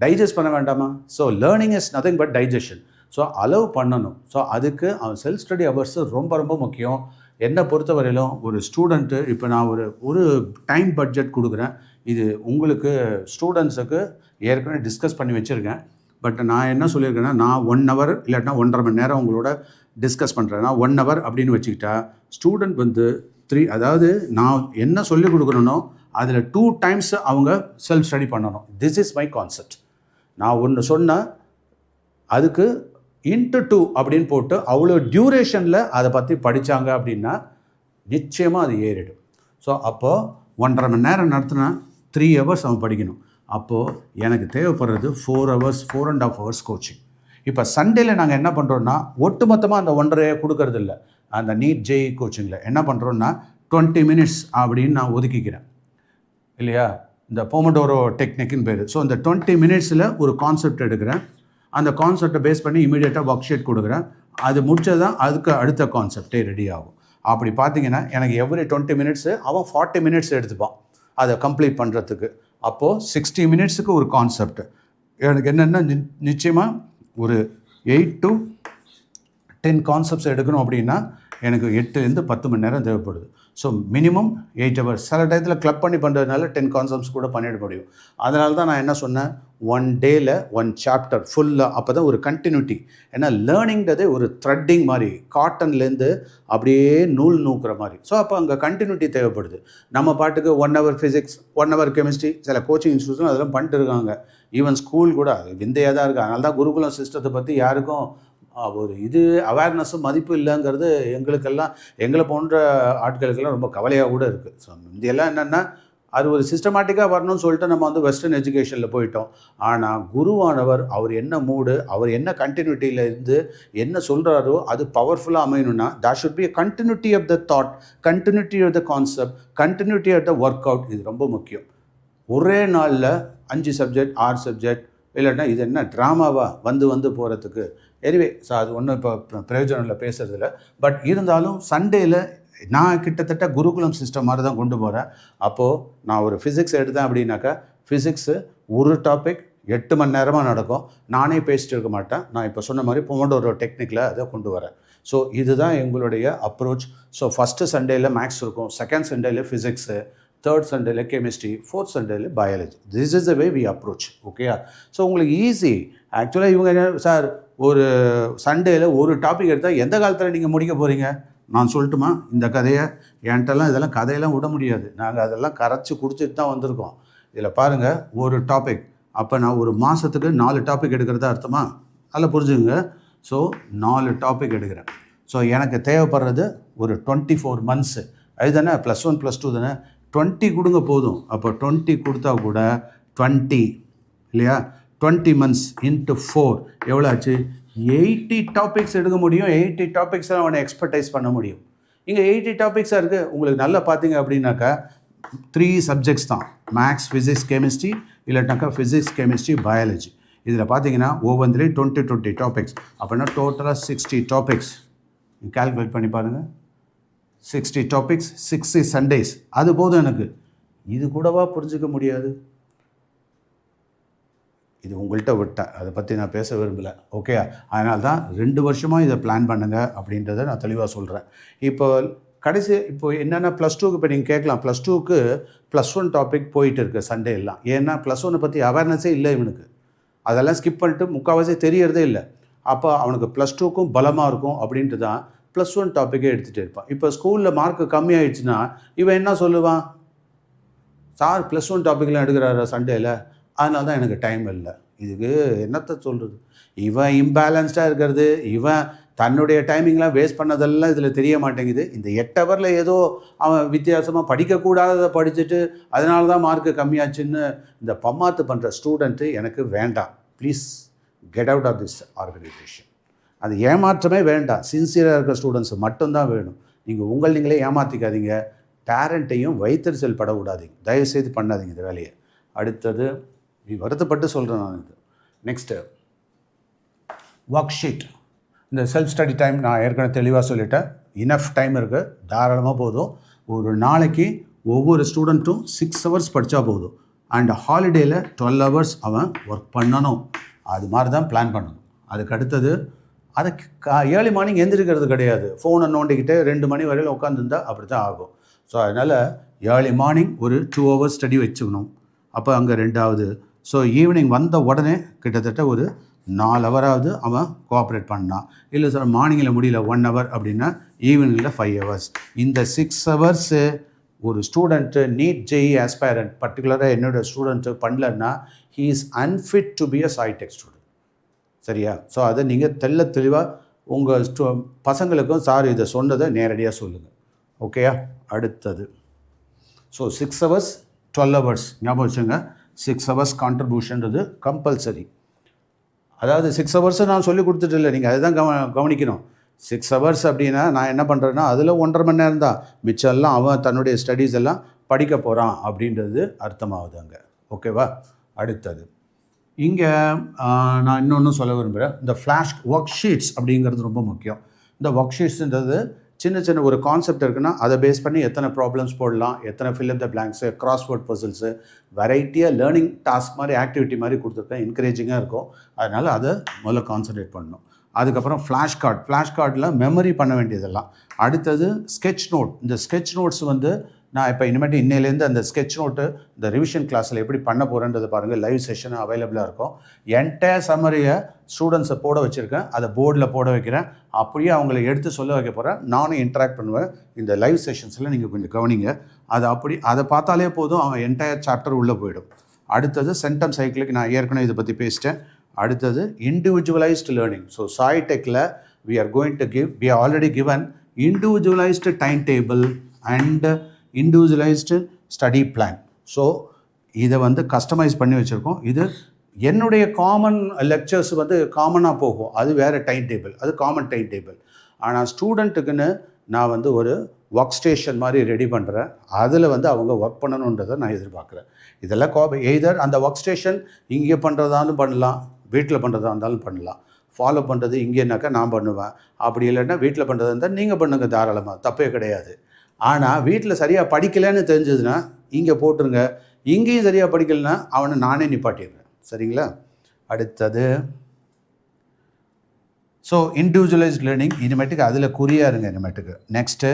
டைஜஸ்ட் பண்ண வேண்டாமா? So learning is nothing but digestion. So allow பண்ணணும். ஸோ அதுக்கு அவன் செல்ஃப் ஸ்டடி ஹவர்ஸு ரொம்ப ரொம்ப முக்கியம். என்னை பொறுத்தவரையிலும் ஒரு ஸ்டூடெண்ட்டு, இப்போ நான் ஒரு டைம் பட்ஜெட் கொடுக்குறேன். இது உங்களுக்கு ஸ்டூடெண்ட்ஸுக்கு ஏற்கனவே டிஸ்கஸ் பண்ணி வச்சுருக்கேன். பட் நான் என்ன சொல்லியிருக்கேன்னா, நான் 1 hour இல்லாட்டினா 1.5 மணி நேரம் உங்களோட டிஸ்கஸ் பண்ணுறேன். நான் 1 hour அப்படின்னு வச்சுக்கிட்டா ஸ்டூடெண்ட் 3, அதாவது நான் என்ன சொல்லிக் கொடுக்குறேனோ அதில் 2 times அவங்க செல்ஃப் ஸ்டடி பண்ணணும். This is my concept. நான் ஒன்று சொன்னால் அதுக்கு இன்ட்டு 2 அப்படின்னு போட்டு அவ்வளோ டியூரேஷனில் அதை பற்றி படித்தாங்க அப்படின்னா நிச்சயமாக அது ஏறிடும். ஸோ அப்போது 1.5 மணி நேரம் நடத்தினா 3 hours அவன் படிக்கணும். அப்போது எனக்கு தேவைப்படுறது 4 hours, 4.5 hours கோச்சிங். இப்போ சண்டேயில் நாங்கள் என்ன பண்ணுறோன்னா, ஒட்டு மொத்தமாக அந்த 1.5 கொடுக்கறது இல்லை. அந்த நீட் ஜேஇ கோச்சிங்கில் என்ன பண்ணுறோன்னா 20 minutes அப்படின்னு நான் ஒதுக்கிக்கிறேன் இல்லையா? இந்த போமடோரோ டெக்னிக்னு பேர். ஸோ இந்த 20 minutesல ஒரு கான்செப்ட் எடுக்கிறேன். அந்த கான்செப்டை பேஸ் பண்ணி இமீடியட்டாக ஒர்க் ஷீட் கொடுக்குறேன். அது முடிச்சதான் அதுக்கு அடுத்த கான்செப்டே ரெடி ஆகும். அப்படி பார்த்தீங்கன்னா எனக்கு எவ்ரி 20 minutes அவன் 40 minutes எடுத்துப்பான் அதை கம்ப்ளீட் பண்ணுறதுக்கு. அப்போது 60 minutesக்கு ஒரு கான்செப்ட். எனக்கு என்னென்னா நிச்சயமாக ஒரு 8 to 10 கான்செப்ட்ஸ் எடுக்கணும் அப்படின்னா எனக்கு 8 to 10 மணி நேரம் தேவைப்படுது. So minimum 8 hours. சில டயத்தில் கிளப் பண்ணி பண்ணுறதுனால 10 கான்செப்ட்ஸ் கூட பண்ணிட முடியும். அதனால தான் நான் என்ன சொன்னேன், 1 dayல 1 chapter ஃபுல்லாக. அப்போ தான் ஒரு கண்டினியூட்டி. ஏன்னா லேர்னிங்கிறதே ஒரு த்ரெட்டிங் மாதிரி, காட்டன்லேருந்து அப்படியே நூல் நூக்குற மாதிரி. ஸோ அப்போ அங்கே கண்டினியூட்டி தேவைப்படுது. நம்ம பாட்டுக்கு 1 hour ஃபிசிக்ஸ், 1 hour கெமிஸ்ட்ரி, சில கோச்சிங் இன்ஸ்டியூட்ஸும் அதெல்லாம் பண்ணிட்டு இருக்காங்க. ஈவன் ஸ்கூல் கூட விந்தையாக தான் இருக்குது. அதனால தான் குருகுலம் சிஸ்டத்தை பற்றி யாருக்கும் ஒரு அவேர்னஸும் மதிப்பு இல்லைங்கிறது எங்களை போன்ற ஆட்களுக்கெல்லாம் ரொம்ப கவலையாக கூட இருக்குது. ஸோ இந்தியெல்லாம் என்னென்னா, அது ஒரு சிஸ்டமேட்டிக்காக வரணும்னு சொல்லிட்டு நம்ம வெஸ்டர்ன் எஜுகேஷனில் போயிட்டோம். ஆனால் குருவானவர் அவர் என்ன மூடு, அவர் என்ன கண்டினியூட்டியில் இருந்து என்ன சொல்கிறாரோ அது பவர்ஃபுல்லாக அமையணும்னா that should be a continuity of the thought, continuity of the concept, continuity of the workout. இது ரொம்ப முக்கியம். ஒரே நாளில் 5 சப்ஜெக்ட் 6 சப்ஜெக்ட் இல்லைன்னா இது என்ன ட்ராமாவா வந்து போகிறதுக்கு. எனிவே, ஸோ அது ஒன்றும் இப்போ பிரயோஜனம் இல்லை பேசுறதில்ல. பட் இருந்தாலும் சண்டேயில் நான் கிட்டத்தட்ட குருகுலம் சிஸ்டம் மாதிரி தான் கொண்டு போகிறேன். அப்போது நான் ஒரு ஃபிசிக்ஸ் எடுத்தேன் அப்படின்னாக்கா, ஃபிசிக்ஸு ஒரு டாபிக் 8 மணி நேரமாக நடக்கும். நானே பேசிட்டு இருக்க மாட்டேன். நான் இப்போ சொன்ன மாதிரி போமடோரோ டெக்னிக்கில் அதை கொண்டு வரேன். ஸோ இதுதான் எங்களுடைய அப்ரோச். ஸோ ஃபஸ்ட்டு சண்டேயில் மேக்ஸ் இருக்கும், செகண்ட் சண்டேயில் ஃபிசிக்ஸு, தேர்ட் சண்டேல கெமிஸ்ட்ரி, ஃபோர்த் சண்டேல biology. This is the way we approach. ஓகேயா? ஸோ உங்களுக்கு ஈஸி. ஆக்சுவலாக இவங்க என்ன சார், ஒரு சண்டேல ஒரு டாபிக் எடுத்தால் எந்த காலத்தில் நீங்கள் முடிக்க போகிறீங்க? நான் சொல்லட்டுமா இந்த கதையை? என்கிட்டலாம் இதெல்லாம் கதையெல்லாம் விட முடியாது. நாங்கள் அதெல்லாம் கரைச்சி குடிச்சிட்டு தான் வந்திருக்கோம். இதில் பாருங்கள், ஒரு டாபிக். அப்போ நான் ஒரு மாதத்துக்கு 4 டாபிக் எடுக்கிறதா அர்த்தமா? அதில் புரிஞ்சுங்க. ஸோ 4 டாபிக் எடுக்கிறேன். ஸோ எனக்கு தேவைப்படுறது ஒரு 24 months. அதுதானே +1 +2 தானே? 20 கொடுங்க போதும். அப்போ 20 கொடுத்தா கூட 20 இல்லையா? 20 months into 4 எவ்வளோ ஆச்சு? 80 டாபிக்ஸ் எடுக்க முடியும். 80 டாபிக்ஸை அவனை எக்ஸ்பர்டைஸ் பண்ண முடியும். இங்கே 80 டாபிக்ஸாக இருக்குது. உங்களுக்கு நல்லா பார்த்தீங்க அப்படின்னாக்கா 3 சப்ஜெக்ட்ஸ் தான், மேக்ஸ், ஃபிசிக்ஸ், கெமிஸ்ட்ரி, இல்லாட்டாக்கா ஃபிசிக்ஸ், கெமிஸ்ட்ரி, பயாலஜி. இதில் பார்த்தீங்கன்னா ஒவ்வொன்றிலையும் 20 டாபிக்ஸ். அப்படின்னா டோட்டலாக 60 டாபிக்ஸ். கால்குலேட் பண்ணி பாருங்கள். 60 டாபிக்ஸ், 60 சண்டேஸ். அது போதும் எனக்கு. இது கூடவா புரிஞ்சிக்க முடியாது? இது உங்கள்கிட்ட விட்டேன், அதை பற்றி நான் பேச விரும்பலை. ஓகே, அதனால தான் 2 வருஷமாக இதை பிளான் பண்ணுங்கள் அப்படின்றத நான் தெளிவாக சொல்கிறேன். இப்போ என்னென்னா +2க்கு இப்போ நீங்கள் கேட்கலாம், +2க்கு +1 டாபிக் போயிட்டு இருக்கு சண்டே எல்லாம். ஏன்னா +1 பற்றி அவேர்னஸே இல்லை இவனுக்கு. அதெல்லாம் ஸ்கிப் பண்ணிட்டு முக்கால்வாசி தெரியறதே இல்லை. அப்போ அவனுக்கு +2க்கும் பலமாக இருக்கும் அப்படின்ட்டு தான் +1 டாப்பிக்கே எடுத்துகிட்டு இருப்பான். இப்போ ஸ்கூலில் மார்க்கு கம்மியாயிடுச்சுன்னா இவன் என்ன சொல்லுவான்? சார் +1 டாப்பிக்லாம் எடுக்கிறாரா சண்டேயில், அதனால தான் எனக்கு டைம் இல்லை. இதுக்கு என்னத்தை சொல்கிறது? இவன் இம்பேலன்ஸ்டாக இருக்கிறது, இவன் தன்னுடைய டைமிங்லாம் வேஸ்ட் பண்ணதெல்லாம் இதில் தெரிய மாட்டேங்குது. இந்த 8 ஹவரில் ஏதோ அவன் வித்தியாசமாக படிக்கக்கூடாததை படிச்சுட்டு அதனால தான் மார்க்கு கம்மியாச்சுன்னு இந்த பம்மாத்து பண்ணுற ஸ்டூடெண்ட்டு எனக்கு வேண்டாம். Please get out of this organisation. அது ஏமாற்றமே வேண்டாம். சின்சியராக இருக்கிற ஸ்டூடெண்ட்ஸு மட்டும்தான் வேணும். நீங்கள் நீங்களே ஏமாற்றிக்காதீங்க. பேரண்ட்டையும் வைத்தறிச்சல் பட விடாதீங்க. தயவுசெய்து பண்ணாதீங்க இந்த வேலையை. அடுத்தது வருத்தப்பட்டு சொல்கிறேன் நான். இது நெக்ஸ்ட்டு ஒர்க் ஷீட். இந்த செல்ஃப் ஸ்டடி டைம் நான் ஏற்கனவே தெளிவாக சொல்லிட்டேன். இனஃப் டைம் இருக்குது, தாராளமாக போதும். ஒரு நாளைக்கு ஒவ்வொரு ஸ்டூடெண்ட்டும் 6 ஹவர்ஸ் படித்தா போதும். அண்ட் ஹாலிடேயில் 12 ஹவர்ஸ் அவன் ஒர்க் பண்ணணும். அது மாதிரி தான் பிளான் பண்ணணும். அதுக்கு அடுத்தது அதை ஏர்லி மார்னிங் எந்திரிக்கிறது கிடையாது. ஃபோனை நோண்டிக்கிட்டு 2 மணி வரையில் உட்காந்துருந்தா அப்படி தான் ஆகும். ஸோ அதனால் ஏர்லி மார்னிங் ஒரு 2 ஹவர்ஸ் ஸ்டடி வச்சுக்கணும். அப்போ அங்கே 2வது. ஸோ ஈவினிங் வந்த உடனே கிட்டத்தட்ட ஒரு 4 ஹவராவது அவன் கோஆப்ரேட் பண்ணான். இல்லை சார் மார்னிங்கில் முடியல 1 ஹவர் அப்படின்னா ஈவினிங்கில் 5 ஹவர்ஸ். இந்த 6 ஹவர்ஸு ஒரு ஸ்டூடெண்ட்டு நீட் ஜெஇ ஆஸ்பைரண்ட் பர்டிகுலராக என்னோடய ஸ்டூடெண்ட்டு பண்ணலன்னா he is unfit to be a Saitech student. சரியா? ஸோ அதை நீங்கள் தெளிவாக உங்கள் பசங்களுக்கும் சார் இதை சொன்னதை நேரடியாக சொல்லுங்கள். ஓகேயா? அடுத்தது ஸோ 6 ஹவர்ஸ் 12 ஹவர்ஸ் ஞாபகம் வச்சுங்க. 6 ஹவர்ஸ் கான்ட்ரிபியூஷன்றது கம்பல்சரி. அதாவது 6 ஹவர்ஸை நான் சொல்லி கொடுத்துட்டு இல்லை, நீங்கள் அதுதான் கவனிக்கணும். 6 ஹவர்ஸ் அப்படின்னா நான் என்ன பண்ணுறேன்னா அதில் 1.5 மணி நேரம் தான், மிச்சம் எல்லாம் அவன் தன்னுடைய ஸ்டடீஸ் எல்லாம் படிக்க போகிறான் அப்படின்றது அர்த்தமாகுது அங்கே. ஓகேவா? அடுத்தது இங்கே நான் இன்னொன்று சொல்ல விரும்புகிறேன். இந்த ஃப்ளாஷ் ஒர்க் ஷீட்ஸ் அப்படிங்கிறது ரொம்ப முக்கியம். இந்த ஒர்க் ஷீட்ஸுன்றது சின்ன ஒரு கான்செப்ட் இருக்குன்னா அதை பேஸ் பண்ணி எத்தனை ப்ராப்ளம்ஸ் போடலாம், எத்தனை fill in the blanks, crossword puzzles, வெரைட்டியாக லேர்னிங் டாஸ்க் மாதிரி ஆக்டிவிட்டி மாதிரி கொடுத்துருக்கேன். என்கரேஜிங்காக இருக்கும். அதனால் அதை முதல்ல கான்சன்ட்ரேட் பண்ணணும். அதுக்கப்புறம் ஃப்ளாஷ் கார்டில் மெமரி பண்ண வேண்டியதெல்லாம். அடுத்தது ஸ்கெட்ச் நோட். இந்த ஸ்கெட்ச் நோட்ஸ் நான் இப்போ இனிமேட்டு இன்னையிலேருந்து அந்த ஸ்கெட்ச் நோட்டு இந்த ரிவிஷன் கிளாஸில் எப்படி பண்ண போகிறேன்றதை பாருங்கள். லைவ் செஷன் அவைலபிளாக இருக்கும். என்டையர் சம்மரியை ஸ்டூடெண்ட்ஸை போட வச்சுருக்கேன், அதை போர்டில் போட வைக்கிறேன். அப்படியே அவங்கள எடுத்து சொல்ல வைக்க போகிறேன். நானும் இன்ட்ராக்ட் பண்ணுவேன். இந்த லைவ் செஷன்ஸில் நீங்கள் கொஞ்சம் கவனிங்க. அதை பார்த்தாலே போதும், அவன் என்டையர் சாப்டர் உள்ளே போயிடும். அடுத்தது சென்டம் சைக்கிளுக்கு நான் ஏற்கனவே இதை பற்றி பேசிட்டேன். அடுத்தது இண்டிவிஜுவலைஸ்டு லேர்னிங். ஸோ சாய்டெக்கில் we are already given individualized timetable and individualized study plan. So இதை கஸ்டமைஸ் பண்ணி வச்சுருக்கோம். இது என்னுடைய காமன் லெக்சர்ஸ் காமனாக போகும். அது வேறு டைம் டேபிள், அது காமன் டைம் டேபிள். ஆனால் ஸ்டூடெண்ட்டுக்குன்னு நான் ஒரு ஒர்க் ஸ்டேஷன் மாதிரி ரெடி பண்ணுறேன். அதில் அவங்க ஒர்க் பண்ணணுன்றதை நான் எதிர்பார்க்குறேன். இதெல்லாம் எய்தர் அந்த ஒர்க் ஸ்டேஷன் இங்கே பண்ணுறதாலும் பண்ணலாம், வீட்டில் பண்ணுறதா இருந்தாலும் பண்ணலாம். ஃபாலோ பண்ணுறது இங்கேனாக்கா நான் பண்ணுவேன். அப்படி இல்லைன்னா வீட்டில் பண்ணுறதா இருந்தால் நீங்கள் பண்ணுங்கள், தாராளமாக, தப்பே கிடையாது. ஆனால் வீட்டில் சரியாக படிக்கலைன்னு தெரிஞ்சதுன்னா இங்கே போட்டுருங்க. இங்கேயும் சரியாக படிக்கலைன்னா அவனை நானே நிப்பாட்டிடுறேன். சரிங்களா? அடுத்தது ஸோ இண்டிவிஜுவலைஸ்ட் லேர்னிங். இனிமேட்டுக்கு அதில் குறியாக இருங்க. இனிமேட்டுக்கு நெக்ஸ்ட்டு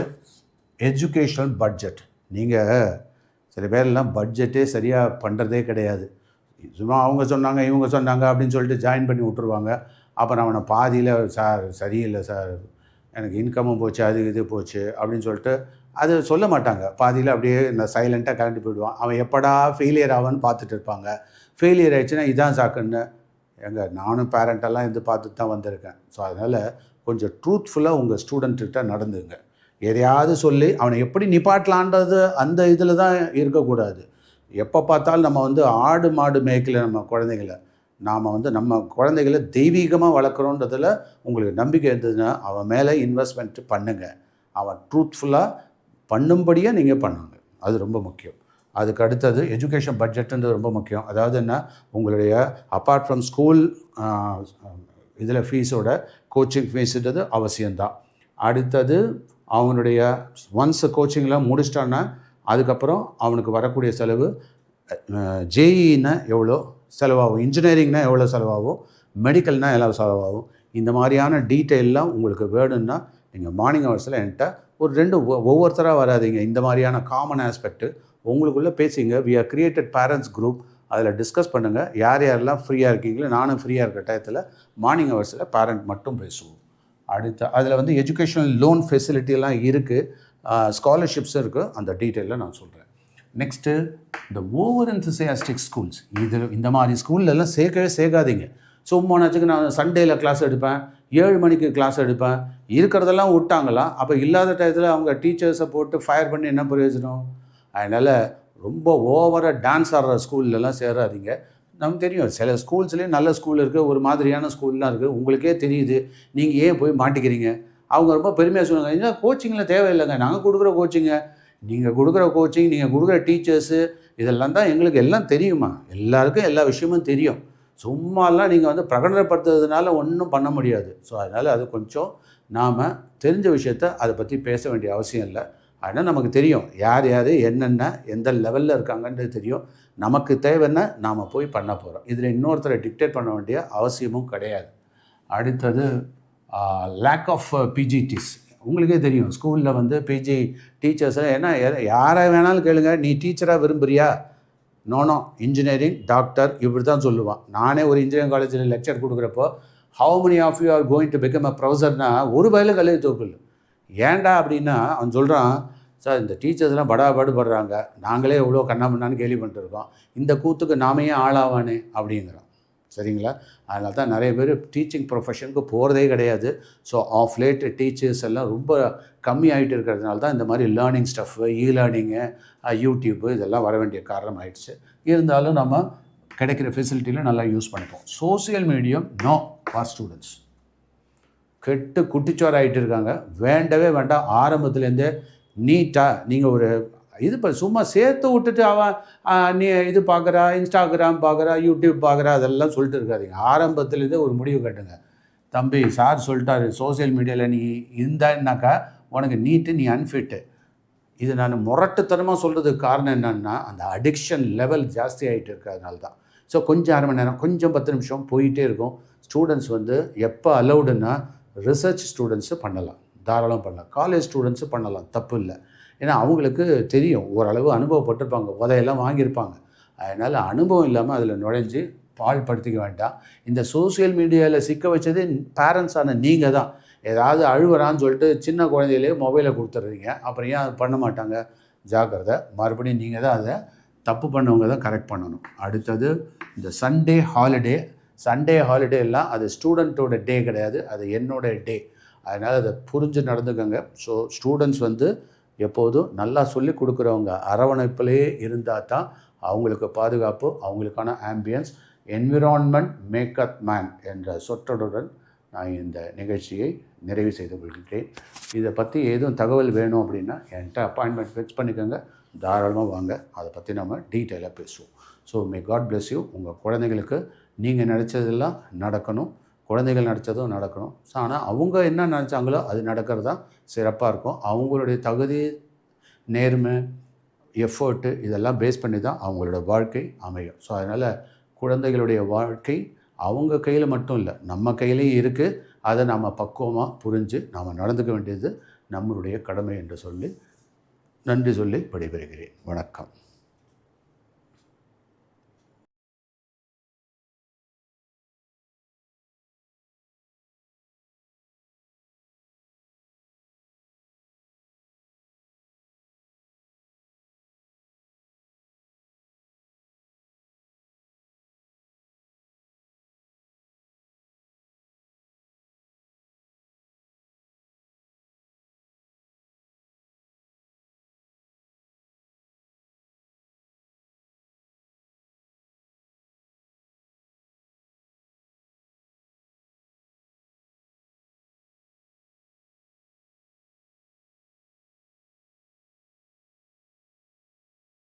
எஜுகேஷ்னல் பட்ஜெட். நீங்கள் சில பேரெல்லாம் பட்ஜெட்டே சரியாக பண்ணுறதே கிடையாது. சும்மா அவங்க சொன்னாங்க இவங்க சொன்னாங்க அப்படின்னு சொல்லிட்டு ஜாயின் பண்ணி விட்ருவாங்க. அப்புறம் அவனை பாதியில் சார் சரியில்லை சார், எனக்கு இன்கமும் போச்சு, அது இது போச்சு அப்படின்னு சொல்லிட்டு அது சொல்ல மாட்டாங்க. பாதியில் அப்படியே நான் சைலண்ட்டாக கலந்து போயிடுவான். அவன் எப்படா ஃபெயிலியர் ஆவான்னு பார்த்துட்டு இருப்பாங்க. ஃபெயிலியர் ஆகிடுச்சுன்னா இதான் சாக்குன்னு. நானும் பேரண்டெல்லாம் இருந்து பார்த்துட்டு தான் வந்திருக்கேன். ஸோ அதனால் கொஞ்சம் ட்ரூத்ஃபுல்லாக உங்கள் ஸ்டூடெண்ட்கிட்ட நடந்துங்க. எதையாவது சொல்லி அவனை எப்படி நிப்பாட்டலான்றது அந்த இதில் தான் இருக்கக்கூடாது. எப்போ பார்த்தாலும் நம்ம ஆடு மாடு மேய்க்கல நம்ம குழந்தைகளை. நாம் நம்ம குழந்தைகளை தெய்வீகமாக வளர்க்குறோன்றதில் உங்களுக்கு நம்பிக்கை இருந்ததுன்னா அவன் மேலே இன்வெஸ்ட்மெண்ட் பண்ணுங்கள். அவன் ட்ரூத்ஃபுல்லாக பண்ணும்படியாக நீங்கள் பண்ணுங்க. அது ரொம்ப முக்கியம். அதுக்கு அடுத்தது எஜுகேஷன் பட்ஜெட்டுன்றது ரொம்ப முக்கியம். அதாவது என்ன, உங்களுடைய அப்பார்ட் ஃப்ரம் ஸ்கூல் இதில் ஃபீஸோட கோச்சிங் ஃபீஸுன்றது அவசியம்தான். அடுத்தது அவனுடைய ஒன்ஸ் கோச்சிங்கில் முடிச்சிட்டான்னா அதுக்கப்புறம் அவனுக்கு வரக்கூடிய செலவு, ஜேஇன்னா எவ்வளோ செலவாகும், இன்ஜினியரிங்னா எவ்வளோ செலவாகும், மெடிக்கல்னால் எவ்வளோ செலவாகும், இந்த மாதிரியான டீட்டெயிலெலாம் உங்களுக்கு வேணும்னா நீங்கள் மார்னிங் ஹவர்ஸில் என்கிட்ட ஒரு 2 ஒவ்வொருத்தராக வராதிங்க. இந்த மாதிரியான காமன் ஆஸ்பெக்ட்டு உங்களுக்குள்ளே பேசிங்க. We are created parents group, அதில் டிஸ்கஸ் பண்ணுங்கள். யார் யாரெல்லாம் ஃப்ரீயாக இருக்கீங்களோ, நானும் ஃப்ரீயாக இருக்க டயத்தில் மார்னிங் ஹவர்ஸில் பேரண்ட் மட்டும் பேசுவோம். அதில் வந்து எஜுகேஷனல் லோன் ஃபெசிலிட்டியெல்லாம் இருக்குது, ஸ்காலர்ஷிப்ஸும் இருக்குது. அந்த டீட்டெயிலில் நான் சொல்கிறேன். நெக்ஸ்ட்டு இந்த ஓவர் என்தூசியாஸ்டிக் ஸ்கூல்ஸ், இந்த மாதிரி ஸ்கூல்லலாம் சேர்க்காதீங்க. சும்மானாச்சுக்கு நான் சண்டேயில் கிளாஸ் எடுப்பேன், 7 மணிக்கு கிளாஸ் எடுப்பேன், இருக்கிறதெல்லாம் விட்டாங்களா, அப்போ இல்லாத டயத்தில் அவங்க டீச்சர்ஸை போட்டு ஃபயர் பண்ணி என்ன பிரயோஜனம்? அதனால் ரொம்ப ஓவராக டான்ஸ் ஆடுற ஸ்கூல்லலாம் சேராதீங்க. நமக்கு தெரியும் சில ஸ்கூல்ஸ்லேயும் நல்ல ஸ்கூல் இருக்குது, ஒரு மாதிரியான ஸ்கூல்லாம் இருக்குது, உங்களுக்கே தெரியுது. நீங்கள் ஏன் போய் மாட்டிக்கிறீங்க? அவங்க ரொம்ப பெருமையாக சொல்லுவாங்க, இல்லை கோச்சிங்கில் தேவையில்லைங்க, நாங்கள் கொடுக்குற கோச்சிங்க, நீங்கள் கொடுக்குற கோச்சிங், நீங்கள் கொடுக்குற டீச்சர்ஸு, இதெல்லாம் தான் எங்களுக்கு எல்லாம் தெரியுமா? எல்லாருக்கும் எல்லா விஷயமும் தெரியும். சும்மாலாம் நீங்கள் வந்து பிரகடனப்படுத்துறதுனால ஒன்றும் பண்ண முடியாது. ஸோ அதனால் அது கொஞ்சம் நாம் தெரிஞ்ச விஷயத்த அதை பற்றி பேச வேண்டிய அவசியம் இல்லை. ஆனால் நமக்கு தெரியும் யார் யார் என்னென்ன எந்த லெவலில் இருக்காங்கன்றது தெரியும். நமக்கு தேவைன்னா நாம் போய் பண்ண போகிறோம். இதில் இன்னொருத்தரை டிக்டேட் பண்ண வேண்டிய அவசியமும் கிடையாது. அடுத்தது லேக் ஆஃப் பிஜிடிஸ். உங்களுக்கே தெரியும் ஸ்கூலில் வந்து பிஜி டீச்சர்ஸ் ஏன்னா யாரை வேணாலும் கேளுங்க, நீ டீச்சராக விரும்புகிறியா? நோ இன்ஜினியரிங் டாக்டர் இப்படி தான் சொல்லுவான். நானே ஒரு இன்ஜினியரிங் காலேஜில் லெக்சர் கொடுக்குறப்போ how many of you are going to become a ப்ரொஃபஸர்னா ஒரு வயலில் கல்வி தூக்கல். ஏன்டா அப்படின்னா அவன் சொல்கிறான், சார் இந்த டீச்சர்ஸ்லாம் படுறாங்க, நாங்களே எவ்வளோ கண்ணாமண்ணான்னு கேள்வி பண்ணிட்டுருக்கோம், இந்த கூத்துக்கு நாம ஏன் ஆளாவானே அப்படிங்கிறான். சரிங்களா? அதனால தான் நிறைய பேர் டீச்சிங் ப்ரொஃபஷனுக்கு போகிறதே கிடையாது. ஸோ ஆஃப் லேட் டீச்சர்ஸ் எல்லாம் ரொம்ப கம்மி ஆகிட்டு இருக்கிறதுனால தான் இந்த மாதிரி லேர்னிங் ஸ்டஃப்பு, லேர்னிங்கு, யூடியூப்பு இதெல்லாம் வர வேண்டிய காரணம் ஆகிடுச்சு. இருந்தாலும் நம்ம கிடைக்கிற ஃபெசிலிட்டியில் நல்லா யூஸ் பண்ணிப்போம். Social medium no for students. கெட்டு குட்டிச்சோர் ஆகிட்டு இருக்காங்க, வேண்டவே வேண்டாம். ஆரம்பத்துலேருந்தே நீட்டாக நீங்கள் ஒரு இது சும்மா சேர்த்து விட்டுட்டு அவன் நீ இது பார்க்குறா, இன்ஸ்டாகிராம் பார்க்குறா, யூடியூப் பார்க்குறா, அதெல்லாம் சொல்லிட்டு இருக்காதிங்க. ஆரம்பத்துலேருந்தே ஒரு முடிவு கட்டுங்க. தம்பி சார் சொல்லிட்டாரு, சோசியல் மீடியாவில் நீ இருந்தான்னாக்கா உனக்கு நீட்டு, நீ அன்ஃபிட்டு. இது நான் முரட்டுத்தனமாக சொல்கிறதுக்கு காரணம் என்னென்னா அந்த அடிக்ஷன் லெவல் ஜாஸ்தி ஆகிட்டு இருக்கிறதுனால தான். ஸோ கொஞ்சம் 1/2 மணி நேரம், கொஞ்சம் 10 நிமிஷம் போயிட்டே இருக்கும். ஸ்டூடெண்ட்ஸ் வந்து எப்போ அலௌடுன்னா ரிசர்ச் ஸ்டூடெண்ட்ஸு பண்ணலாம், தாராளம் பண்ணலாம். காலேஜ் ஸ்டூடெண்ட்ஸு பண்ணலாம், தப்பு இல்லை. ஏன்னா அவங்களுக்கு தெரியும், ஓரளவு அனுபவப்பட்டிருப்பாங்க, உதையெல்லாம் வாங்கியிருப்பாங்க. அதனால் அனுபவம் இல்லாமல் அதில் நுழைஞ்சு பால் படுத்திக்க வேண்டாம். இந்த சோசியல் மீடியாவில் சிக்க வச்சது பேரண்ட்ஸான நீங்கள் தான். ஏதாவது அழுவுறான்னு சொல்லிட்டு சின்ன குழந்தையிலே மொபைலை கொடுத்துட்றீங்க, அப்புறம் ஏன் அது பண்ண மாட்டாங்க? ஜாக்கிரதை. மறுபடியும் நீங்கள் தான் அதை தப்பு பண்ணவங்க தான் கரெக்ட் பண்ணணும். அடுத்தது இந்த சண்டே ஹாலிடே எல்லாம் அது ஸ்டூடெண்ட்டோட டே கிடையாது, அது என்னோட டே. அதனால் அதை புரிஞ்சு நடந்துக்கங்க. ஸோ ஸ்டூடெண்ட்ஸ் வந்து எப்போதும் நல்லா சொல்லி கொடுக்குறவங்க அரவணைப்பிலே இருந்தால் தான் அவங்களுக்கு பாதுகாப்பு, அவங்களுக்கான ஆம்பியன்ஸ். என்விரான்மெண்ட் மேக்கப் மேன் என்ற சொற்றொடருடன் நான் இந்த நிகழ்ச்சியை நிறைவு செய்து கொள்கிறேன். இதை பற்றி எதுவும் தகவல் வேணும் அப்படின்னா என்கிட்ட அப்பாயின்மெண்ட் ஃபிக்ஸ் பண்ணிக்கோங்க, தாராளமாக வாங்க, அதை பற்றி நம்ம டீட்டெயிலாக பேசுவோம். So may God bless you. உங்கள் குழந்தைங்களுக்கு நீங்கள் நினச்சதெல்லாம் நடக்கணும், குழந்தைகள் நினச்சதும் நடக்கணும். ஸோ ஆனால் அவங்க என்ன நினச்சாங்களோ அது நடக்கிறது தான் சிறப்பாக இருக்கும். அவங்களுடைய தகுதி, நேர்மை, எஃபர்ட்டு இதெல்லாம் பேஸ் பண்ணி தான் அவங்களோட வாழ்க்கை அமையும். ஸோ அதனால் குழந்தைகளுடைய வாழ்க்கை அவங்க கையில் மட்டும் இல்லை, நம்ம கையிலையும் இருக்குது. அதை நாம் பக்குவமாக புரிஞ்சு நாம் நடந்துக்க வேண்டியது நம்மளுடைய கடமை என்று சொல்லி நன்றி சொல்லி விடைபெறுகிறேன். வணக்கம்.